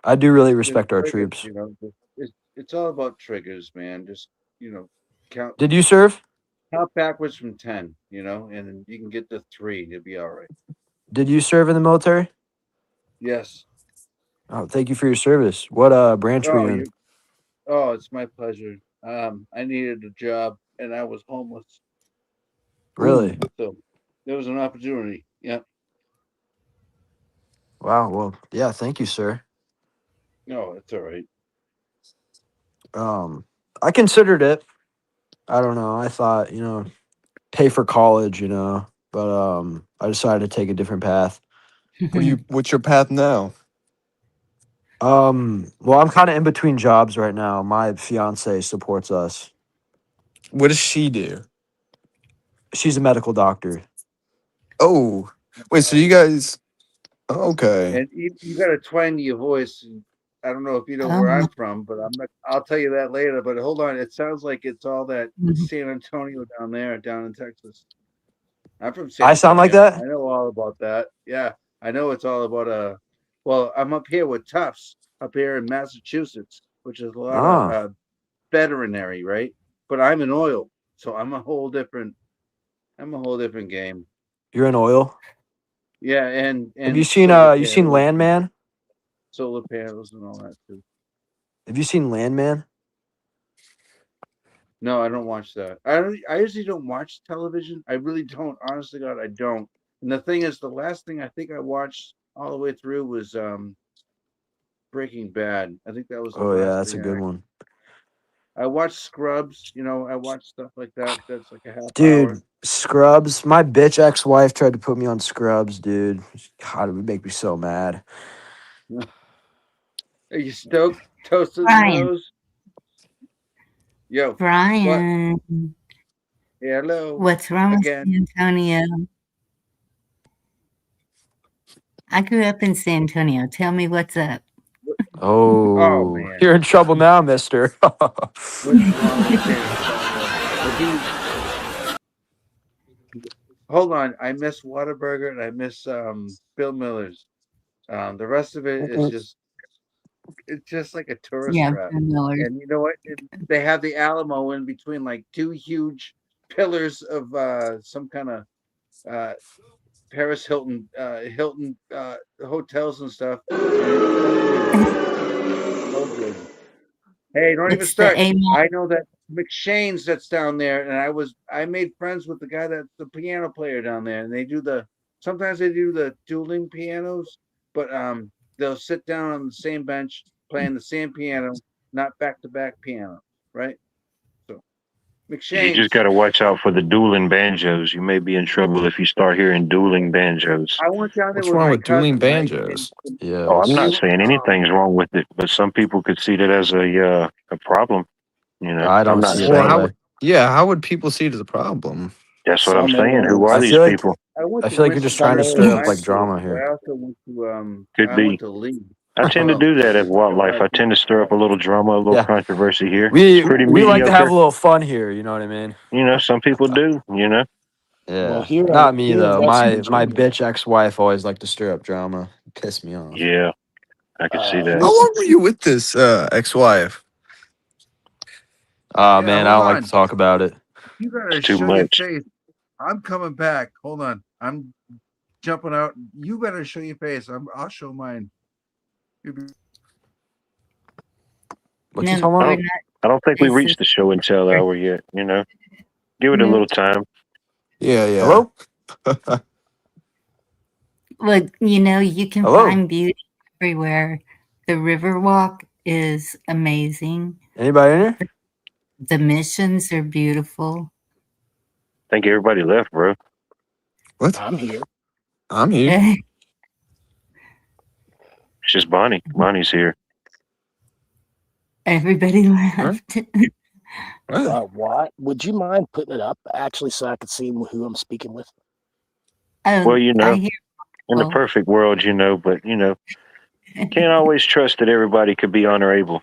I do really Just respect our triggers, troops. it's all about triggers, man. Just you know, count Did you serve? count backwards from 10, and then you can get to 3, and you'll be all right. Did you serve in the military? Yes. Oh, thank you for your service. What branch were Oh, you in? it's my pleasure. I needed a job, and I was homeless, Really? so there was an opportunity. Yeah. Wow. Well, yeah. Thank you, sir. No, it's all right. I considered it. I don't know. I thought, pay for college, but I decided to take a different path. What's your path now? Well, I'm kind of in between jobs right now. My fiance supports us. What does she do? She's a medical doctor. Oh, wait. So you guys? Okay. And you got a twang to your voice. I don't know if you know where Um, I'm from, but I'll tell you that later. But hold on, it sounds like it's all that San Antonio down in Texas. I'm from San I sound like Antonio. that? I know all about that. Yeah, I know it's all about Well, I'm up here with Tufts, up here in Massachusetts, which is a lot of Ah, veterinary, right? But I'm in oil, so I'm a whole different game. you're in oil. Yeah, and Have you seen solar you seen panels, Landman? solar panels, and all that too. Have you seen Landman? No, I don't watch that. I usually don't watch television. I really don't. Honestly, God, I don't. And the thing is, the last thing I think I watched all the way through was Breaking Bad. I think that was the Oh yeah, last that's a thing good one. I watched Scrubs. I watched stuff like that. That's like a half hour. Dude, Scrubs. My bitch ex-wife tried to put me on Scrubs, dude. God, it would make me so mad. Are you stoked? Toast in the Brian. nose. Yo, what? Brian, Hello. what's wrong with Again. San Antonio? I grew up in San Antonio. Tell me what's up. Oh Oh, man, you're in trouble now, mister. what's wrong with San Antonio? Hold on, I miss Whataburger and I miss Bill Miller's. The rest of it is it's just like a tourist Yeah, trap. Bill Miller. And you know what? They have the Alamo in between like two huge pillars of some kind of Paris Hilton hotels and stuff. So good. Hey, don't even It's the start. A I know that McShane's that's down there, and I made friends with the guy that's the piano player down there, and sometimes they do the dueling pianos, but they'll sit down on the same bench playing the same piano, not back to back piano, right? So You just McShane's. got to watch out for the dueling banjos. You may be in trouble if you start hearing dueling banjos. I went down there What's with wrong my with dueling cousin, right? banjos? Yeah. Oh, I'm We not went, saying anything's wrong with it, but some people could see that as a problem. I I'm don't not see it Well, that saying. way. how would people see it as a problem? That's what I'm some saying. Who old. are I these feel like people? I went I to feel like you're just trying to Winston-Salem stir up High like School, drama but I here. also went to Could I be. went to Lee. I tend to do that at wildlife. I tend to stir up a little drama, a little Yeah. controversy here. We It's pretty we like to have mediocre. a little fun here, you know what I mean? Some people do. Yeah. Here Not me in though. West My Virginia, bitch ex-wife always liked to stir up drama. Piss me off. Yeah, I could see that. How long were you with this ex-wife? Oh Yeah, man, I hold don't like to on. talk about it. You It's better too show your much. face. I'm coming back. Hold on. I'm jumping out. You better show your face. I'll show mine. What you No, talking I we're about? don't. not. I don't think we This is reached the show and tell hour yet. Give it a no. little time. Yeah. Hello? Look, you can Hello? find beauty everywhere. The Riverwalk is amazing. Anybody in here? The missions are beautiful. I think everybody left, bro. What? I'm here. I'm here. Yeah, It's just Bonnie. Bonnie's here. Everybody left. What? Would you mind putting it up actually so I could see who I'm speaking with? Well, Oh, you I know, hear. in the Well, perfect world, but can't always trust that everybody could be honorable.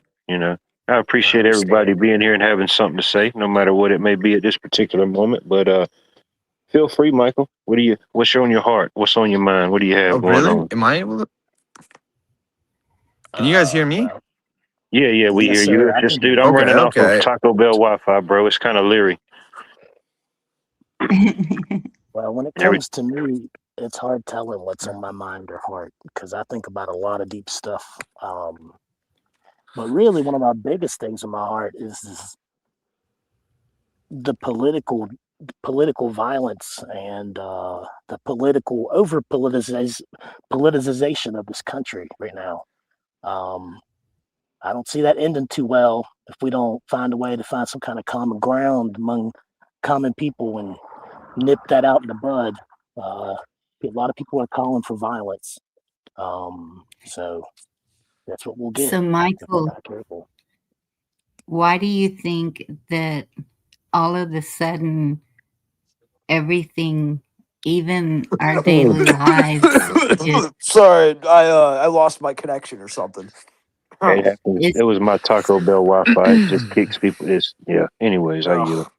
I I appreciate everybody understand. being here and having something to say, no matter what it may be at this particular moment. But feel free, Michael. What's on your heart? What's on your mind? What do you Oh, have going really? on? Am I able to? Can you guys hear me? Well, Yeah, we yes, hear you. sir. It's I just, can hear dude, you. I'm Okay, running off of okay. Taco Bell Wi-Fi, bro. It's kind of leery. Well, when it Every comes to me, it's hard telling what's on my mind or heart because I think about a lot of deep stuff. But really, one of my biggest things in my heart is the political violence and the political over politicization of this country right now. Um, I don't see that ending too well if we don't find a way to find some kind of common ground among common people and nip that out in the bud. A lot of people are calling for violence, so that's what we'll get so, if we're Michael, not careful. why do you think that all of a sudden everything, even our daily lives, is, Sorry, I lost my connection or something. It happens. is It was my Taco Bell Wi-Fi. It just kicks people. Yeah. Anyways, I yield. Oh,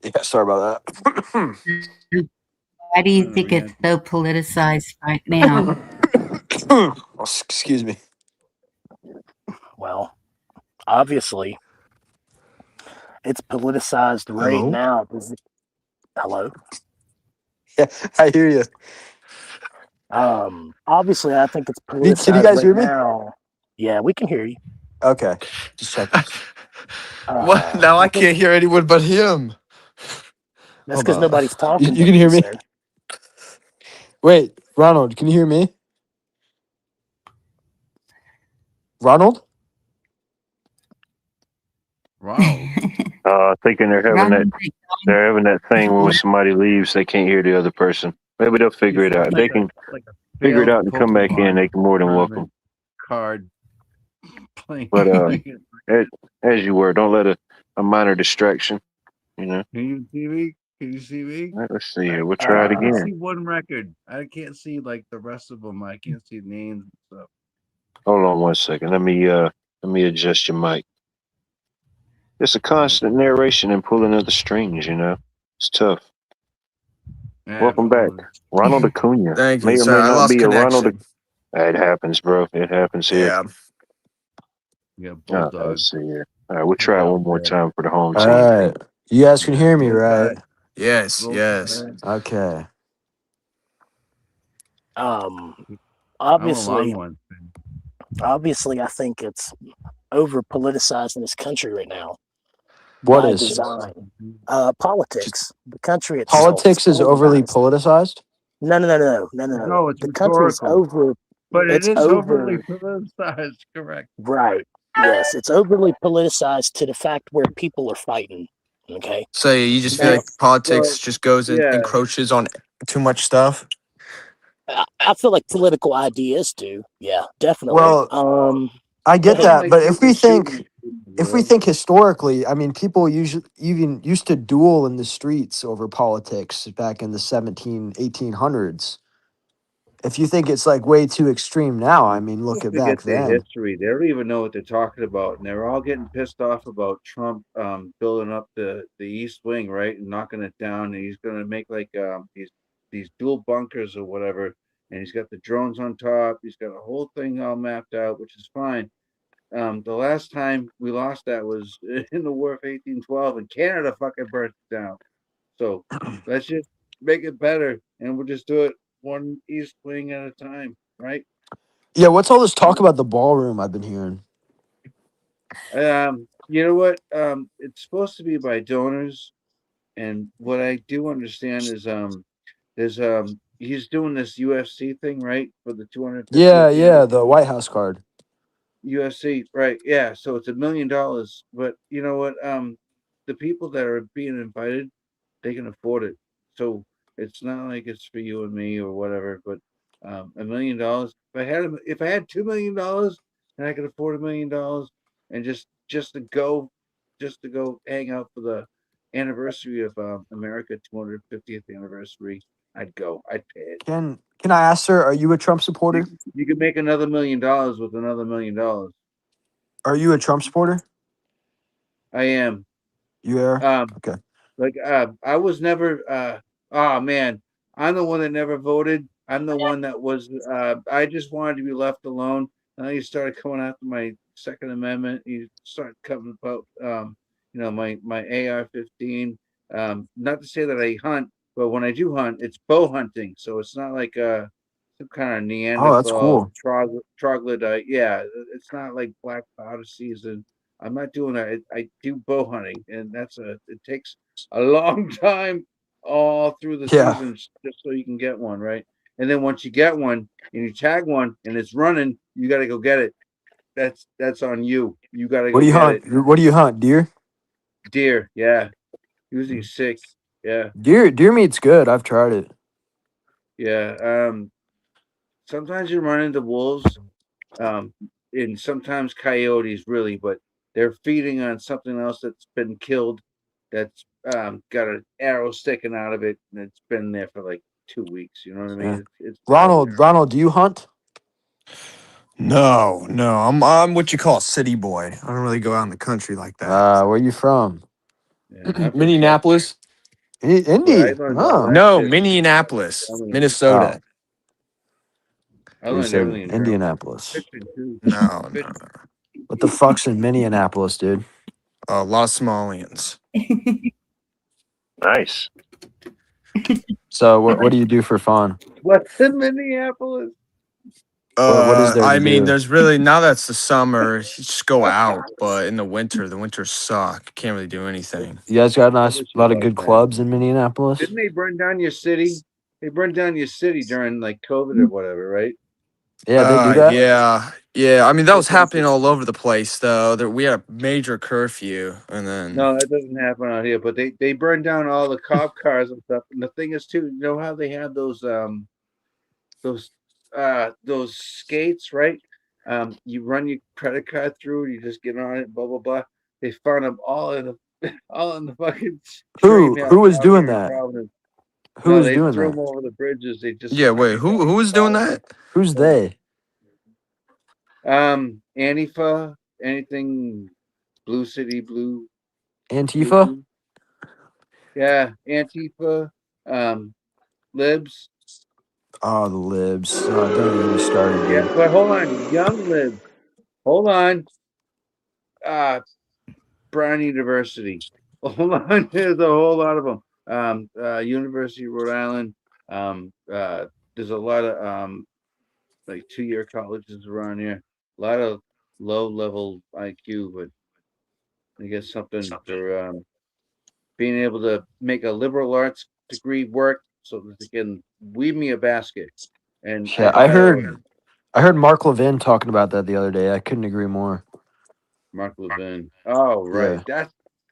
yeah, sorry about that. why do you Oh, think yeah. it's so politicized right now? Oh, excuse me. Well, obviously, it's politicized right Hello? now. Hello. Yeah, I hear you. Obviously, I think it's Can you politicized guys right hear me? now. Yeah, we can hear you. Okay, just checking. What? Now I I think can't hear anyone but him. that's Hold because on. nobody's You, talking you but can you, hear me? sir. Wait, Ronald, can you hear me? Ronald? Ronald. Thinking Ronald they're having that thing when McDonald. somebody leaves, they can't hear the other person. Maybe they'll You figure it sound out. If like they can a figure it failed out and come back in, Pokemon they can more than tournament welcome. card playing. But Can as you were, don't let a minor distraction. You know. you see me? Can you see me? All right, let's see here. I We'll try it I only again. see one record. I can't see like the rest of them. I can't see names and stuff. Hold on one second. Let me adjust your mic. It's a constant narration and pulling of the strings. It's tough. Welcome back, Absolutely. Ronald Acuna. Thank you. May or Sorry, may I not lost be a Ronald. connection. It happens, bro. It happens here. Yeah. Yeah, All right, Bulldog. let's see here. All right, we'll Look try it out one more there. time for the home All team. right. You guys can Yeah, hear me, roll right? tide. Yes, Roll yes. tide. Okay. Um, I'm a long obviously, one. obviously, I think it's over politicized in this country right now What by is? design. Just Politics, the country itself is Politics is overly politicized. politicized? No. No, it's The country's rhetorical, but it it's is overly over, politicized. Correct. right. Yes, it's overly politicized to the fact where people are fighting. Okay. so you just feel Now, like politics Well, just goes and yeah. encroaches on too much stuff? I feel like political ideas do. Yeah, definitely. Well, I Go get I ahead. don't that, like but if people we shooting think people, if we bro. think historically, I mean, people usually even used to duel in the streets over politics back in the 1800s. If you think it's like way too extreme now, I mean, look People at forget back their then. history. They don't even know what they're talking about, and they're all getting pissed off about Trump building up the East Wing, right, and knocking it down. And he's going to make like these dual bunkers or whatever, and he's got the drones on top. He's got a whole thing all mapped out, which is fine. The last time we lost that was in the War of 1812, and Canada fucking burnt it down. So let's just make it better, and we'll just do it one East Wing at a time, right? Yeah, what's all this talk about the ballroom I've been hearing? You know what? It's supposed to be by donors, and what I do understand is there's he's doing this UFC thing, right? For the 250th Yeah, the White House card. UFC, right? Yeah, so it's $1 million. But you know what? The people that are being invited, they can afford it. So it's not like it's for you and me or whatever. But $1 million. If I had $2 million and I could afford $1 million, and just to go hang out for the anniversary of America 250th anniversary. I'd go. I'd pay it. Can I ask, sir? Are you a Trump supporter? You could make another $1 million with another $1 million. Are you a Trump supporter? I am. You are. Okay. Like I was never oh man, I'm the one that never voted. I'm the one that was I just wanted to be left alone. And then you started coming after my Second Amendment. You started coming about my AR-15. Not to say that I hunt, but when I do hunt, it's bow hunting. So it's not like some kind of Oh, that's Neanderthal cool. troglodyte. Yeah, it's not like black powder season. I'm not doing that. I do bow hunting, and it takes a long time all through the Yeah. season just so you can get one, right? And then once you get one and you tag one and it's running, you got to go get it. That's on you. You got to What go do you get hunt? it. What do you hunt? Deer? Deer, yeah. Usually 6, yeah, Deer meat's good. I've tried it. yeah. Sometimes you run into wolves, and sometimes coyotes, really, but they're feeding on something else that's been killed, that's got an arrow sticking out of it, and it's been there for like 2 weeks. You know what I Yeah. mean? It's Ronald, do you hunt? No, no, I'm what you call a city boy. I don't really go out in the country like that. Where you from? yeah. I'm from Texas, Minneapolis? but I Indy. learned all Oh. that No, shit from Minneapolis, filming. Oh. Minnesota. I You learned said everything in Germany. Indianapolis. Fishing too. No, no, Fishing. no. What the fuck's in Minneapolis, dude? A lot of Somalians. Nice. So what do you do for fun? What's in Minneapolis? What is there I to mean, do? there's really now that's the summer, you just go out, but in the winters suck. Can't really do anything. You guys got a I nice wish it lot of was, good man. clubs in Minneapolis? Didn't they burn down your city? They burned down your city during like COVID or whatever, right? Yeah, they do that? Yeah. I mean, that was happening all over the place, though. We had a major curfew, and then No, that doesn't happen out here. But they burned down all the cop cars and stuff. And the thing is, too, you know how they had those skates, right? You run your credit card through, you just get on it, blah blah blah. They found them all in the all in the fucking train Who was out doing here in that? Providence. Who No, was they doing threw that? them over the bridges. They just yeah. Wait, who was doing that? Who's they? Antifa, anything Blue City Blue. Antifa? Yeah, Antifa, Libs. Oh, the libs. Oh, don't get me started, dude. Yeah, but hold on, young Libs. Hold on. Brown University. Hold on, there's a whole lot of them. University of Rhode Island. There's a lot of like 2-year colleges around here. A lot of low-level IQ, but I guess something for being able to make a liberal arts degree work so that they can weave me a basket. And Yeah, I heard Mark Levin talking about that the other day. I couldn't agree more. Mark Levin. Oh, right. Yeah.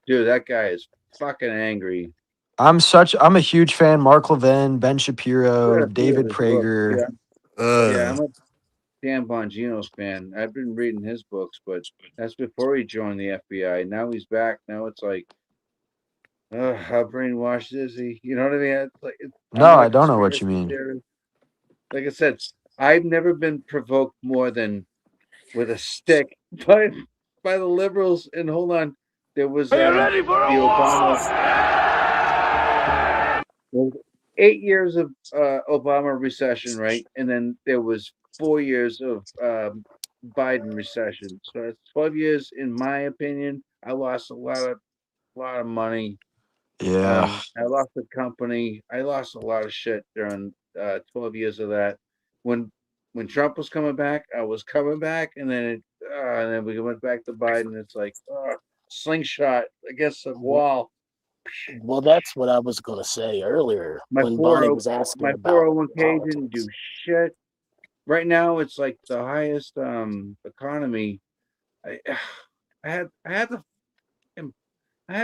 That guy is fucking angry. I'm a huge fan. Mark Levin, Ben Shapiro, Read a few of David his books, Prager. Yeah, I'm a Dan Bongino fan. I've been reading his books, but that's before he joined the FBI. Now he's back. Now it's like, how brainwashed is he? You know what I mean? It's like, No, I'm not I a don't know what you conspiracy mean. theorist. Like I said, I've never been provoked more than with a stick by the liberals. And hold on, there was the Obama. There was 8 years of Obama recession, right? And then there was 4 years of Biden recession. So that's 12 years, in my opinion. I lost a lot of money. Yeah. I lost the company. I lost a lot of shit during 12 years of that. When Trump was coming back, I was coming back, and then we went back to Biden. It's like slingshot against the wall. Well, that's what I was going to say earlier My when Bonnie was asking my about 401k didn't do shit. Right now, it's like the highest economy. I had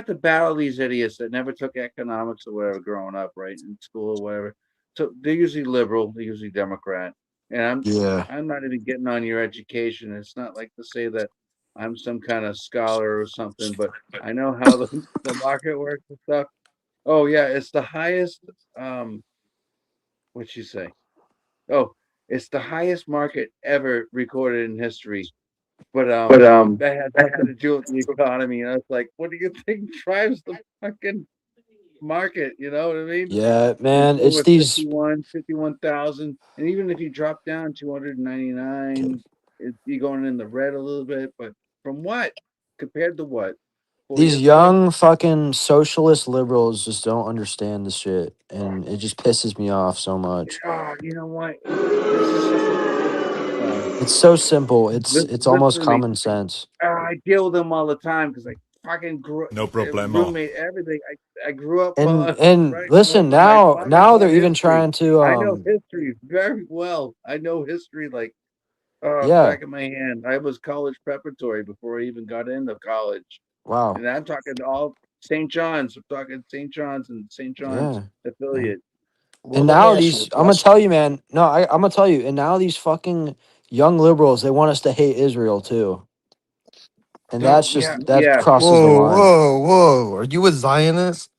to battle these idiots that never took economics or whatever growing up, right, in school or whatever. So they're usually liberal, they're usually Democrat, and Yeah. I'm not even getting on your education. It's not like to say that I'm some kind of scholar or something, but I know how the market works and stuff. Oh yeah, it's the highest. What'd you say? Oh, it's the highest market ever recorded in history. But that has nothing to do with the economy. And I was like, what do you think drives the fucking market? You know what I mean? Yeah, It's man. It's over these 51,000. And even if you drop down 299, you're going in the red a little bit. But from what? Compared to what? 4 years ago? young fucking socialist liberals just don't understand the shit, and it just pisses me off so much. Oh, you know what? This is such a It's so simple. It's almost literally, common sense. I deal with them all the time because I fucking grew No problemo. roommate everything. I grew up And right. listen, My now father now taught they're even history. trying to I know history very well. I know history like yeah. back of my hand. I was college preparatory before I even got into college, Wow. and I'm talking all St. John's. I'm talking St. John's and St. John's Yeah. affiliate. Well, And let me now ask you a these, I'm gonna tell you, question. man. No, I'm gonna tell you. And now these fucking young liberals, they want us to hate Israel too. And So that's yeah, just that yeah. crosses the Whoa, line. whoa, whoa. Are you a Zionist?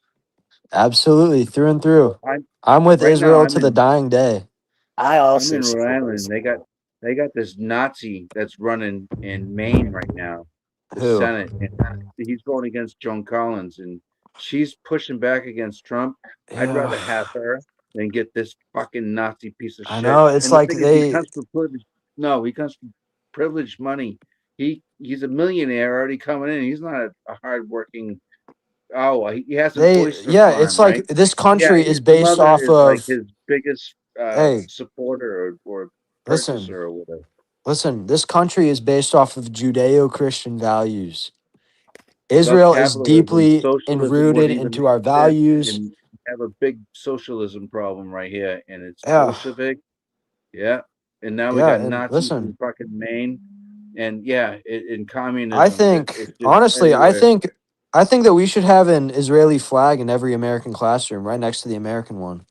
Absolutely, through and through. I'm I'm with right now. Israel to the dying day. I I'm also in Rhode support Island. Israel. They got this Nazi that's running in Maine right now, the Who? Senate, and he's going against Joan Collins, and she's pushing back against Trump. I'd rather Yeah. have her than get this fucking Nazi piece of I shit. know. It's And the like thing is, he they comes from privilege. No, he comes from privileged money. He's a millionaire already coming in. He's not a hardworking. Oh, he has an they oyster yeah, it's farm, right? like this Yeah, country is his based mother off is like of his biggest hey, supporter or listen, purchaser or whatever. listen, this country is based off of Judeo-Christian values. Love Israel is capitalism. deeply Socialism won't enrooted even into our exist, values. and have a big socialism problem right here. And it's Yeah. Bolshevik, yeah. And now we Yeah, got and Nazis in listen, fucking Maine, and yeah, in I communism, think it's just honestly, everywhere. I think that we should have an Israeli flag in every American classroom right next to the American one.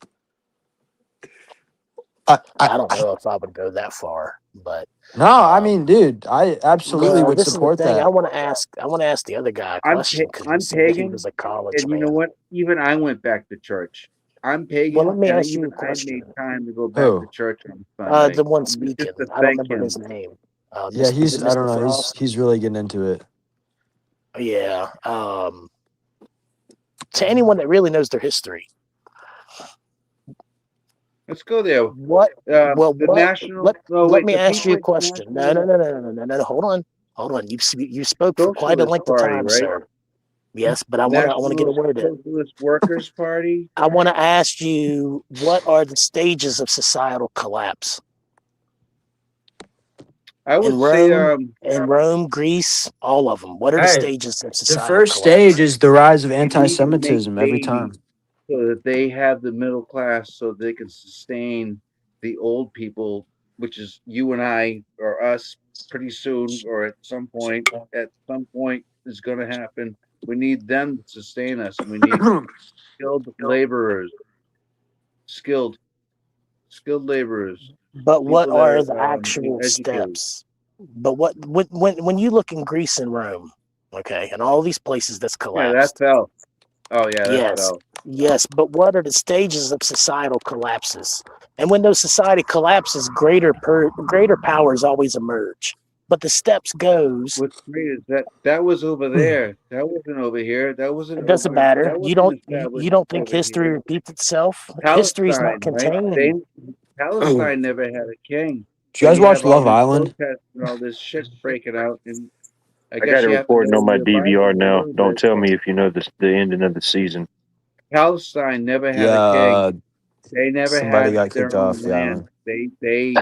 I don't know if I would go that far, but No, I mean, dude, I absolutely well, would this is the support thing. that. I want to ask the other guy a question because you I'm said that he was pagan, a college and you know man. what? Even I went back to church. I'm Well, let pagan, me and ask you even a I made question. time to go back to Who? church on Sunday The one just speaking, to I don't thank remember his him. name. Yeah, Is it I don't Mr. know. Frost? He's really getting into it. Yeah. To anyone that really knows their history, Let's go there. what? The Well, national. Oh let wait, me the ask you a People's question. No, National no, no, no, no, no, no, no. Hold on. You spoke for quite a Socialist length of Party, time, right? sir. Yes, but I want to get a National word in. Socialist Workers Party. I want to ask you, what are the stages of societal collapse I in would say, Rome, Greece, all of them? What are the Hey, stages of the societal first stage collapse? is the rise of you need to make anti-Semitism every time. babies so that they have the middle class, so they can sustain the old people, which is you and I or us pretty soon, or at some point. At some point is going to happen. We need them to sustain us, and we need skilled laborers, skilled skilled laborers, But what people that are are the actual educated. steps? But when you look in Greece and Rome, okay, and all these places that's Yeah, that collapsed, fell. Oh yeah, that yes, fell. yes, but what are the stages of societal collapses? And when those society collapses, greater powers always emerge. But the steps goes. What's great is that was over there. That wasn't over here. That wasn't It doesn't over. matter. That wasn't You established don't think over history here. repeats itself? History is not Palestine, right? contained. Do Palestine never had a king, you but guys you watch have all Love these Island? protests and all this shit breaking out, and I I got guess it you have to recording know on my your Bible DVR a now. little Don't bit. tell me if you know the ending of the season. Palestine never had a king. Yeah, They never somebody had got their kicked own off the land. island. They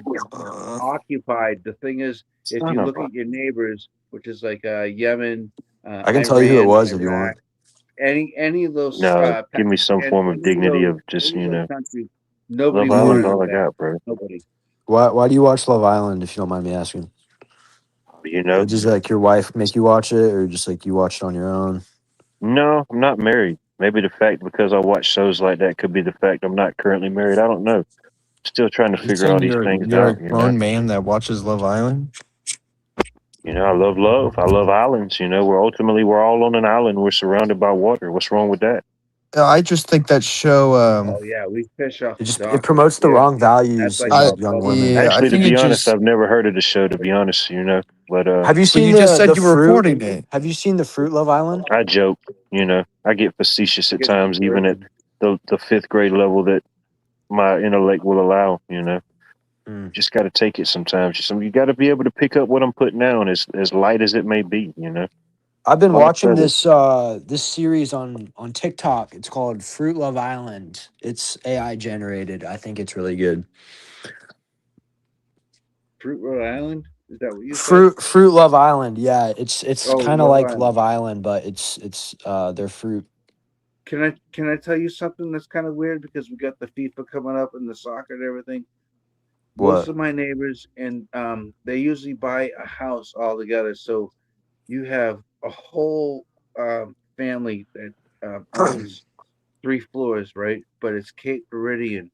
occupied. The thing is, if Son you of look a. at your neighbors, which is like Yemen, I can tell you who it Iran, was if you Iraq, want. any of those No, give me some and form of dignity of just, any of those countries, nobody Love wanted Island's You them all I back. got, bro. Nobody. why do you watch Love Island if you don't mind me asking? You know? Just like your wife make you watch it, or just like you watch it on your own? No, I'm not married. Maybe the fact because I watch shows like that could be the fact I'm not currently married. I don't know. Still trying to You figure all saying these things you're a out, grown man that watches Love Island? You know, I love love. I love islands. You know, we're all on an island. We're surrounded by water. What's wrong with that? I just think that show. Oh yeah, we fish off It the just dock. it promotes the Yeah, wrong that's values like I in all young public. women. yeah, I Actually, to think be it honest, just. I've never heard of the show. To be honest, you know, but Have you But you seen just said the you were fruit? reporting it. Have you seen the Fruit Love Island? I joke. You know, I get facetious at Getting times, even at converted. the fifth grade level that my intellect will allow. You know, Mm. just got to take it sometimes. You got to be able to pick up what I'm putting down, as light as it may be. You know, I've been like I watching said, this series on TikTok. It's called Fruit Love Island. It's AI generated. I think it's really good. Fruit Rhode Island. Is that what you said? Fruit Love Island. Yeah, it's Oh, kind of Love like Island. Love Island, but it's their fruit. Can I tell you something that's kind of weird because we got the FIFA coming up and the soccer and everything. Most What? of my neighbors and they usually buy a house all together. So you have a whole family that owns 3 floors, right? But it's Cape Verde.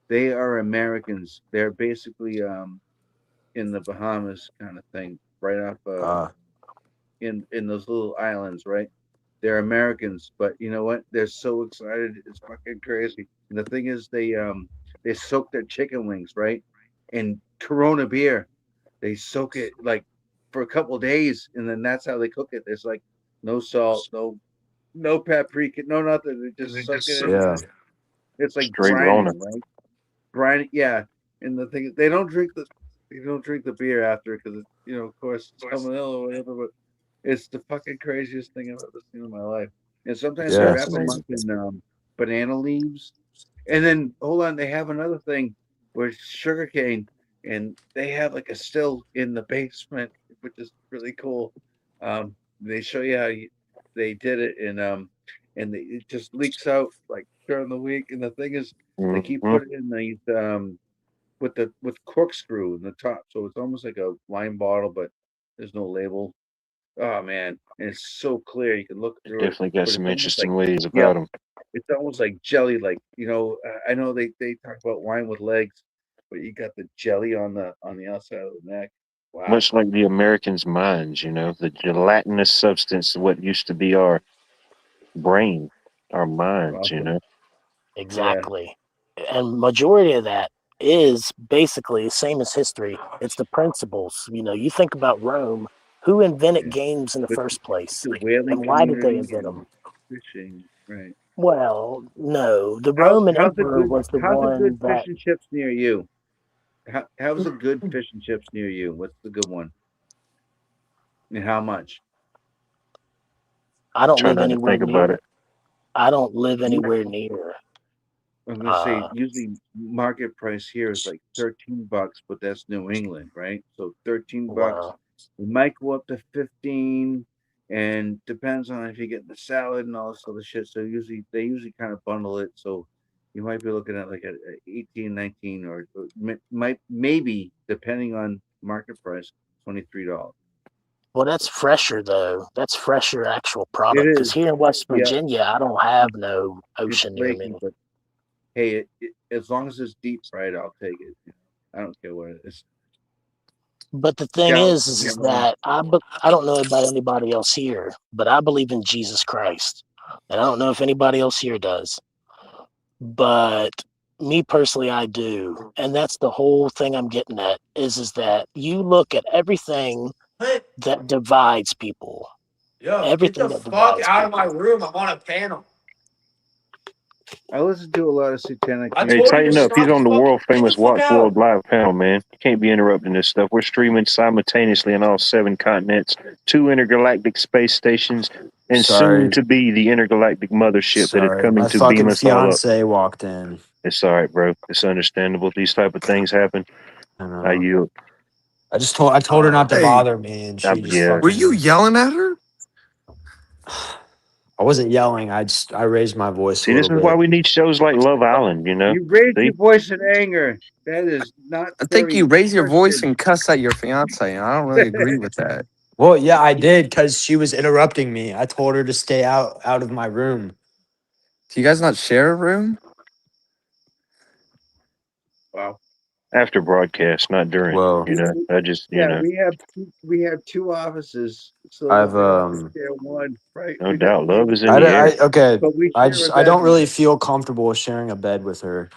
They are Americans. They're basically in the Bahamas kind of thing, right off Uh, in those little islands, right? They're Americans, but you know what? They're so excited. It's fucking crazy. And the thing is, they soak their chicken wings, right? In Corona beer. They soak it like for a couple days, and then that's how they cook it. There's like no salt, no paprika, no nothing. They just soak it in. yeah. It's like straight Rona. brining, right? Brining, yeah. And the thing is, they don't drink the beer after because of course, salmonella or whatever. But it's the fucking craziest thing I've ever seen in my life. And sometimes they Yeah. That's wrap them up amazing. in banana leaves. And then hold on, they have another thing where it's sugarcane, and they have like a still in the basement, which is really cool. They show you they did it, and it just leaks out like during the week. And the thing is, they keep Hmm. putting in these with corkscrew in the top, so it's almost like a wine bottle, but there's no label. Oh man, and it's so clear you can look It through it, definitely got but it's some almost like interesting ways yeah, about them. it's almost like jelly. Like I know they talk about wine with legs, but you got the jelly on the outside of the neck. Wow, Much like the Americans' minds, you know, the gelatinous substance, what used to be our brain, our minds, you awesome. know. Yeah, Exactly. And majority of that is basically the same as history. It's the principles. You think about Rome, who invented yeah. games in the But first place? the whaling And why did they community invent and them? fishing, right? Well, no. The How's Roman how's a emperor good was the how's a good one fish that and chips near you? How's a good fish and chips near you? What's the good one? And how much? I don't Try live not to anywhere think about near. it. I don't live You- anywhere near. I'm gonna say Uh, usually market price here is like $13, but that's New England, right? So $13. well, It might go up to 15, and depends on if you get the salad and all this other shit. So they usually kind of bundle it. So you might be looking at like a 18, 19, or might maybe depending on market price, $23. well, that's fresher though. That's fresher actual It product. Because is, here in West yeah, Virginia, I don't have no it's ocean near me. flaky, but hey, as long as it's deep fried, I'll take it. I don't care what it is. But the thing Scallops, is never mind. that I don't know about anybody else here, but I believe in Jesus Christ, and I don't know if anybody else here does. But me personally, I do, and that's the whole thing I'm getting at is that you look at everything that divides people, everything that divides people. room. I'm on a panel. I listen to a lot of satanic Hey, music. tighten up. He's on the world famous Watch World Live panel, man. You can't be interrupting this stuff. We're streaming simultaneously on all 7 continents, 2 intergalactic space stations, and soon Sorry. to be the intergalactic mothership that is Sorry. coming My to beam fucking us all up. fiance walked in. It's all right, bro. It's understandable. These type of things happen. I I know. yield. I told her not to Hey, bother me, and she just Yeah. were you fucking. yelling at her? I wasn't yelling. I raised my voice a See, this little is why bit. we need shows like Love Island, you know? You raised See? your voice in anger. That is not I think you very raise your voice Christian. and cuss at your fiance, and I don't really agree with that. Well, yeah, I did because she was interrupting me. I told her to stay out of my room. Do you guys not share a room? Wow. After broadcast, not during. Well, You know, I just Yeah, we have two offices, so I've they only share one, right? no We got doubt, love is in I, the I air. okay. but we I share a just I don't really bedroom. feel comfortable sharing a bed with her.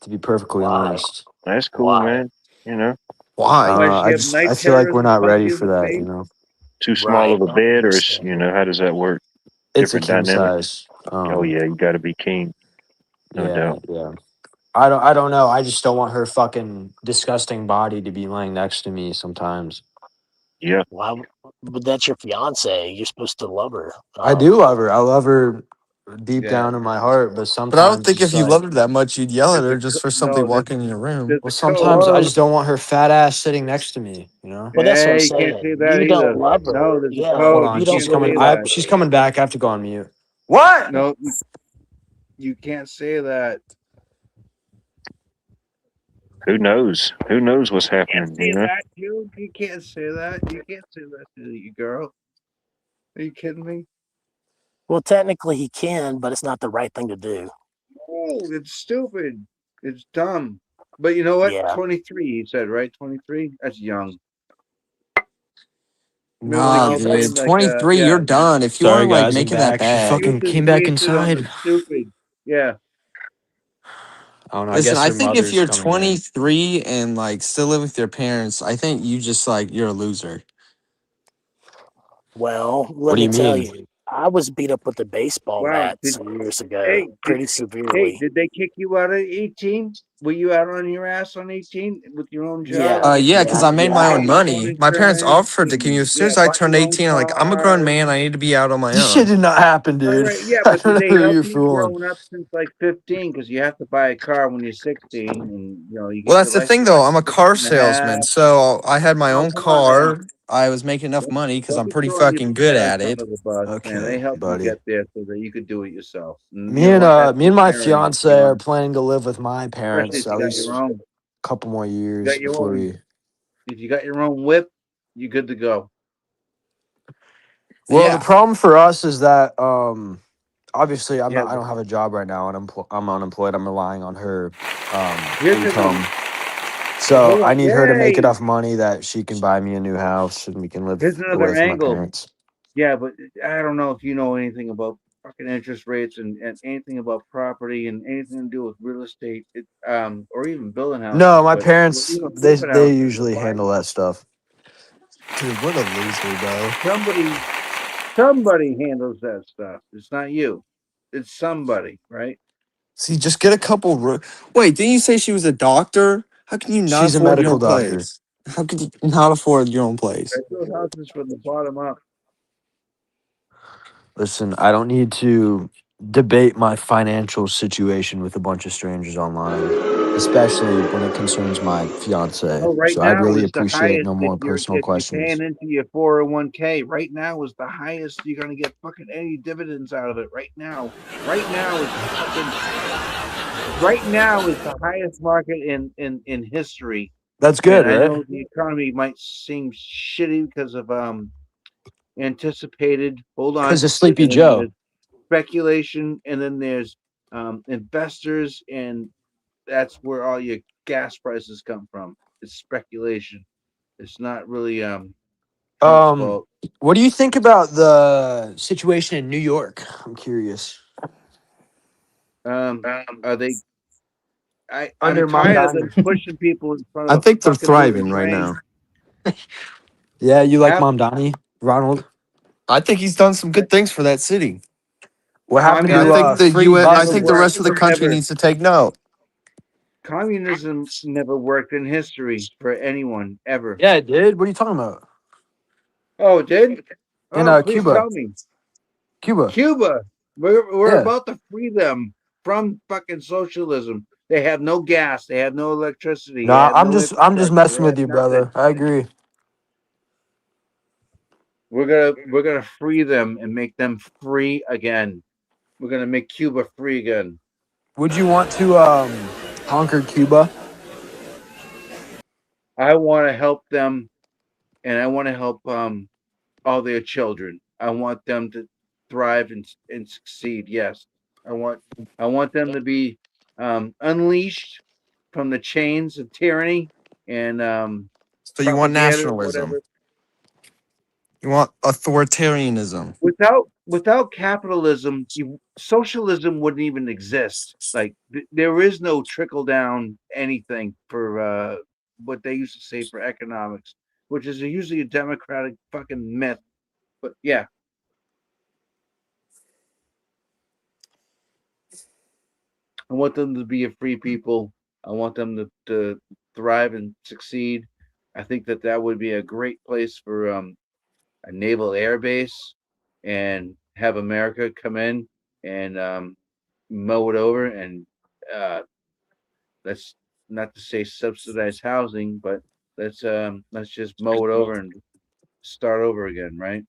To be perfectly Why? honest, That's cool, Why? man. You know, I don't Why? know. Why she have I night feel like terrors we're and not punch ready you in for the that. You face? know, too small Right. of a bed, or you Understand. know, how does that work? it's a Different king dynamic. size. Oh yeah, you got to be king, no Yeah, doubt. yeah. I don't know. I just don't want her fucking disgusting body to be laying next to me sometimes. Yeah, Why? But that's your fiance. You're supposed to love her. I do love her. I love her deep Yeah. down in my heart, but But I don't sometimes think if it's you like, loved her that much, you'd yell at There's her a just for somebody no. walking in your room. There's well, a code. sometimes I just don't want her fat ass sitting next to me, you know? Well, that's what I'm Hey, you can't say saying. that You don't either. love No, her. there's a Yeah, Hold code. on, You you don't she's can't really coming. say love that. She's her. coming back. I have to go on mute. What? No, you can't say that. who knows? Who knows what's You can't happening? say You know, that, dude. You can't say that. You can't say that to you, girl. Are you kidding me? Well, technically he can, but it's not the right thing to do. No, it's stupid. It's dumb. But you know what? Yeah. 23, he said, right? 23? That's young. Remember they Nah, keep saying dude. like 23, yeah, you're done. If you want Sorry, to like guys. make I'm it that back. She bad. youth fucking is came back wasted inside. on stupid. Yeah. I don't know. I Listen, guess I her think if mother's you're coming in. 23 and like still live with your parents, I think you just like you're a loser. Well, What let do me you tell mean? you, I was beat up with a baseball Wow. bat some years ago, Hey, pretty severely. did they kick you out at 18? Were you out on your ass on 18 with your own job Yeah, Yeah, because yeah, I made yeah. my I own and was. your own money. My parents insurance offered to give me and as soon yeah, as I bought turned your own 18. I'm like, I'm a grown car? man. I need to be out on my This shit own. did not happen, All dude. right, yeah, I but did don't they know who help you're you fooling. growing up since like 15? Because you have to buy a car when you're 16, and you know you Well, get that's your the thing, license though. like I'm a 16 car and a salesman, half. so I had my Oh, own come on, man. car. I was making enough money because Don't I'm be pretty throwing your fucking good parents at it. under the bus, man. They Okay, helped you buddy. get there so that you could do it yourself. And Me you know and what? That's good my parenting, fiance you are know, planning to live with my especially parents if at you got your least own. a couple more You years got your before own. we. If you got your own whip, you're good to go. Well, the Yeah. problem for us is that obviously Yeah. I don't have a job right now, and I'm unemployed. I'm relying on her Here's the thing. income. Well, So hold I on. need her to make Yay! enough money that she can buy me a new house and we can live Here's away another from my angle. parents. Yeah, but I don't know if you know anything about fucking interest rates and anything about property and anything to do with real estate, or even building No, houses, my but parents even flipping they houses or usually buying handle that stuff. Dude, what a loser, bro. somebody handles that stuff. It's not you. It's somebody, right? See, just get a couple. Wait, didn't you say she was a doctor? How can you not She's a afford your medical own doctor. place? How could you not afford your own place? I build houses from the bottom up. Listen, I don't need to debate my financial situation with a bunch of strangers online, especially when it concerns my fiance. Oh, right So I'd now really is the appreciate highest no more personal if you're paying questions. into your 401k. Right now is the highest you're gonna get fucking any dividends out of it. Right now. Right now is the highest market in history. That's And good, I right? know the economy might seem shitty because of anticipated. Hold Because on. of Sleepy And then Joe. there's speculation, and then there's investors, and that's where all your gas prices come from. It's speculation. It's not really Trump's Um, fault. what do you think about the situation in New York? I'm curious. Are they? I'm Under tired of them Mamdani. pushing people in front I of a think they're fucking moving thriving right train. now. Yeah, you like Have Mamdani, Ronald? I think he's done some good things for that city. What happened And I to think communism the free U.S. I never think the buses? worked. rest of the country Never. needs to take note. Communism never worked in history for anyone ever. Yeah, it did. What are you talking about? Oh, it did? In Oh, please Cuba. tell me. Cuba. Cuba. We're Yeah. about to free them from fucking socialism. They have no gas. They have no electricity. No, They have no I'm just infrastructure. messing They with have you, nothing. brother. I agree. We're gonna free them and make them free again. We're gonna make Cuba free again. Would you want to conquer Cuba? I want to help them, and I want to help all their children. I want them to thrive and succeed. Yes, I want them to be unleashed from the chains of tyranny and So you want propaganda, nationalism? whatever. You want authoritarianism? Without capitalism, socialism wouldn't even exist. Like there is no trickle down anything for what they used to say for economics, which is usually a democratic fucking myth. But yeah, I want them to be a free people. I want them to thrive and succeed. I think that would be a great place for a naval air base and have America come in and mow it over and let's not to say subsidize housing, but let's just mow it over and start over again, right?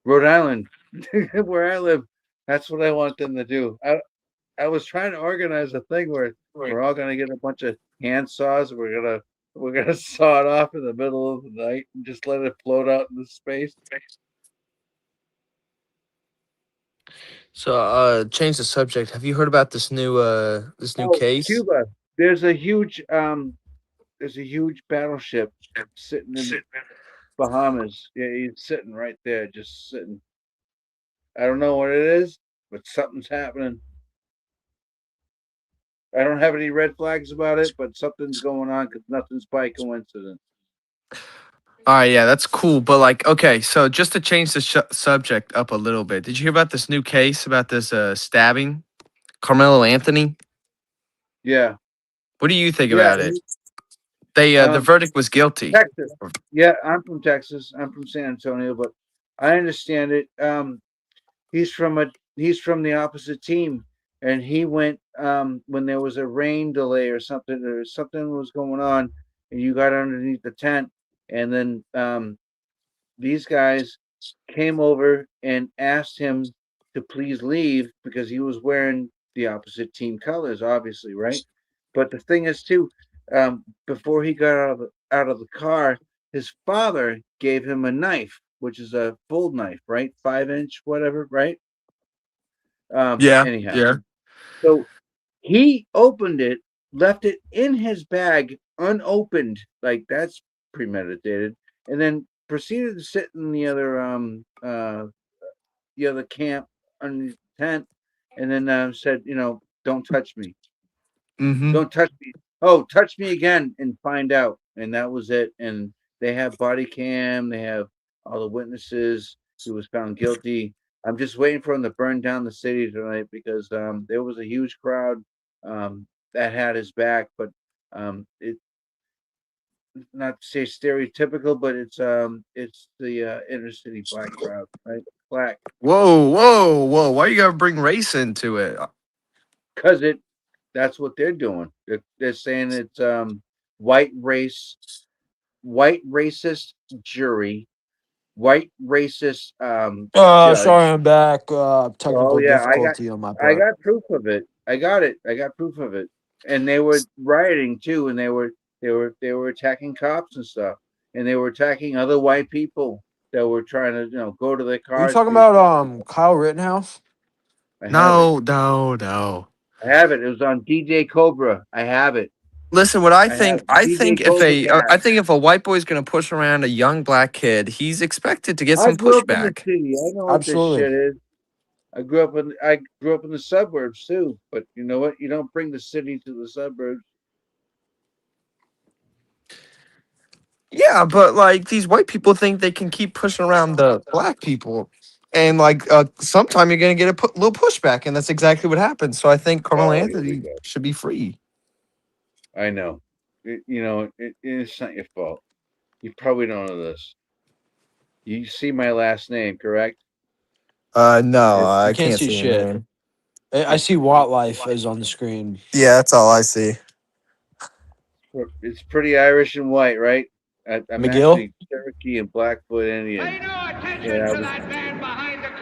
Rhode Island, where I live, that's what I want them to do. I was trying to organize a thing where we're all gonna get a bunch of hand saws. We're gonna saw it off in the middle of the night and just let it float out into space. So, change the subject. Have you heard about this new Oh, case? Cuba. There's a huge battleship sitting in the Bahamas. Yeah, he's sitting right there, just sitting. I don't know what it is, but something's happening. I don't have any red flags about it, but something's going on because nothing's by coincidence. All right, yeah, that's cool. But like, okay, so just to change the subject up a little bit, did you hear about this new case about this stabbing, Carmelo Anthony? Yeah, What do you think yeah. about it? They the Um, verdict was guilty. Texas. Yeah, I'm from Texas. I'm from San Antonio, but I understand it. He's from the opposite team, and he went when there was a rain delay or something was going on, and you got underneath the tent, and then these guys came over and asked him to please leave because he was wearing the opposite team colors, obviously, right? But the thing is, too, before he got out of the car, his father gave him a knife, which is a fold knife, right? 5-inch, whatever, right? Yeah, Anyhow, yeah. so he opened it, left it in his bag unopened, like that's premeditated, and then proceeded to sit in the other camp under the tent, and then said, "Don't touch me, Mm-hmm. don't touch me. Oh, touch me again and find out." And that was it. And they have body cam, they have all the witnesses. He was found guilty. I'm just waiting for him to burn down the city tonight because there was a huge crowd that had his back, but it not to say stereotypical, but it's the inner city black crowd, right? Black, Whoa, whoa, whoa! Why you gotta bring race into it? because that's what they're doing. They're saying it's white racist jury, white racist judge. Sorry, I'm back. Oh Technical yeah, difficulty on my I part. got proof of it. I got it. I got proof of it. And they were rioting too, and they were attacking cops and stuff, and they were attacking other white people that were trying to go to their Are you cars. talking about Kyle Rittenhouse? I have it. No, no, no. I have it. It was on DJ Cobra. I have it. Listen, what I I have think, I DJ think if Cobra I Gas. think if a white boy is gonna push around a young black kid, he's expected to get I some grew up in the pushback. city. I know what this Absolutely. shit is. I grew up in the suburbs too. But you know what? You don't bring the city to the suburbs. Yeah, but like these white people think they can keep pushing around the black people, and like sometime you're gonna get a little pushback, and that's exactly what happened. So I think Carmelo Oh, here we Anthony go. should be free. I know. It's not your fault. You probably don't know this. You see my last name, correct? No, It's I I can't can't see see your shit. name. I see Watt Life is on the screen. Yeah, that's all I see. it's pretty Irish and white, right? I'm McGill? actually Cherokee and Blackfoot Indian.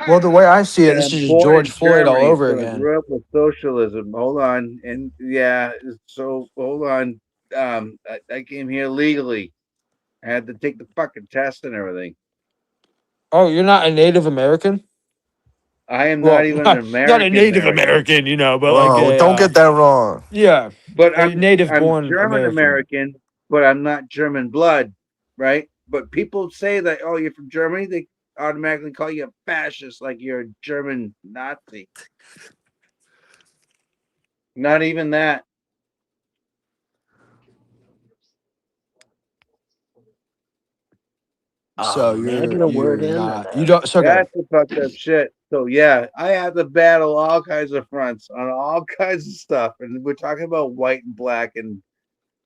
Well, the way I see it, And this I'm is born George in Floyd all Germany, over so I again. grew up with socialism. Hold on, and yeah, so hold on. I came here legally. I had to take the fucking test and everything. Oh, you're not a Native American? I am Well, not even an American. not a Native American, you know, but Whoa, like a don't get that wrong. yeah, But a native I'm born German American. American, but I'm not German blood, right? But people say that, oh, you're from Germany, they automatically call you a fascist, like you're a German Nazi. Not even that. So May I get a word you're in? Or not no? you don't. So okay. That's the fucked up shit. So yeah, I have to battle all kinds of fronts on all kinds of stuff, and we're talking about white and black and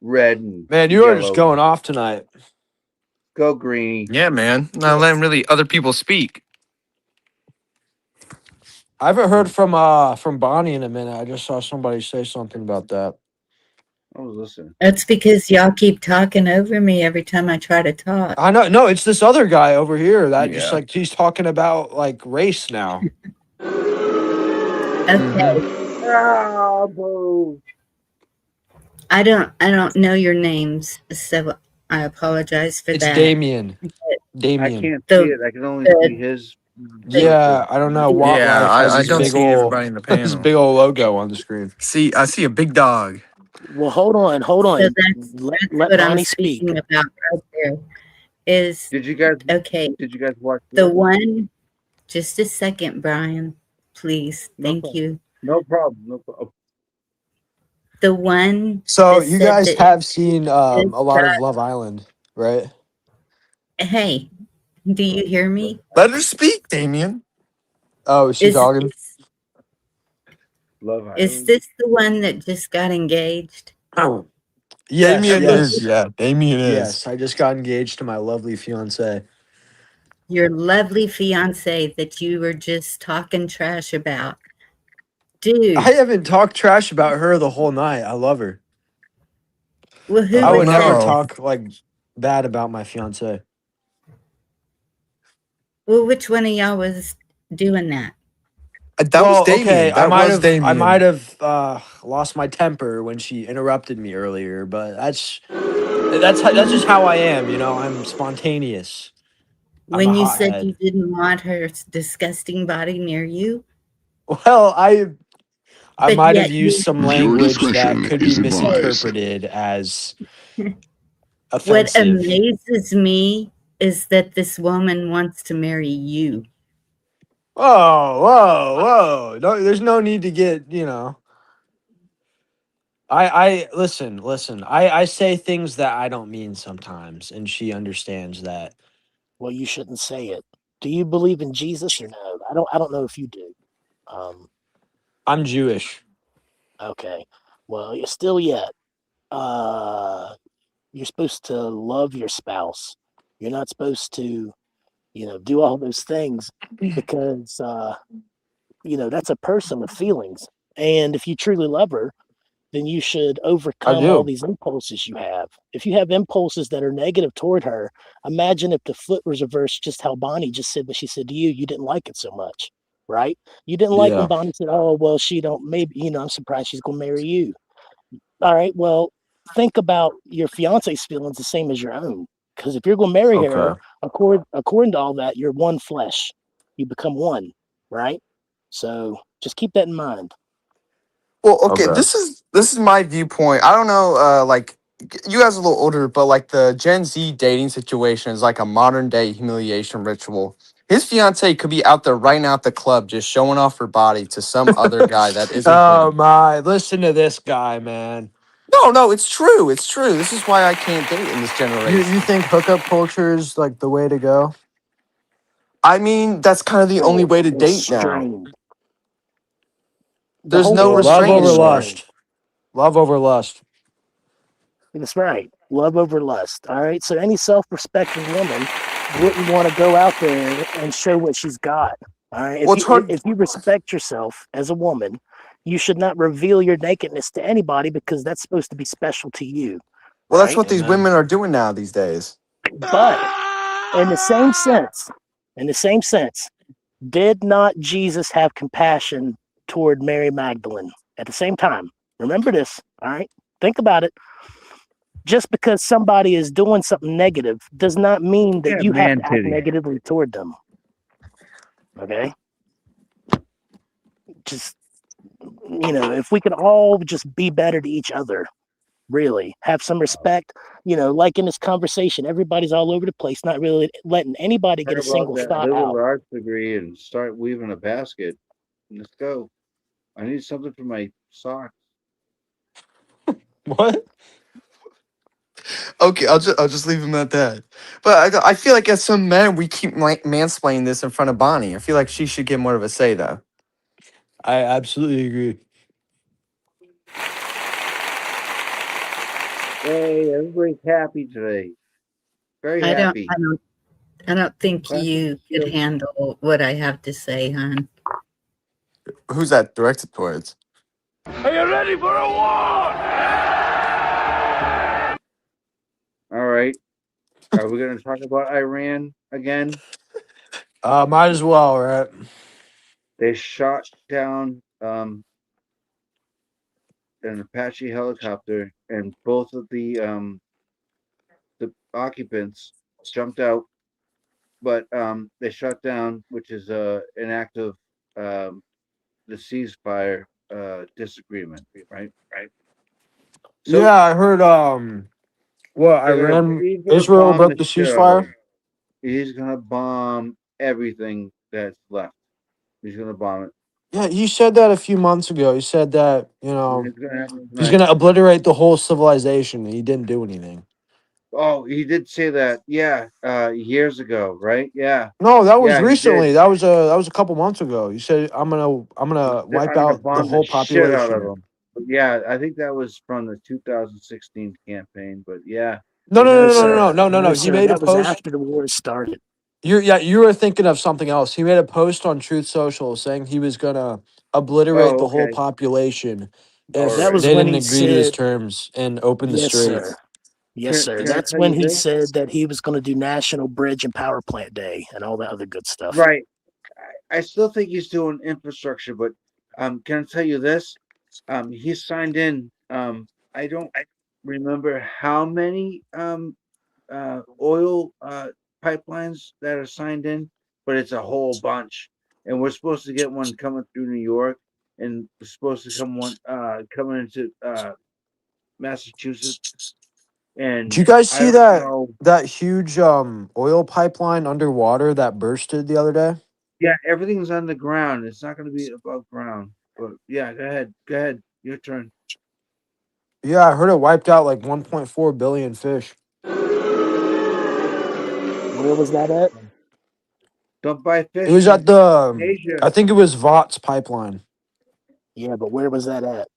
red and Man, you are just yellow. going off tonight. Go greeny. Yeah, man. Not letting really other people speak. I haven't heard from Bonnie in a minute. I just saw somebody say something about that. I was listening. That's because y'all keep talking over me every time I try to talk. I know. No, it's this other guy over here that just Yeah. like he's talking about like race now. Okay. Ah, boo. I don't know your names, so I apologize for It's that. Damien. I Damien. can't The- see it. I can only the- see his. Yeah, I don't know. Watt Yeah, Life has I this don't big see ol' everybody in the this panel. big old logo on the screen. See, I see a big dog. Well, hold on. So Let that's what Bonnie I'm speak. speaking about right there. Is Did you guys? okay. Did you guys watch The it? one, just a second, Brian, please. No Thank problem. you. No problem. No problem. The one. So that you said guys that have seen a this lot of guy- Love Island, right? Hey, do you hear me? Let her speak, Damien. Oh, is she Is, talking? Love Island. is this the one that just got engaged? Oh, yes, Damien yes, is. Yeah, Damien is. yes. I just got engaged to my lovely fiance. Your lovely fiance that you were just talking trash about. Dude, I haven't talked trash about her the whole night. I love her. well, who I would was never that? talk like bad about my fiance. Well, which one of y'all was doing that? That was Damien. okay. That was Damien. I might have lost my temper when she interrupted me earlier, but that's just how I am. You know, I'm spontaneous. I'm When a you said hothead. you didn't want her disgusting body near you? Well, I But might have yet used you- some Your language that discretion could be is advised. misinterpreted as What offensive. amazes me is that this woman wants to marry you. Whoa. No, there's no need to get, you know. I listen. I say things that I don't mean sometimes, and she understands that. Well, you shouldn't say it. Do you believe in Jesus or no? I don't know if you do. I'm Jewish. Okay. Well, you're still yet. You're supposed to love your spouse. You're not supposed to, do all those things because that's a person with feelings. And if you truly love her, then you should overcome all do. these impulses you have. If you have impulses that are negative toward her, imagine if the flip was reversed, just how Bonnie just said what she said to you. You didn't like it so much, right? You didn't like when Yeah. Bonnie said, oh, well, she don't, maybe, I'm surprised she's going to marry you. All right, well, think about your fiance's feelings the same as your own. Because if you're going to marry her, according to all that, you're one flesh. You become one, right? So just keep that in mind. Well, okay, this is my viewpoint. I don't know, like you guys are a little older, but like the Gen Z dating situation is like a modern day humiliation ritual. His fiance could be out there right now at the club just showing off her body to some other guy that isn't Oh him. my! Listen to this guy, man. No, it's true. It's true. This is why I can't date in this generation. You think hookup culture is like the way to go? I mean, that's kind of the only way to date now. Restrained. The There's whole no world Love restraint over anymore. lust. Love over lust. That's right. Love over lust. All right. So any self-respecting woman wouldn't want to go out there and show what she's got. All right. Well, it's hard- If you respect yourself as a woman, you should not reveal your nakedness to anybody because that's supposed to be special to you. Well, that's right? what these Amen. women are doing now these days. But in the same sense, did not Jesus have compassion toward Mary Magdalene at the same time? Remember this, all right? Think about it. Just because somebody is doing something negative does not mean that Yeah, you have man to act pity. negatively toward them. Okay? just, if we could all just be better to each other, really have some respect, like in this conversation, everybody's all over the place, not really letting anybody get How a about single that thought liberal out. arts degree and start weaving a basket? Let's go. I need something for my socks. What? Okay, I'll just leave him at that. But I feel like as some men, we keep mansplaining this in front of Bonnie. I feel like she should get more of a say, though. I absolutely agree. Hey, everybody's happy today. Very I don't, happy. I don't, I don't think Classic you could skill. handle what I have to say, hon. Who's that directed towards? Are you ready for a war? All right. Are we going to talk about Iran again? Might as well, right? They shot down an Apache helicopter, and both of the occupants jumped out, but they shot down, which is an act of the ceasefire disagreement, right? So Yeah, I heard. What he's gonna Israel bomb broke the the shit out of ceasefire. them. He's gonna bomb everything that's left. He's gonna bomb it. Yeah, he said that a few months ago. He said that It's gonna happen he's tonight. gonna obliterate the whole civilization, and he didn't do anything. Oh, he did say that. Yeah, years ago, right? Yeah, No, that was yeah, he did. recently. That was a couple months ago. He said, I'm gonna wipe I'm gonna out the bomb the whole shit out of population." them. But yeah, I think that was from the 2016 campaign. But yeah, No, no, No, no, no, no, sir. no, no, no, No, no. He sir. made a That was post. after the war started. You were thinking of something else. He made a post on Truth Social saying he was gonna obliterate oh, the whole okay, population all if That right. was they when didn't he agree to his said, terms and open the yes, strait. sir. Yes, sir. Can I That's tell when you he this? said that he was going to do National Bridge and Power Plant Day and all that other good stuff. Right. I still think he's doing infrastructure, but can I tell you this? He signed in. I don't remember how many oil pipelines that are signed in, but it's a whole bunch. And we're supposed to get one coming through New York, and we're supposed to come one coming into Massachusetts. Did And you guys I see don't that know. that huge oil pipeline underwater that bursted the other day? Yeah, everything's on the ground. It's not going to be above ground. But yeah, go ahead. Go ahead. Your turn. Yeah, I heard it wiped out like 1.4 billion fish. Where was that at? Don't buy It fish was from at the, Asia. I think it was Vought's pipeline. Yeah, but where was that at?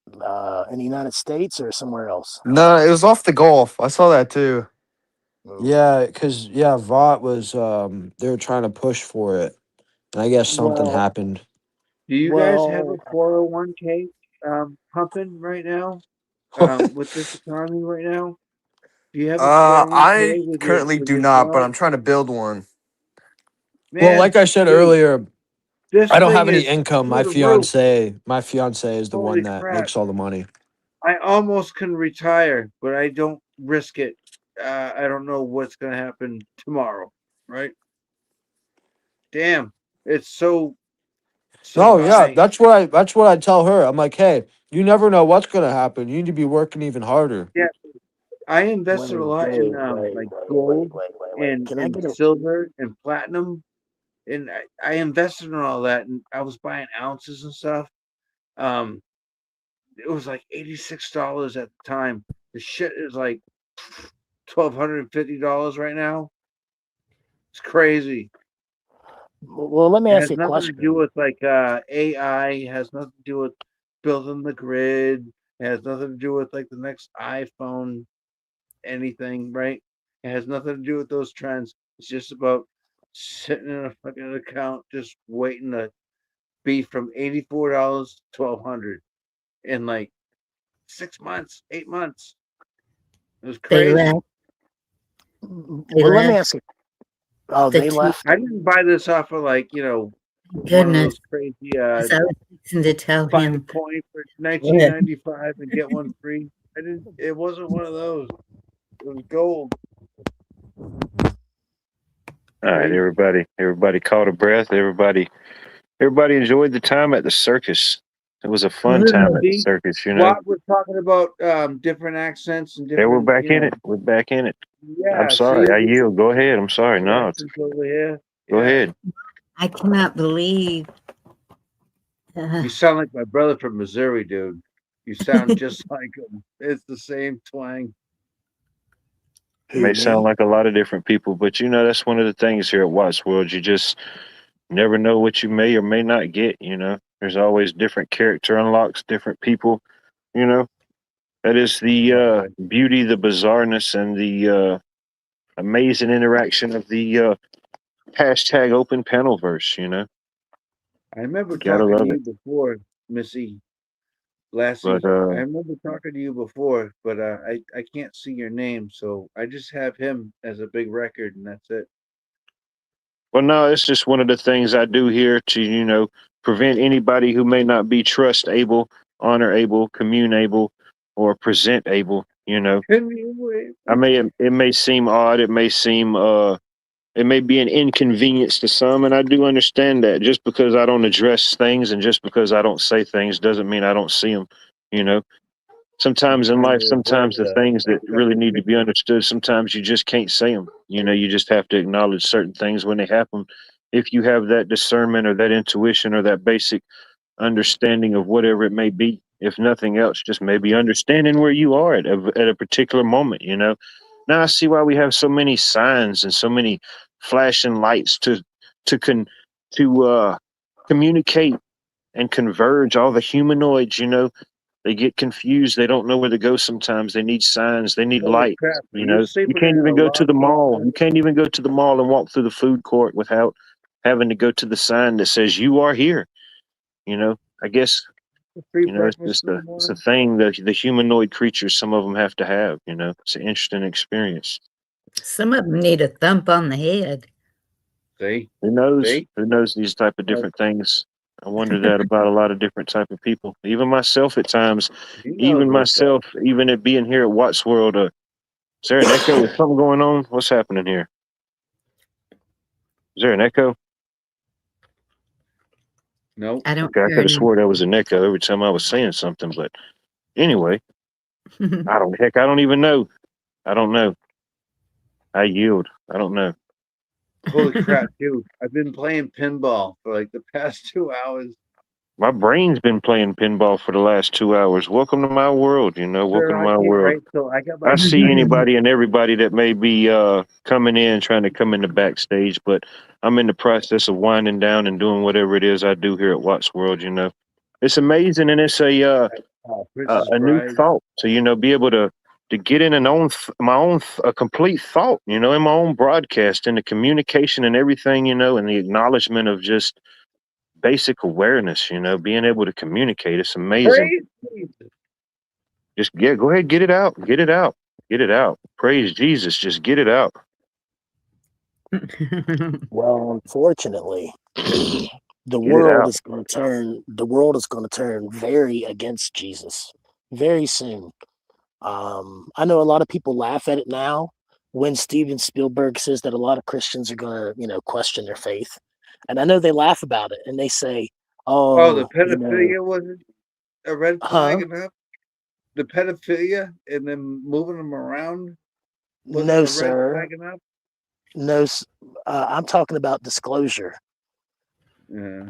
In the United States or somewhere else? No, it was off the Gulf. I saw that too. Yeah, because Vought was they were trying to push for it, and I guess something Well, happened. Do you guys have a well, 401k pumping right now? With this economy right now? Do you have a I 401k with currently do your not, but job? I'm trying to build one. Well, Man, like I said dude, earlier, this I don't thing have any is income. through the roof. My fiance is the Holy one that crap. makes all the money. I almost can retire, but I don't risk it. I don't know what's going to happen tomorrow, right? Damn, it's so No, yeah, high. that's what I tell her. I'm like, hey, you never know what's gonna happen. You need to be working even harder. Yeah, I wait, invested a lot in like gold and Can I get a silver and platinum, and I invested in all that, and I was buying ounces and stuff. Um, it was like $86 at the time. The shit is like $1,250 right now. It's crazy. Well, let me It ask has you a nothing to question. do with like AI. It has nothing to do with building the grid. It has nothing to do with like the next iPhone, anything, right? It has nothing to do with those trends. It's just about sitting in a fucking account, just waiting to be from $84 to $1,200 in like 6 months, 8 months. It was They crazy. left. They Well, let me left. ask you. Oh, The they two, left. I didn't buy this off of like, one of goodness, those crazy 'cause I was fixing to tell buy a him. coin for Good. $19.95 and get one free. It wasn't one of those. It was gold. All right, Crazy. everybody caught a breath. Everybody everybody enjoyed the time at the circus. It was a fun time at the See, circus, you know. Watt was talking about different accents and Yeah, we're different, back in it. We're back in it. I'm yeah. sorry. I See, yield. Go ahead. I'm sorry. No, accents over here. go Yeah. ahead. I cannot believe. You sound like my brother from Missouri, dude. You sound just like him. It's the same twang. It may sound like a lot of different people, but you know, that's one of the things here at Watts World. You just never know what you may or may not get, you know. There's always different character unlocks, different people, you know. That is the beauty, the bizarreness, and the amazing interaction of the hashtag open panelverse, you know. I remember Gotta talking to love you it. before, Missy Lassie. But I remember talking to you before, but I can't see your name, so I just have him as a big record, and that's it. well, no, it's just one of the things I do here to, you know, prevent anybody who may not be trust able, honor able, commune able, or present able, you know. I may it may seem odd, it may seem it may be an inconvenience to some, and I do understand that. Just because I don't address things and just because I don't say things doesn't mean I don't see them, you know. Sometimes in life, sometimes the things that really need to be understood, sometimes you just can't say them. You know, you just have to acknowledge certain things when they happen. If you have that discernment or that intuition or that basic understanding of whatever it may be, if nothing else, just maybe understanding where you are at a particular moment, you know. Now I see why we have so many signs and so many flashing lights to con to communicate and converge all the humanoids, you know. They get confused. They don't know where to go sometimes. They need signs. They need Holy light. crap! You You're know, you sleeping can't in a even go to lot the of mall. You can't even go to the mall and walk through the food court without having to go to the sign that says you are here. You know, I guess, free you know, it's breakfast just in the it's a morning. thing that the humanoid creatures, some of them have to have, you know. It's an interesting experience. Some of them need a thump on the head. See? Who knows? See? Who knows these type of different things? I wonder that about a lot of different type of people. Even myself at times, He knows even what's up. myself, even at being here at Watts World, is there an echo? Is something going on? What's happening here? Is there an echo? No. I don't Okay, I hear could have any. swore there was an echo every time I was saying something, but anyway, I don't even know. I don't know. I yield. I don't know. Holy crap, dude. I've been playing pinball for like the past 2 hours. My brain's been playing pinball for the last 2 hours. Welcome to my world, you know. Welcome to I my can't, world. right? So I got I my see anybody and everybody that may be coming in, trying to come in the backstage, but I'm in the process of winding down and doing whatever it is I do here at Watts World. You know, it's amazing, and it's Princess a new Bride. thought to be able to get in a complete thought. You know, in my own broadcast, and the communication and everything. You know, and the acknowledgement of just basic awareness. You know, being able to communicate. It's amazing. Praise Just go ahead, get it out, get it out, get it out. Praise Jesus, just get it out. Well, unfortunately, the Get it world out. is going to turn. The world is going to turn very against Jesus very soon. I know a lot of people laugh at it now when Steven Spielberg says that a lot of Christians are going to, question their faith, and I know they laugh about it and they say, Oh, the "Oh, pedophilia wasn't a red huh? flag enough? The pedophilia and then moving them around wasn't No, a red sir. flag enough? No, I'm talking about disclosure." Yeah.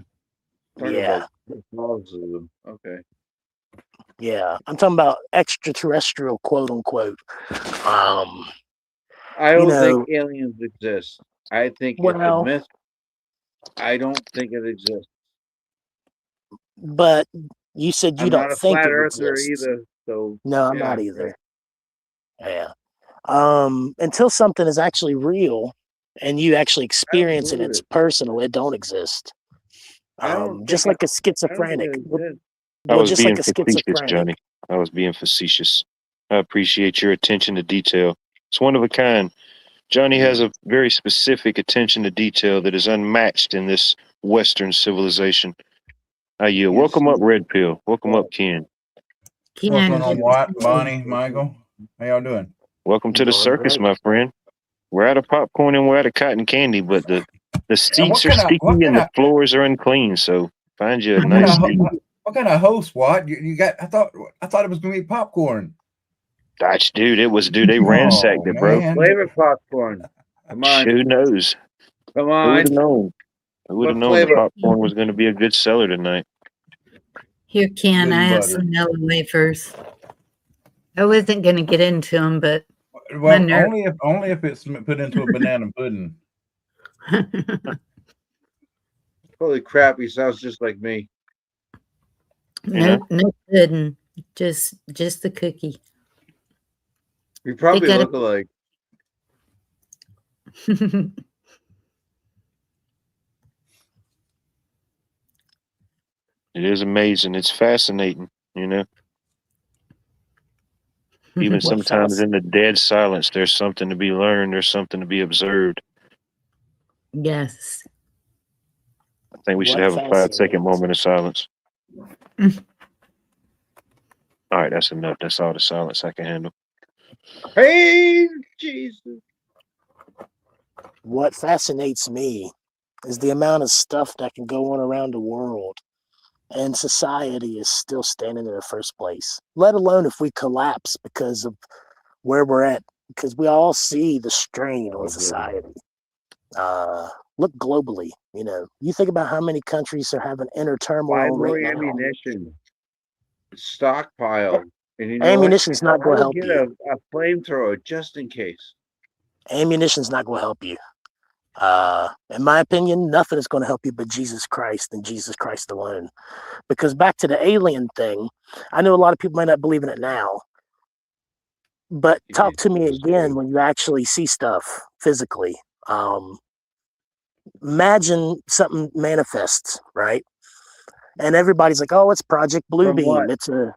Talking Yeah. about Catholicism. Okay. Yeah, I'm talking about extraterrestrial, quote unquote. I don't think aliens exist. I think it's a well, myth. I don't think it exists. but you said you I'm don't not a think flat it earther exists. either. So No, I'm yeah. not either. Yeah. Until something is actually real and you actually experience it, believe it's it. personal, it don't exist. I don't Just think like a I don't schizophrenic. think it exists. I was Just being like a facetious, schizophrenic. Johnny. I was being facetious. I appreciate your attention to detail. It's one of a kind. Johnny has a very specific attention to detail that is unmatched in this Western civilization. I yield. Welcome up, Red Pill. Welcome up, Ken. What's going on, Watt, Bonnie, Michael? How y'all doing? Welcome to the Doing circus, great. my friend. We're out of popcorn and we're out of cotton candy, but the The seats are sticky and the floors are unclean. So find you a nice seat. What kind of host, Watt? You got? I thought it was gonna be popcorn. Gosh, dude, they ransacked it, bro. Flavor popcorn. Come on. Who knows? Come Who on. would have known? Who would have known the popcorn was going to be a good seller tonight? Here, Ken, I have some Nella wafers. I wasn't going to get into them, but well, only if it's put into a banana pudding. Holy crap! He sounds just like me. No pudding, just the cookie. We probably look alike. It is amazing. It's fascinating, Even sometimes in the dead silence, there's something to be learned. There's something to be observed. Yes. I think we should have a 5-second moment of silence. All right, that's enough. That's all the silence I can handle. Hey, Jesus. What fascinates me is the amount of stuff that can go on around the world, and society is still standing in the first place, let alone if we collapse because of where we're at, because we all see the strain on society. Look globally, you think about how many countries are having inner turmoil right now. Ammunition, stockpile. And ammunition's not going to help you. A flamethrower just in case. Ammunition's not going to help you. In my opinion, nothing is going to help you but Jesus Christ and Jesus Christ alone. Because back to the alien thing, I know a lot of people might not believe in it now, but talk to me again when you actually see stuff physically. Imagine something manifests, right? And everybody's like, "Oh, it's Project Bluebeam." It's a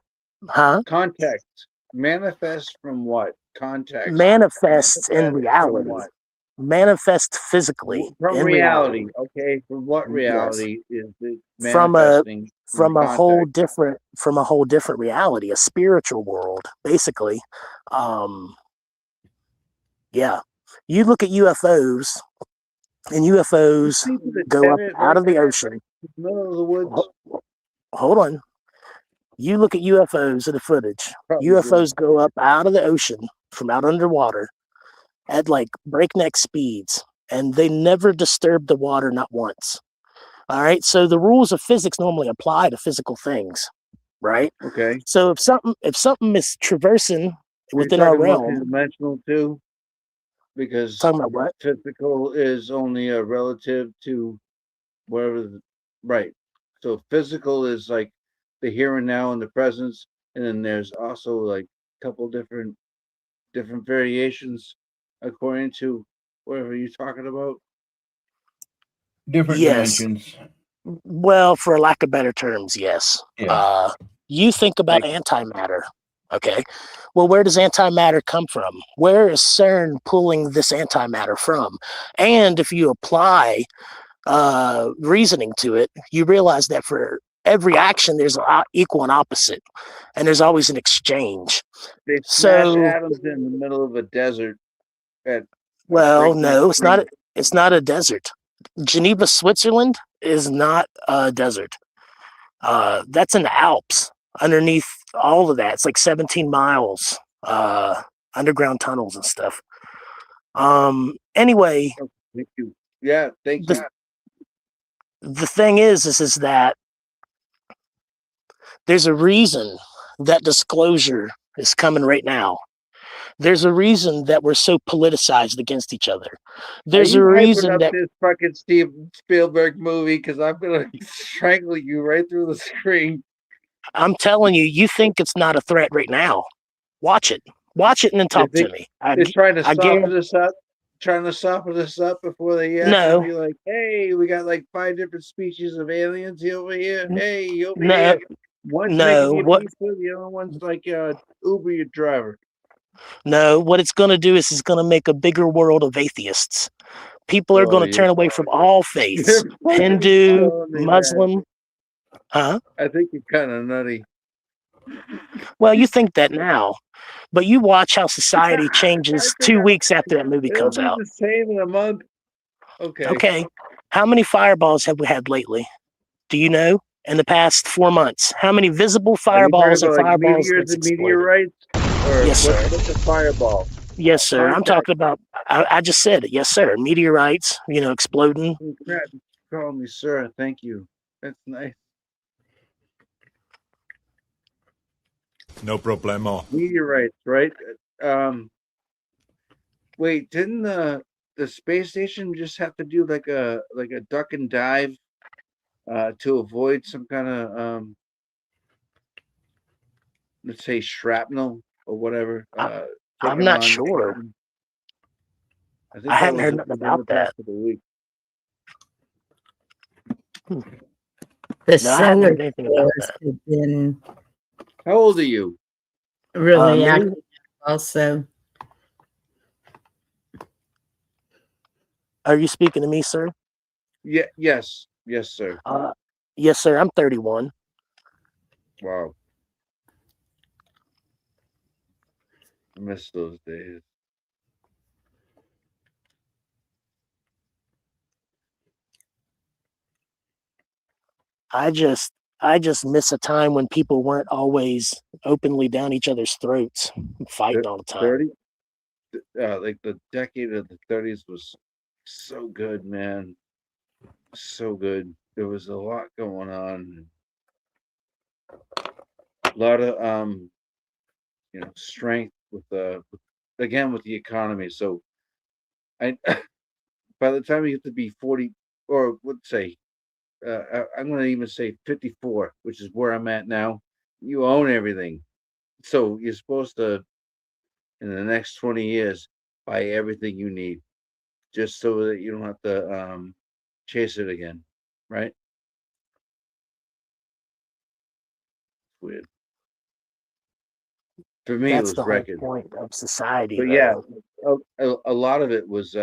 context. Manifest from what? Context. Manifests in reality. Manifest physically from in reality. Okay, from what reality is it manifesting? From a whole different reality, a spiritual world, basically. Yeah, you look at UFOs, and UFOs go up out of the ocean. Middle of the woods. Hold on. You look at UFOs in the footage. UFOs go up out of the ocean from out underwater at like breakneck speeds, and they never disturb the water, not once. All right. So the rules of physics normally apply to physical things, right? Okay. So if something is traversing within our realm, dimensional too, because talking about what? Physical is only a relative to whatever. Right. So physical is like the here and now and the presence, and then there's also like a couple different variations according to whatever you're talking about. Different dimensions. Well, for lack of better terms, yes. Yeah. You think about antimatter. Okay. Well, where does antimatter come from? Where is CERN pulling this antimatter from? And if you apply reasoning to it, you realize that for every action, there's an equal and opposite, and there's always an exchange. They smash atoms in the middle of a desert. No, it's not. It's not a desert. Geneva, Switzerland is not a desert. That's in the Alps. Underneath all of that, it's like 17 miles underground tunnels and stuff. Anyway, thank you. Yeah, thank you. The thing is that there's a reason that disclosure is coming right now. There's a reason that we're so politicized against each other. There's a reason that this fucking Steven Spielberg movie, because I'm gonna strangle you right through the screen. I'm telling you, you think it's not a threat right now. Watch it, and then talk to me. They're trying to soften this up before they be like, hey, we got like 5 different species of aliens over here. Hey, over here. One's making you pizza, the other one's like Uber your driver. No, what it's going to do is it's going to make a bigger world of atheists. People are going to turn away from all faiths, Hindu, Muslim. Huh? I think you're kind of nutty. Well, you think that now, but you watch how society changes 2 weeks after that movie comes out. The same in a month. Okay. Okay. How many fireballs have we had lately? Do you know? In the past 4 months, how many visible Are you talking fireballs or about like fireballs meteors that's and exploded? meteorites? Or Yes, sir. what's a fireball? Yes, sir. I'm Contact. talking about. I just said it. Yes, sir. Meteorites. Exploding. Crap, you call me sir. Thank you. That's nice. No problemo. Meteorites, right? Wait, didn't the space station just have to do like a duck and dive to avoid some kind of let's say shrapnel or whatever? I'm taking not on sure. Titan? I I think that hadn't was heard nothing within the about that. past couple of weeks. The No, I haven't solar heard anything about flares that. have been How old are you? really Me? active also. Are you speaking to me, sir? Yeah. Yes, sir. Yes, sir. I'm 31. Wow. I miss those days. I just miss a time when people weren't always openly down each other's throats, fighting all the time. 30? Like the decade of the 30s was so good, man. So good. There was a lot going on. A lot of strength with the economy. So I by the time you get to be 40, or let's say I'm going to even say 54, which is where I'm at now, you own everything. So you're supposed to, in the next 20 years, buy everything you need, just so that you don't have to chase it again, right? Weird. For me, it That's was the whole record. point of society, But though. yeah, a lot of it was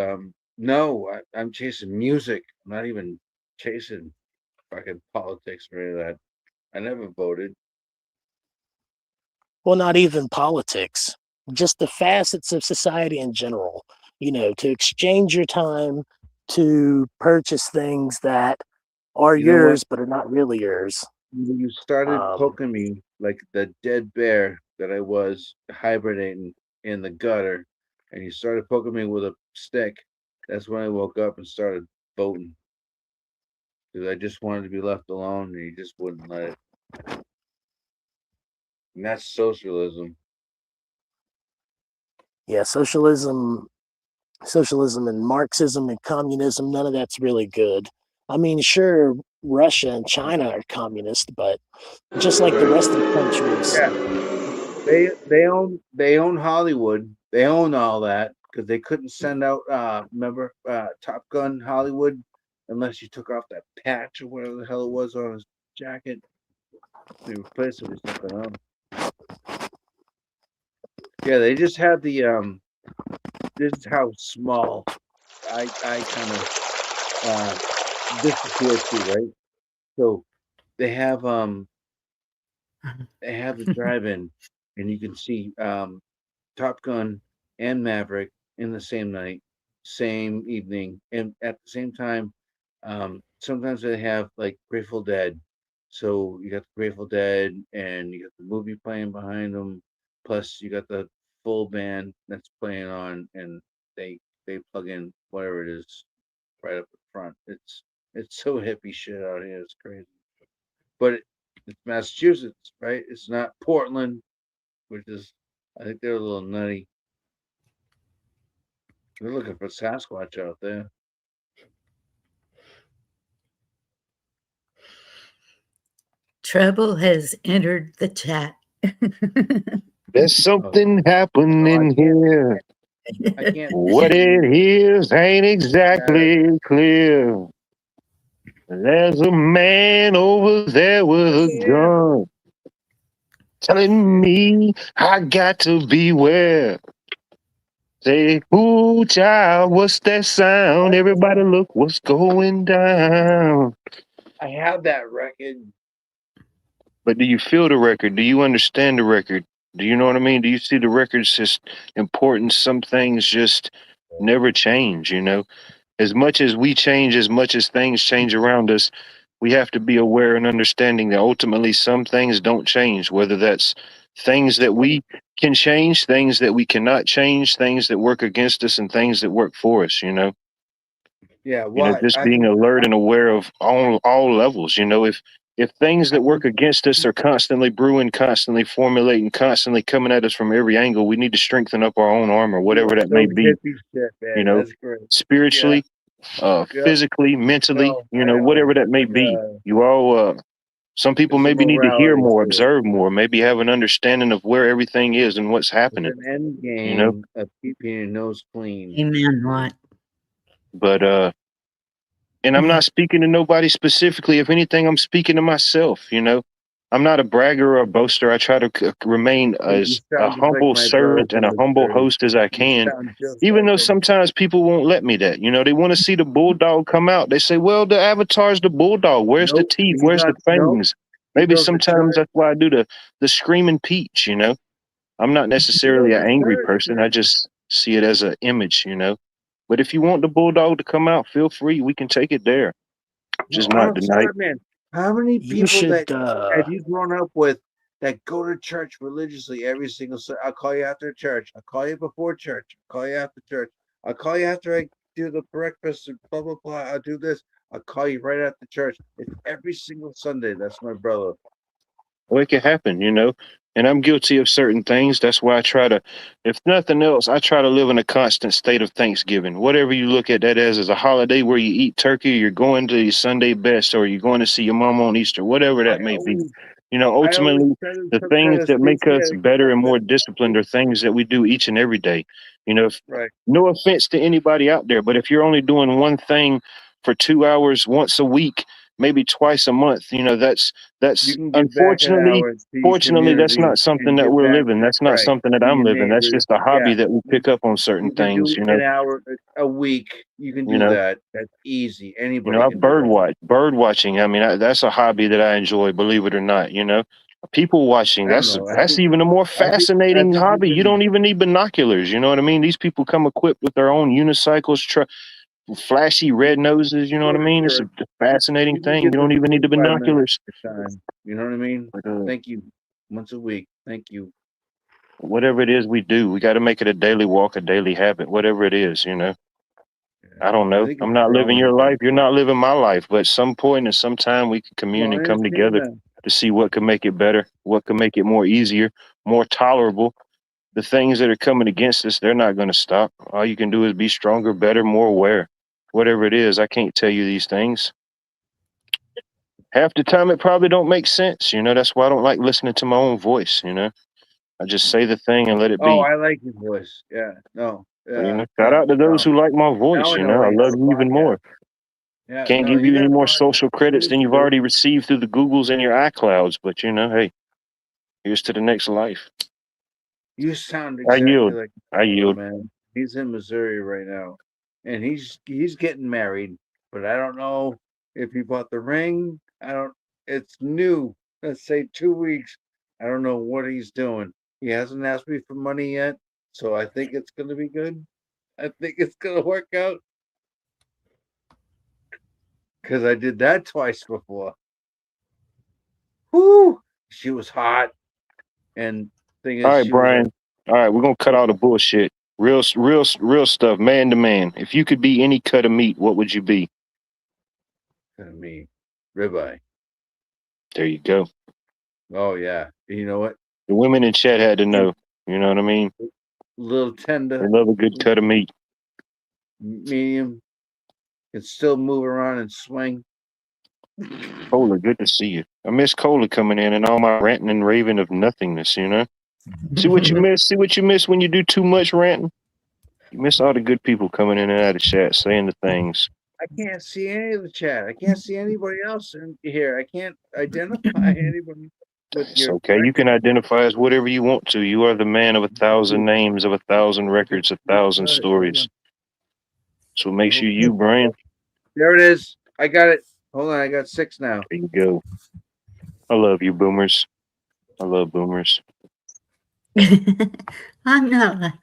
no, I'm chasing music. I'm not even chasing fucking politics or any of that. I never voted. Well, not even politics, just the facets of society in general. To exchange your time to purchase things that are You know what? yours but are not really yours. You started Um, poking me like the dead bear that I was hibernating in the gutter, and you started poking me with a stick. That's when I woke up and started voting because I just wanted to be left alone, and you just wouldn't let it. And that's socialism. yeah, socialism and Marxism and communism, none of that's really good. I mean, sure, Russia and China are communist, but just like the rest of the countries. Yeah, they own Hollywood. They own all that because they couldn't send out remember Top Gun Hollywood unless you took off that patch or whatever the hell it was on his jacket. They replaced it with something else. Yeah, they just had the this is how small I kind of disappeared to, right? So they have the drive-in, and you can see Top Gun and Maverick in the same night, same evening, and at the same time. Sometimes they have like Grateful Dead, so you got the Grateful Dead, and you got the movie playing behind them. Plus, you got the full band that's playing on, and they plug in whatever it is right up front. It's so hippie shit out here. It's crazy, but it's Massachusetts, right? It's not Portland, which is I think they're a little nutty. They're looking for Sasquatch out there. Trouble has entered the chat. There's something happening here. I can't. What it is ain't exactly clear. There's a man over there with a gun telling me I got to beware. Say, ooh, child, what's that sound? Everybody look what's going down. I have that record. But do you feel the record? Do you understand the record? Do you know what I mean? Do you see the record's just important? Some things just never change, as much as we change, as much as things change around us, we have to be aware and understanding that ultimately some things don't change, whether that's things that we can change, things that we cannot change, things that work against us, and things that work for us, Yeah, just being alert and aware of all levels. If things that work against us are constantly brewing, constantly formulating, constantly coming at us from every angle, we need to strengthen up our own armor, whatever that may Some be. hippie shit, man. That's great. Spiritually, Yep. physically, mentally, No, I know. whatever that may be. You all, some people There's a maybe need to hear morality more, to it. observe more, maybe have an understanding of where everything is and what's There's happening. an end game You know? of keeping your nose clean. Amen. What? But and I'm not speaking to nobody specifically. If anything, I'm speaking to myself. I'm not a bragger or a boaster. I try to remain You as a sound just like humble my brother servant and from a humble Missouri. host as I You can. sound just Even like though him. sometimes people won't let me that. They want to see the bulldog come out. They say, well, the avatar's the bulldog. Where's the Nope, teeth? he's Where's the not. Nope. fangs? He Maybe goes to sometimes church. that's why I do the screaming peach. I'm not He necessarily goes an to angry church, person. I man. just see it as an image. But if you want the bulldog to come out, feel free. We can take it there. Just No, not I'm tonight. sorry, man. How many You people should. have you grown up with that go to church religiously every single I'll call you after church. I'll call you before church. I'll call you after church. I'll call you after I do the breakfast and blah blah blah. I'll do this. I'll call you right after church. It's every single Sunday. That's my brother. Well, it can happen, and I'm guilty of certain things. That's why I try to, if nothing else, I try to live in a constant state of Thanksgiving. Whatever you look at that as a holiday where you eat turkey, you're going to your Sunday best, or you're going to see your mom on Easter, whatever that may be. Ultimately, the things that make us better and more disciplined are things that we do each and every day. Right. No offense to anybody out there, but if you're only doing one thing for 2 hours once a week, maybe twice a month, that's You can give back an unfortunately, hour to your fortunately, that's community not something and that give we're back living. That's not right something that to I'm your living. That's neighbors. just a hobby Yeah. that we pick up on certain You can things, do an hour a week. You can you do know. that. That's easy. Anybody I can do that. bird watching. I mean, that's a hobby that I enjoy, believe it or not. People watching. I don't That's know. that's even a more I fascinating think you hobby. You can. don't even need binoculars. You know what I mean? These people come equipped with their own unicycles, flashy red noses. You know what I Go to mean? It's a church. fascinating You can thing. get You the don't even need the 45 minutes binoculars. at a time. You know what I mean? But, Thank you. Once a week. Thank you. whatever it is we do, we got to make it a daily walk, a daily habit. Whatever it is. I don't I know. think I'm it's not living growing. your life. You're not living my life. But at some point and sometime we can No, commune I and come understand together that. to see what can make it better, what can make it more easier, more tolerable. The things that are coming against us, they're not going to stop. All you can do is be stronger, better, more aware. Whatever it is, I can't tell you these things. Half the time it probably don't make sense. That's why I don't like listening to my own voice. I just say the thing and let it Oh, be. I like your voice. Yeah. No. Shout out to those No. who like my voice. Now I know I why you love have a you even podcast. more. Yeah. Can't No, give you you got any a more podcast. social credits than Good, you've dude. already received through the Googles and your iClouds. But hey, here's to the next life. You sound I exactly yield. like I yield. man. He's in Missouri right now, and he's getting married, but I don't know if he bought the ring. I don't. It's new. Let's say 2 weeks. I don't know what he's doing. He hasn't asked me for money yet, so I think it's gonna be good. I think it's gonna work out because I did that twice before. Whoo! She was hot, and thing All is, right, she was like, Brian. All right, we're gonna cut all the bullshit. Real stuff, man to man. If you could be any cut of meat, what would you be? me, ribeye. There you go. Oh yeah. You know what? The women in chat had to know. You know what I mean? Little They tender, love a good cut of meat. medium, can still move around and swing. Cola, good to see you. I miss Cola coming in and all my ranting and raving of nothingness. See what you miss. See what you miss when you do too much ranting. You miss all the good people coming in and out of chat saying the things. I can't see any of the chat. I can't see anybody else in here. I can't identify anybody with It's your okay. You can identify as whatever you want to. You are the man of 1,000 names, of 1,000 records, 1,000 stories. So make sure you, Brian. There it is. I got it. Hold on. I got 6 now. There you go. I love you, boomers. I love boomers. I'm not.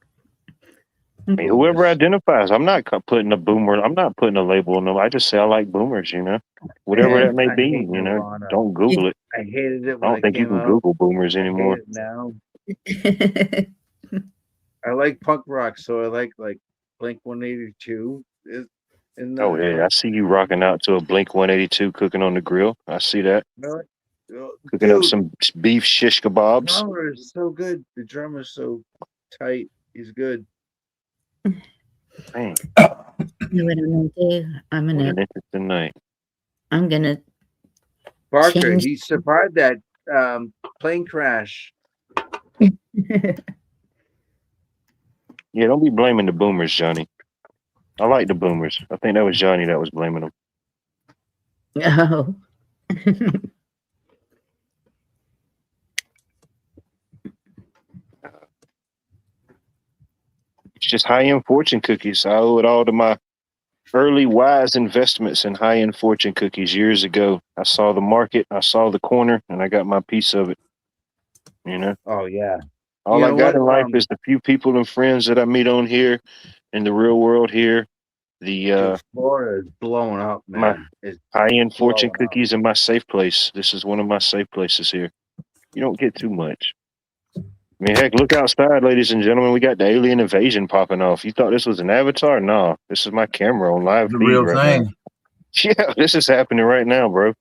Hey, whoever identifies, I'm not putting a boomer. I'm not putting a label on them. I just say I like boomers. Whatever that may I be. hate Nirvana. Don't Google it. I hated it I when don't it think you came can out. Google boomers I hate anymore. it now. I like punk rock, so I like Blink 182. Oh yeah, I see you rocking out to a Blink 182 cooking on the grill. I see that. Cooking up Dude, some beef shish kebabs. drummer is so good. The drummer's so tight. He's good. Man, You know what I'm gonna do? what an interesting night. I'm gonna Parker, change. he survived that plane crash. Yeah, don't be blaming the boomers, Johnny. I like the boomers. I think that was Johnny that was blaming them. Oh. It's just high-end fortune cookies. I owe it all to my early wise investments in high-end fortune cookies years ago. I saw the market, I saw the corner, and I got my piece of it. Oh yeah. All I got in life is the few people and friends that I meet on here in the real world here. Dude, Florida is blowing up, man. My high-end fortune blowing up. cookies and my safe place. This is one of my safe places here. You don't get too much. I mean, heck, look outside, ladies and gentlemen. We got the alien invasion popping off. You thought this was an avatar? No, this is my camera on live The feed real right thing. now. Yeah, this is happening right now, bro.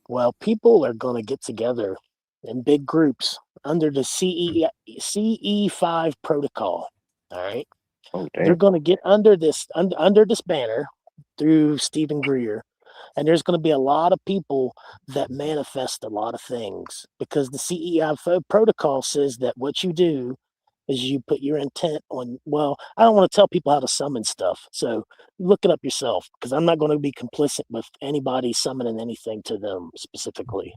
Well, people are going to get together in big groups under the CE5 protocol. All right. Oh, They're damn. going to get under this banner through Stephen Greer, and there's going to be a lot of people that manifest a lot of things because the CE5 protocol says that what you do is you put your intent on. Well, I don't want to tell people how to summon stuff, so look it up yourself because I'm not going to be complicit with anybody summoning anything to them specifically.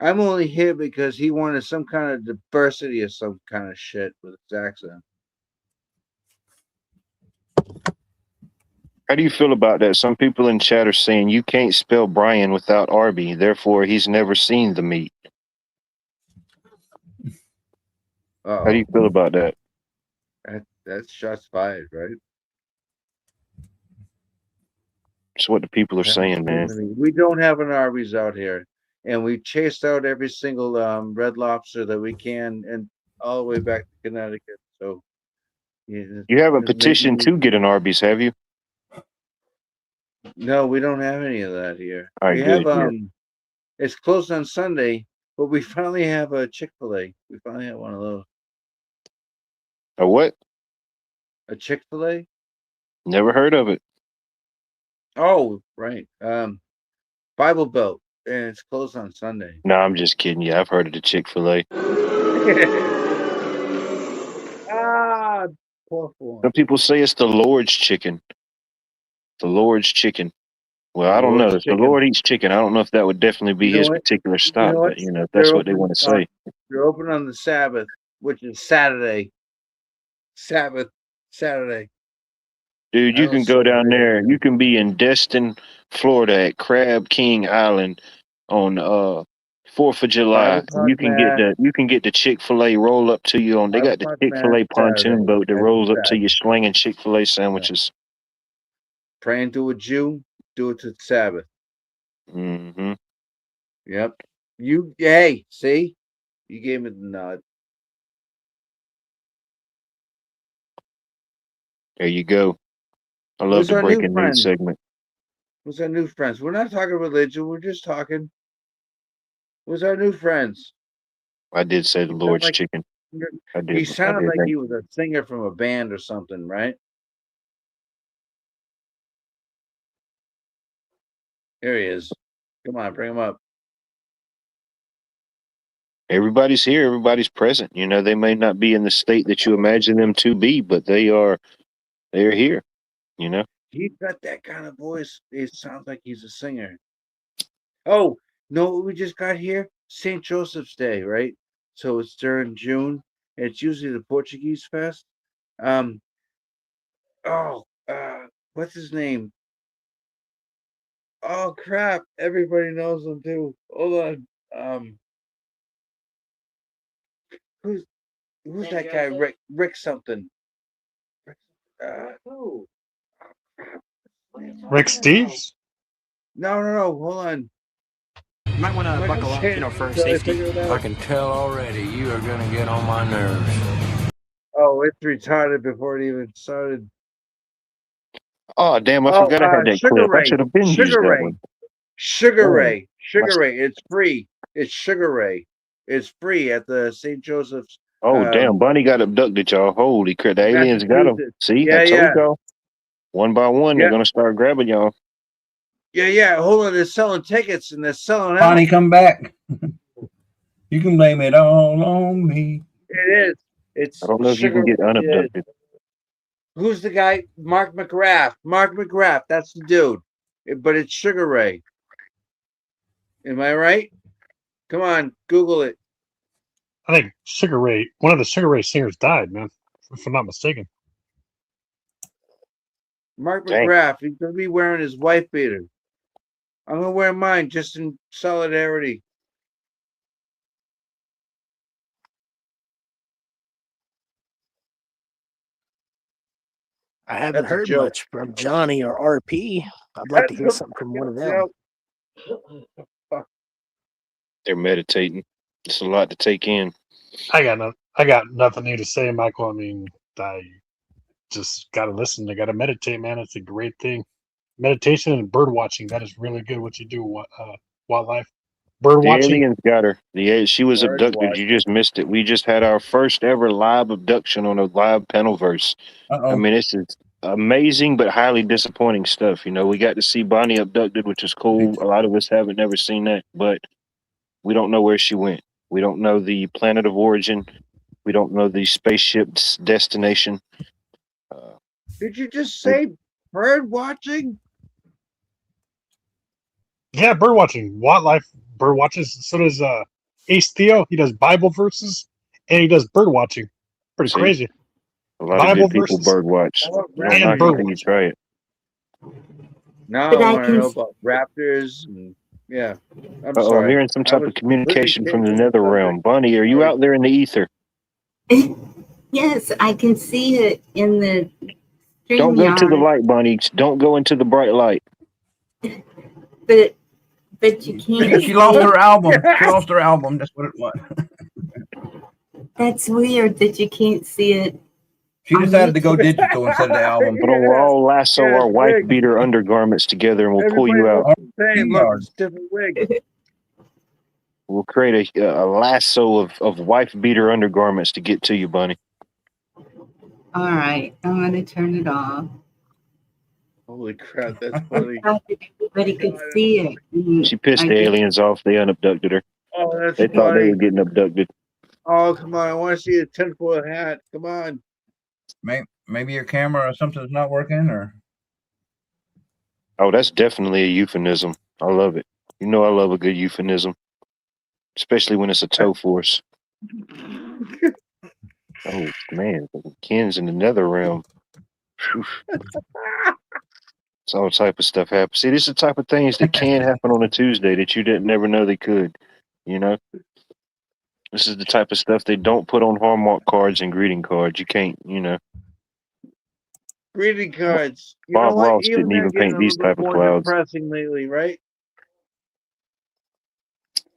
I'm only here because he wanted some kind of diversity or some kind of shit with his accent. How do you feel about that? Some people in chat are saying you can't spell Brian without Arby, therefore he's never seen the meat. Uh-oh. How do you feel about that? That's shots fired, right? It's what the people are saying, man. We don't have an Arby's out here, and we chased out every single Red Lobster that we can, and all the way back to Connecticut. So You haven't petitioned to get an Arby's, have you? No, we don't have any of that here. All right, We good, have good. it's closed on Sunday, but we finally have a Chick-fil-A. We finally have one of those. A what? A Chick-fil-A? Never heard of it. Oh, right. Bible Belt, and it's closed on Sunday. No, I'm just kidding you. I've heard of the Chick-fil-A. Poor form. Some people say it's the Lord's chicken. The Lord's chicken. Well, I don't know. If the Lord eats chicken, I don't know if that would definitely be his particular style, but if that's what they want to say. They're open on the Sabbath, which is Saturday. Saturday. Dude, you can go down there. You can be in Destin, Florida at Crab King Island on 4th of July. You can get the Chick-fil-A roll up to you on. They got the Chick-fil-A pontoon boat that rolls up to you slinging Chick-fil-A sandwiches. Praying to a Jew, do it to Sabbath. Mm-hmm. Yep. Hey, see? You gave me the nod. There you go. I love the breaking news segment. Who's our new friends? We're not talking religion. We're just talking. Who's our new friends? I did say the Lord's chicken. I did. He sounded like he was a singer from a band or something, right? Here he is. Come on, bring him up. Everybody's here. Everybody's present. They may not be in the state that you imagine them to be, but they're here. He's got that kind of voice. It sounds like he's a singer. Oh, no, what we just got here? St. Joseph's Day, right? So it's during June. It's usually the Portuguese Fest. What's his name? Oh crap! Everybody knows him too. Hold on. Who's Who's that guy? Rick something. Who? Rick Steves? No. Hold on. You might want to buckle up, for safety. I can tell already you are going to get on my nerves. Oh, it's retarded before it even started. Oh, damn, I forgot I had that Sugar clip. I Ray. should have been used Sugar that Ray. one. Sugar Oh, Ray. Sugar my- Ray. It's free. It's Sugar Ray. It's free at the St. Joseph's. Oh, damn, Bunny got abducted, y'all. Holy crap, the aliens got him. Massachusetts. See, Yeah, I told yeah. y'all. One by one, Yeah. they're going to start grabbing y'all. Yeah. Hold on. They're selling tickets and they're selling out. Bonnie, come back. You can blame it all on me. It is. It's I don't know if you Sugar can get Ray. unabducted. Who's the guy? Mark McGrath. Mark McGrath. That's the dude. But it's Sugar Ray. Am I right? Come on, Google it. I think one of the Sugar Ray singers died, man, if I'm not mistaken. Mark Dang. McGrath. He's gonna be wearing his wife beater. I'm gonna wear mine just in solidarity. I haven't That's a heard joke. much from Johnny or RP. I'd like to hear something from one of them. They're meditating. It's a lot to take in. I got nothing new to say, Michael. I mean, I just gotta listen. I gotta meditate, man. It's a great thing. Meditation and bird watching, that is really good what you do, wildlife. Bird The watching. aliens got her. She was Bird abducted. You just missed it. We just had our first ever live abduction on a live panelverse. I mean, this is amazing, but highly disappointing stuff. You know, we got to see Bonnie abducted, which is cool. A lot of us haven't never seen that, but we don't know where she went. We don't know the planet of origin. We don't know the spaceship's destination. Did you just say bird watching? Yeah, bird watching. Wildlife bird watches. So does Ace Theo. He does Bible verses and he does bird watching. Pretty See? crazy. A lot Bible of good people verses bird watch. How about You don't knock and bird it till you watching. try it. Now But I I want to can know about raptors and yeah. I'm I'm sorry. hearing some I type was of communication busy from the changing the nether subject. realm. Bonnie, are you Sorry. out there in the ether? Yes, I can see it in the Don't go to the StreamYard, light, Bonnie. Don't go into the bright light. but you can't She see lost it. her album. She lost her album. That's what it was. That's weird that you can't see it She on decided to go YouTube. digital instead of the album. Hold on, we'll all lasso Yeah, our wife wig. beater undergarments together and we'll pull Everybody you out. looks the same. Look, StreamYard. it's different wigs. We'll create a lasso of wife beater undergarments to get to you, Bunny. All right, I'm gonna turn it off. Holy crap, that's funny. I thought that everybody could see it. She pissed I the guess- aliens off. They unabducted her. Oh, that's They thought they funny. were getting abducted. Oh, come on. I want to see a tinfoil hat. Come on. Maybe your camera or something's not working, or Oh, that's definitely a euphemism. I love it. You know I love a good euphemism. Especially when it's a toe force. Oh, man. Ken's in the nether realm. Whew. It's all type of stuff happens. See, this is the type of things that can happen on a Tuesday that you didn't never know they could. You know? This is the type of stuff they don't put on Hallmark cards and greeting cards. You can't, you know. Greeting cards. You Bob know what? Ross didn't they're even getting paint a these little bit type of more clouds. depressing lately, right?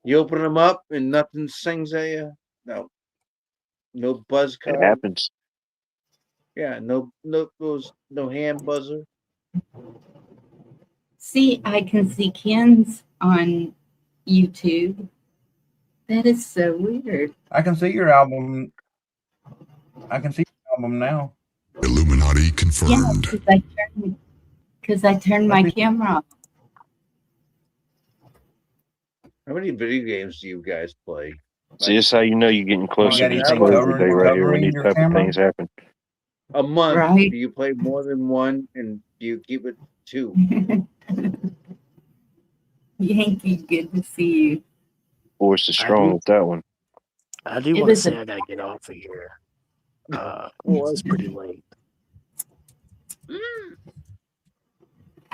You open them up and nothing sings at you. No buzz It card. happens. Yeah, no hand buzzer. See, I can see Ken's on YouTube. That is so weird. I can see your album. I can see your album now. Illuminati Yeah, confirmed. because I turned my camera off. How many video games do you guys play? See, this is how you know you're getting closer got to anything disclosure day right here when covering these your type of camera? things happen. A month. Right. Do you play more than one, and do you keep it 2? Yankee, good to see you. Force is strong with that one. I do It want to was say a- I gotta get off of here. It's pretty late.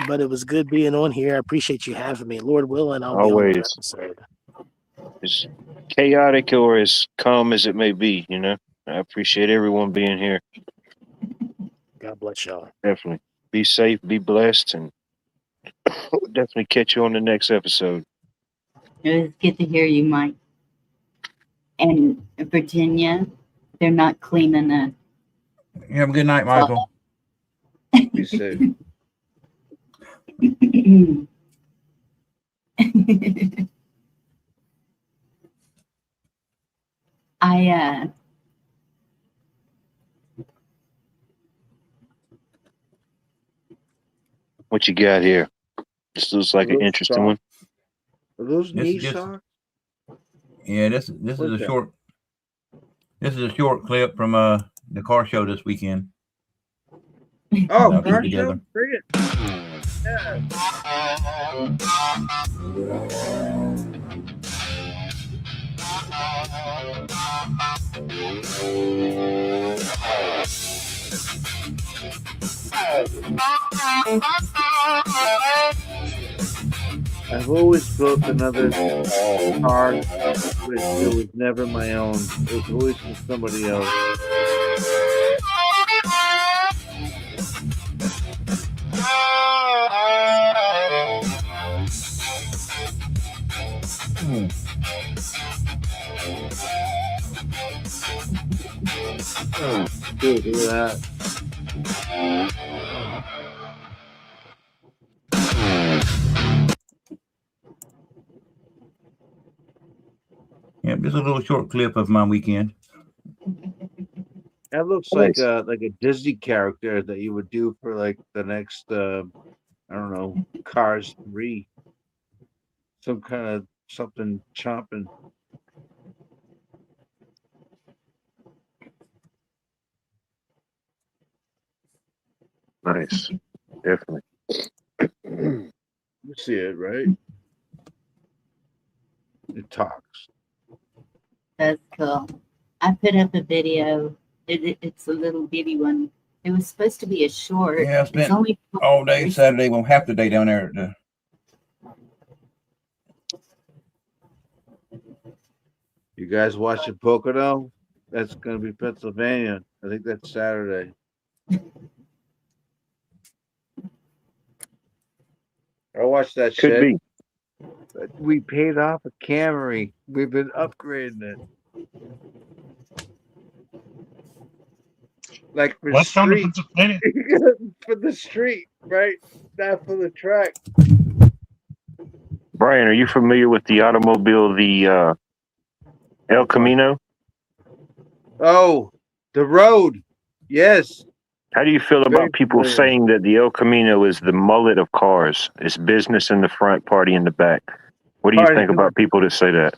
But it was good being on here. I appreciate you having me. Lord willing, I'll be on Always. another episode. As chaotic or as calm as it may be, you know. I appreciate everyone being here. God bless y'all. Definitely. Be safe, be blessed, and we'll definitely catch you on the next episode. It was good to hear you, Mike. And Virginia, they're not cleaning it. You have a good night, Michael. Be safe. What you got here? This looks like an interesting one. Are those This knee is just- socks? Yeah, this is What's a that? short. This is a short clip from the car show this weekend. Oh, I'll keep car it together. show? Bring it. Yeah. I've always built another car, but it was never my own. It was always from somebody else. Dude, look at that. Yeah, just a little short clip of my weekend. That looks like a Disney character that you would do for like the next I don't know, Cars 3. Some kind of something chomping. Nice. Definitely. You see it, right? It talks. That's cool. I put up a video. It's a little bitty one. It was supposed to be a short. Yeah, I It's spent only all day Saturday, well, half the day down there at the. You guys watching Pocono? That's gonna be Pennsylvania. I think that's Saturday. I watched that Could shit. be. We paid off a Camry. We've been upgrading it. Like for West down to street. Pennsylvania. For the street, right? Not for the track. Brian, are you familiar with the automobile, the El Camino? Oh, the road. Yes. How do you feel Very about people familiar. saying that the El Camino is the mullet of cars? It's business in the front, party in the back. What do you Party think in the- about people that say that?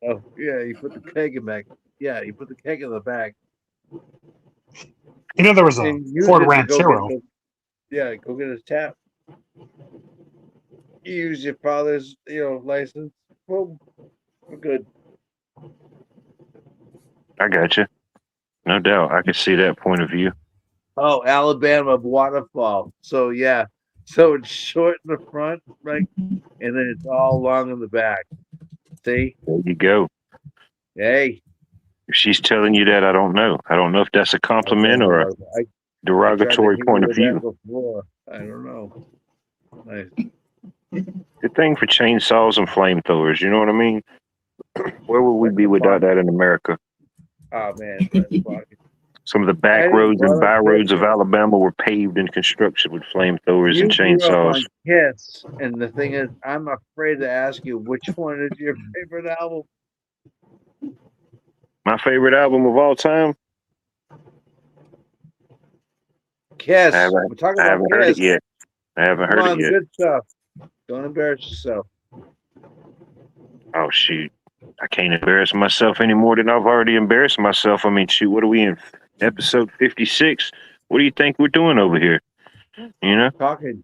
Oh, yeah, you put the keg in back. Yeah, you put the keg in the back. You know, there was a And use Ford it to go Ranchero. get go get a tap. You use your father's, license. Boom. We're good. I got you. No doubt. I can see that point of view. Oh, Alabama waterfall. So yeah. So it's short in the front, right? And then it's all long in the back. See? There you go. Hey. If she's telling you that, I don't know. I don't know if that's a compliment or a derogatory point of view. Before. I don't know. Nice. Good thing for chainsaws and flamethrowers. You know what I mean? Where would we be without that in America? Oh man. That's fucking- Some of the back roads and by roads of Alabama were paved and constructed with flamethrowers and You grew up on chainsaws. Kiss, and the thing is, I'm afraid to ask you which one is your favorite album. My favorite album of all time? Kiss. I haven't, We're talking I about haven't heard Kiss. it yet. I haven't Come heard on, it yet. good stuff. Don't embarrass yourself. Oh, shoot. I can't embarrass myself any more than I've already embarrassed myself. I mean, shoot, what are we in? Episode 56? What do you think we're doing over here? You know? Talking.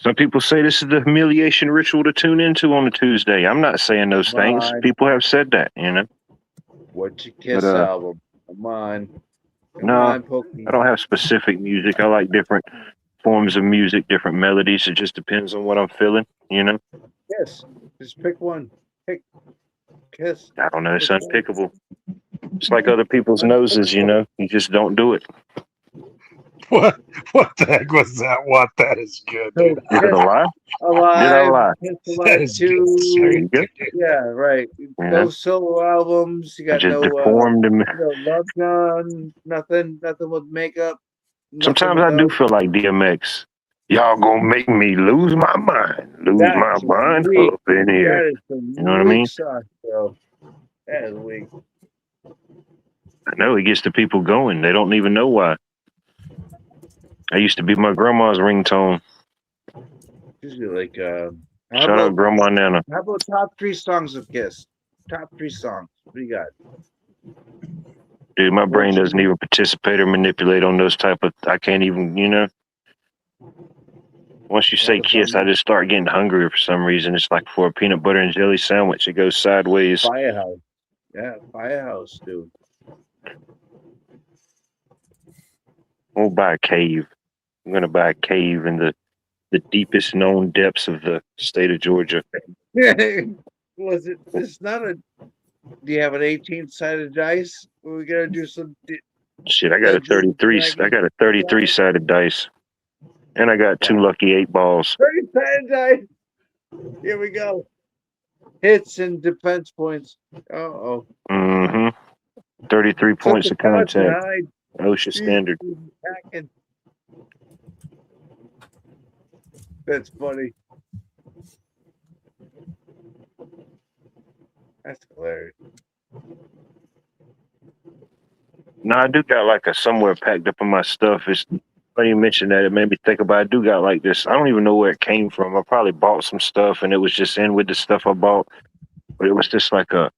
Some people say this is the humiliation ritual to tune into on a Tuesday. I'm not saying those things. Mine. People have said that, you know? What's your Kiss But, album? Come on. Come No, on, Pokey. I don't have specific music. I like different forms of music, different melodies. It just depends on what I'm feeling, you know? Kiss. Just pick one. Pick Kiss. I don't know. It's Which one? unpickable. It's like other people's noses, you know. You just don't do it. What the heck was that? What? That is good, So dude. Did I lie? Did I Alive, lie? Kiss That Alive is good. 2. There you go. Yeah, right. Yeah. No solo albums. You I got just no deformed him. no Love Gun, nothing with makeup. Nothing Sometimes I do without. feel like DMX. Y'all gonna make me lose my mind. Lose my That's mind weak. up in here. That is some You know what I weak mean? sauce, bro. That is weak. I know it gets the people going. They don't even know why. I used to be my grandma's ringtone. Usually like Shout out Grandma Nana. how about top 3 songs of Kiss? Top 3 songs. What do you got? Dude, my brain doesn't even participate or manipulate on those type of. I can't even, you know. Once you say Kiss, I just start getting hungry for some reason. It's like for a peanut butter and jelly sandwich, it goes sideways. Firehouse. Yeah, Firehouse, dude. We'll buy a cave. I'm gonna buy a cave in the deepest known depths of the state of Georgia. Was it? It's not a. Do you have an 18-sided dice? We gotta do some. Shit, I got a 33. I got a 33-sided dice, and I got 2 lucky 8 balls. 30-sided dice. Here we go. Hits and defense points. Uh-oh. 33 points of contact. OSHA standard. That's funny. That's hilarious. No, I do got like a somewhere packed up in my stuff. It's funny you mentioned that. It made me think about. I do got like this. I don't even know where it came from. I probably bought some stuff and it was just in with the stuff I bought. But it was just like a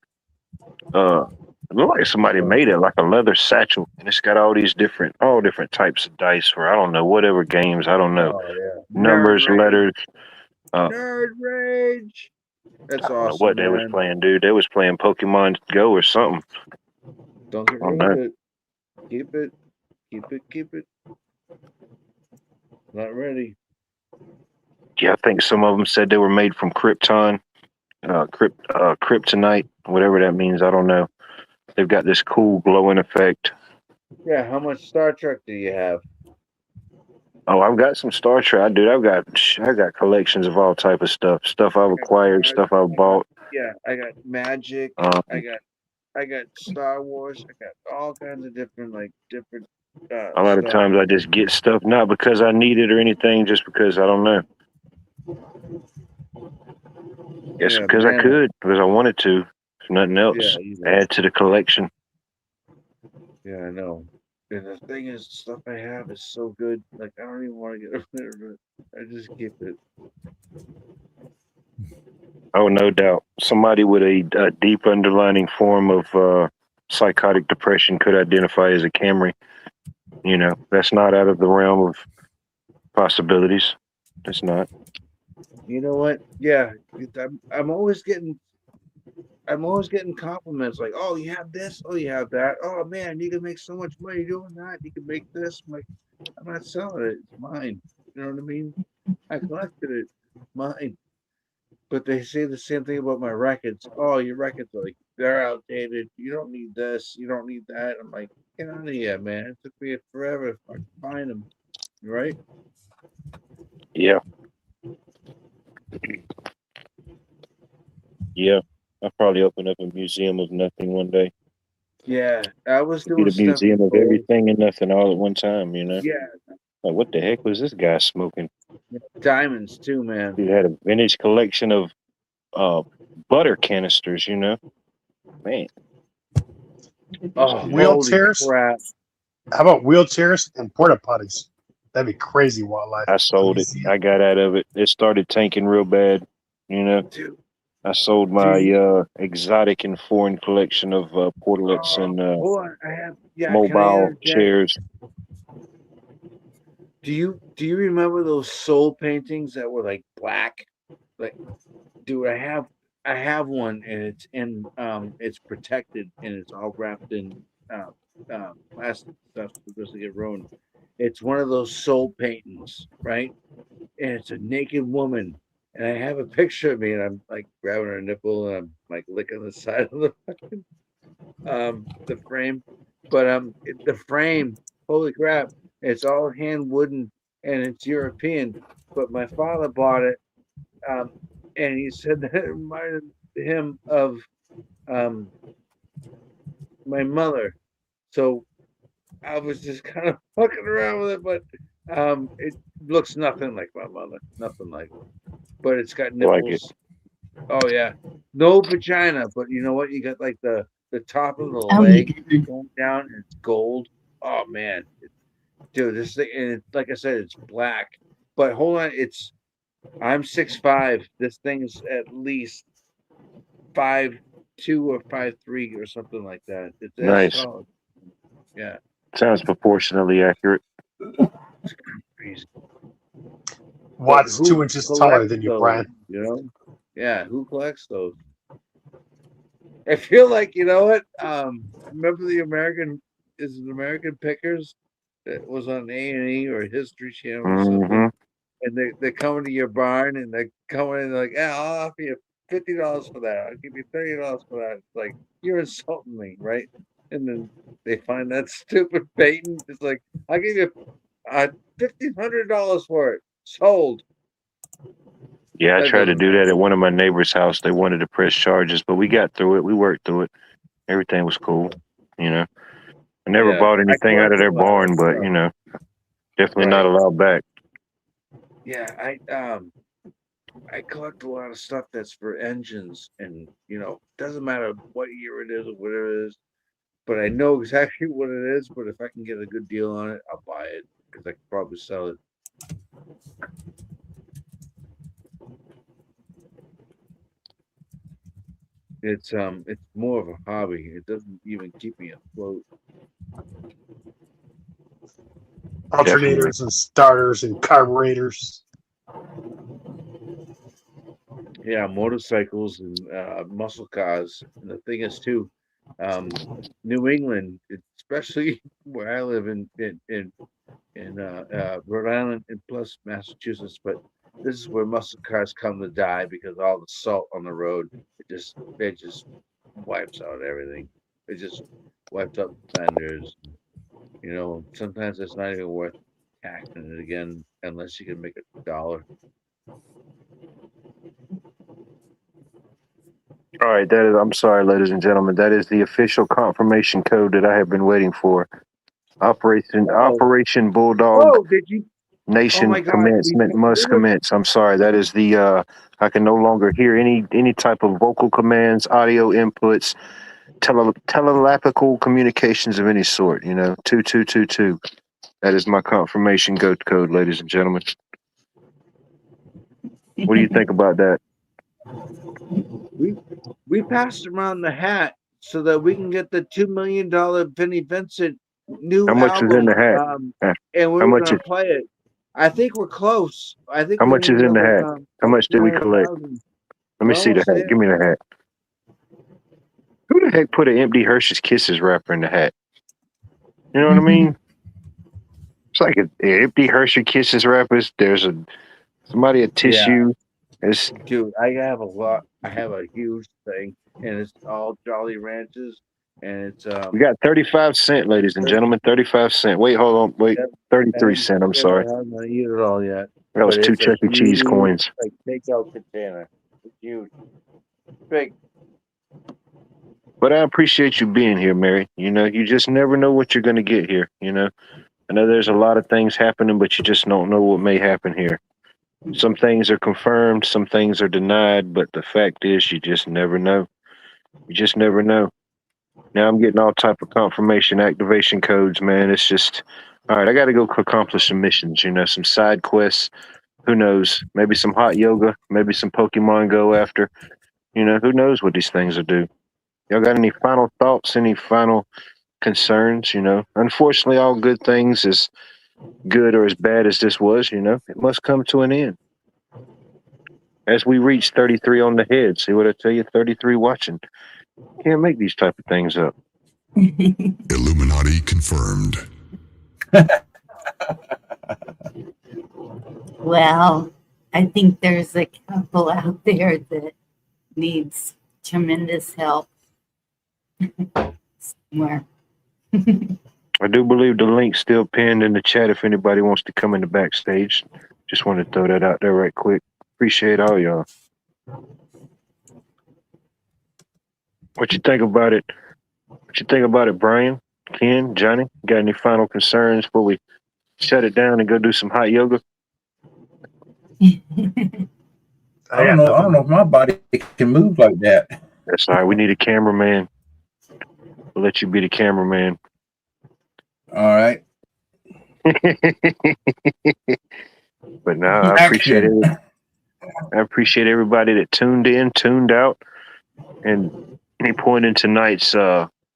it looked like somebody made it like a leather satchel, and it's got all different types of dice for I don't know whatever games. I don't know numbers, letters. Nerd Rage. That's I don't know awesome. what they was playing, dude. They was playing Pokemon Go or something. Don't get rid of it. Keep it. Keep it. Keep it. Not ready. Yeah, I think some of them said they were made from Krypton, kryptonite, whatever that means. I don't know. They've got this cool glowing effect. Yeah, how much Star Trek do you have? Oh, I've got some Star Trek, dude. I got collections of all type of stuff. Stuff I've acquired, stuff I've bought. Yeah, I got Magic. I got Star Wars. I got all kinds of different. A lot of times I just get stuff not because I need it or anything, just because I don't know. Yes, Yeah, because I could, because I wanted to. If nothing else, add to the collection. Yeah, I know. And the thing is, stuff I have is so good. Like I don't even want to get rid of it. I just keep it. Oh, no doubt. Somebody with a deep underlying form of psychotic depression could identify as a Camry. You know, that's not out of the realm of possibilities. It's not. You know what? Yeah, I'm always getting compliments like, "Oh, you have this. Oh, you have that. Oh man, you can make so much money doing that. You can make this." I'm like, I'm not selling it. It's mine. You know what I mean? I collected it. Mine. But they say the same thing about my records. Oh, your records are they're outdated. You don't need this. You don't need that. I'm like, get out of here, man. It took me forever to find them. Right? Yeah. Yeah. I'll probably open up a museum of nothing one day. Yeah, I was doing Get a museum of everything and nothing all at one time, you know? Yeah. Like, what the heck was this guy smoking? Diamonds too, man. He had a vintage collection of butter canisters, you know? Man. Oh, wheelchairs? Crap. How about wheelchairs and porta potties? That'd be crazy wildlife. I sold it. I got out of it. It started tanking real bad, you know? Dude. I sold my exotic and foreign collection of portlets and mobile chairs. Do you remember those soul paintings that were like black? Like, dude, I have one and it's in it's protected and it's all wrapped in plastic stuff so it doesn't get ruined. It's one of those soul paintings, right? And it's a naked woman. And I have a picture of me and I'm like grabbing her nipple and I'm like licking the side of the fucking the frame, but the frame, holy crap, it's all hand wooden and it's European. But my father bought it, and he said that it reminded him of my mother. So I was just kind of fucking around with it, but it looks nothing like my mother, nothing like it. But it's got I like it. nipples. Oh yeah, no vagina, but you know what? You got like the top of the leg going down, and it's gold. Oh man, dude, this thing, and it, like I said, it's black. But hold on, I'm 6'5". This thing's at least 5'2" or 5'3" or something like that. It's Nice. solid. Yeah. Sounds proportionally accurate. It's crazy. Watt's Who 2 inches taller collects than you, those, Brian. you know? Yeah, who collects those? I feel like, you know what? Remember the American Pickers that was on A&E or History Channel or something? And they're coming to your barn and they're coming in like, yeah, I'll offer you $50 for that. I'll give you $30 for that. It's like, you're insulting me, right? And then they find that stupid baiting. It's like, I'll give you $1,500 for it. Sold. Yeah, I That tried to doesn't do that at one of my neighbor's house. They wanted to press charges, but we got through it. We worked through it. Everything was cool. You know, I never Yeah, bought I anything out of collect a their lot of barn, but stuff. you know, definitely not Right. allowed back. Yeah, I collect a lot of stuff that's for engines, and you know, doesn't matter what year it is or whatever it is, but I know exactly what it is. But if I can get a good deal on it, I'll buy it because I can probably sell it. It's more of a hobby. It doesn't even keep me afloat. Alternators and starters and carburetors. Yeah, motorcycles and muscle cars. And the thing is too, New England, especially where I live in Rhode Island and plus Massachusetts, but this is where muscle cars come to die because all the salt on the road, it just wipes out everything. It just wipes out the fenders. You know, sometimes it's not even worth taxing it again unless you can make $1. All right, I'm sorry, ladies and gentlemen. That is the official confirmation code that I have been waiting for. Operation Bulldog Oh, did you? Nation my God, commencement must commence. I'm sorry. That is the I can no longer hear any type of vocal commands, audio inputs, telepathical communications of any sort. You know, 2222. That is my confirmation code, ladies and gentlemen. What do you think about that? We passed around the hat so that we can get the $2 million Vinnie Vincent new How much album. is in the hat? And we How were much gonna is play it. I think we're close. I think how we much need is in the another, hat? How much did we collect? 900,000. Let me see the Almost hat. there. Give me the hat. Who the heck put an empty Hershey's Kisses wrapper in the hat? You know what I mean? It's like an empty Hershey Kisses wrappers. There's somebody a tissue. It's Dude, I have a lot. I have a huge thing, and it's all Jolly Ranchers, and it's we got 35 cents, ladies and gentlemen. 35 cents. Wait, hold on. Wait, 33 cents. I'm sorry. I haven't eaten it all yet. That was But 2 it's a Chuck E. Cheese huge, coins. like takeout container. It's huge, big. But I appreciate you being here, Mary. You know, you just never know what you're going to get here. You know, I know there's a lot of things happening, but you just don't know what may happen here. Some things are confirmed, some things are denied, but the fact is, you just never know. You just never know. Now I'm getting all type of confirmation activation codes, man. It's just, all right, I got to go accomplish some missions, you know, some side quests. Who knows? Maybe some hot yoga, maybe some Pokemon Go after. You know, who knows what these things will do. Y'all got any final thoughts, any final concerns? You know, unfortunately, all good things, as good or as bad as this was, you know, it must come to an end. As we reach 33 on the head, see what I tell you? 33 watching. Can't make these type of things up. Illuminati confirmed. Well, I think there's a couple out there that needs tremendous help. somewhere. I do believe the link's still pinned in the chat if anybody wants to come in the backstage. Just want to throw that out there right quick. Appreciate all y'all. What you think about it? What you think about it, Brian, Ken, Johnny? Got any final concerns before we shut it down and go do some hot yoga? I don't know if my body can move like that. That's all right. We need a cameraman. We'll let you be the cameraman. All right. But no, I appreciate it. I appreciate everybody that tuned in, tuned out, and any point in tonight's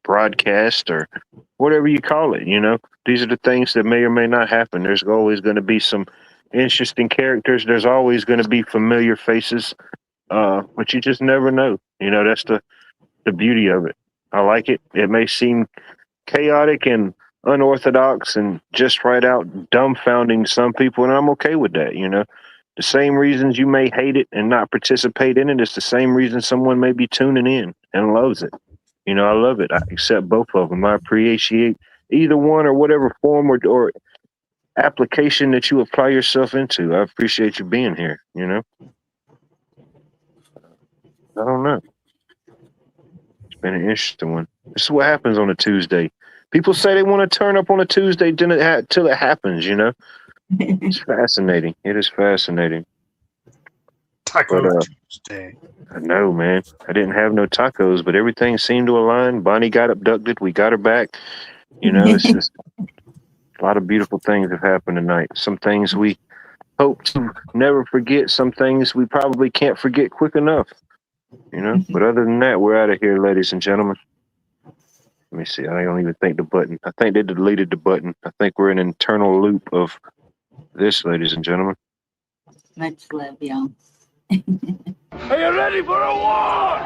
broadcast or whatever you call it. You know, these are the things that may or may not happen. There's always going to be some interesting characters. There's always going to be familiar faces, but you just never know. You know, that's the beauty of it. I like it. It may seem chaotic and unorthodox and just right out dumbfounding some people, and I'm okay with that. You know, the same reasons you may hate it and not participate in it, it's the same reason someone may be tuning in and loves it. You know, I love it. I accept both of them. I appreciate either one or whatever form or application that you apply yourself into. I appreciate you being here. You know, I don't know. It's been an interesting one. This is what happens on a Tuesday. People say they want to turn up on a Tuesday till it happens, you know? It's fascinating. It is fascinating. Taco Tuesday. I know, man. I didn't have no tacos, but everything seemed to align. Bonnie got abducted. We got her back. You know, it's just a lot of beautiful things have happened tonight. Some things we hope to never forget. Some things we probably can't forget quick enough. You know? But other than that, we're out of here, ladies and gentlemen. Let me see. I don't even think the button. I think they deleted the button. I think we're in an internal loop of this, ladies and gentlemen. Much love, y'all. Are you ready for a war?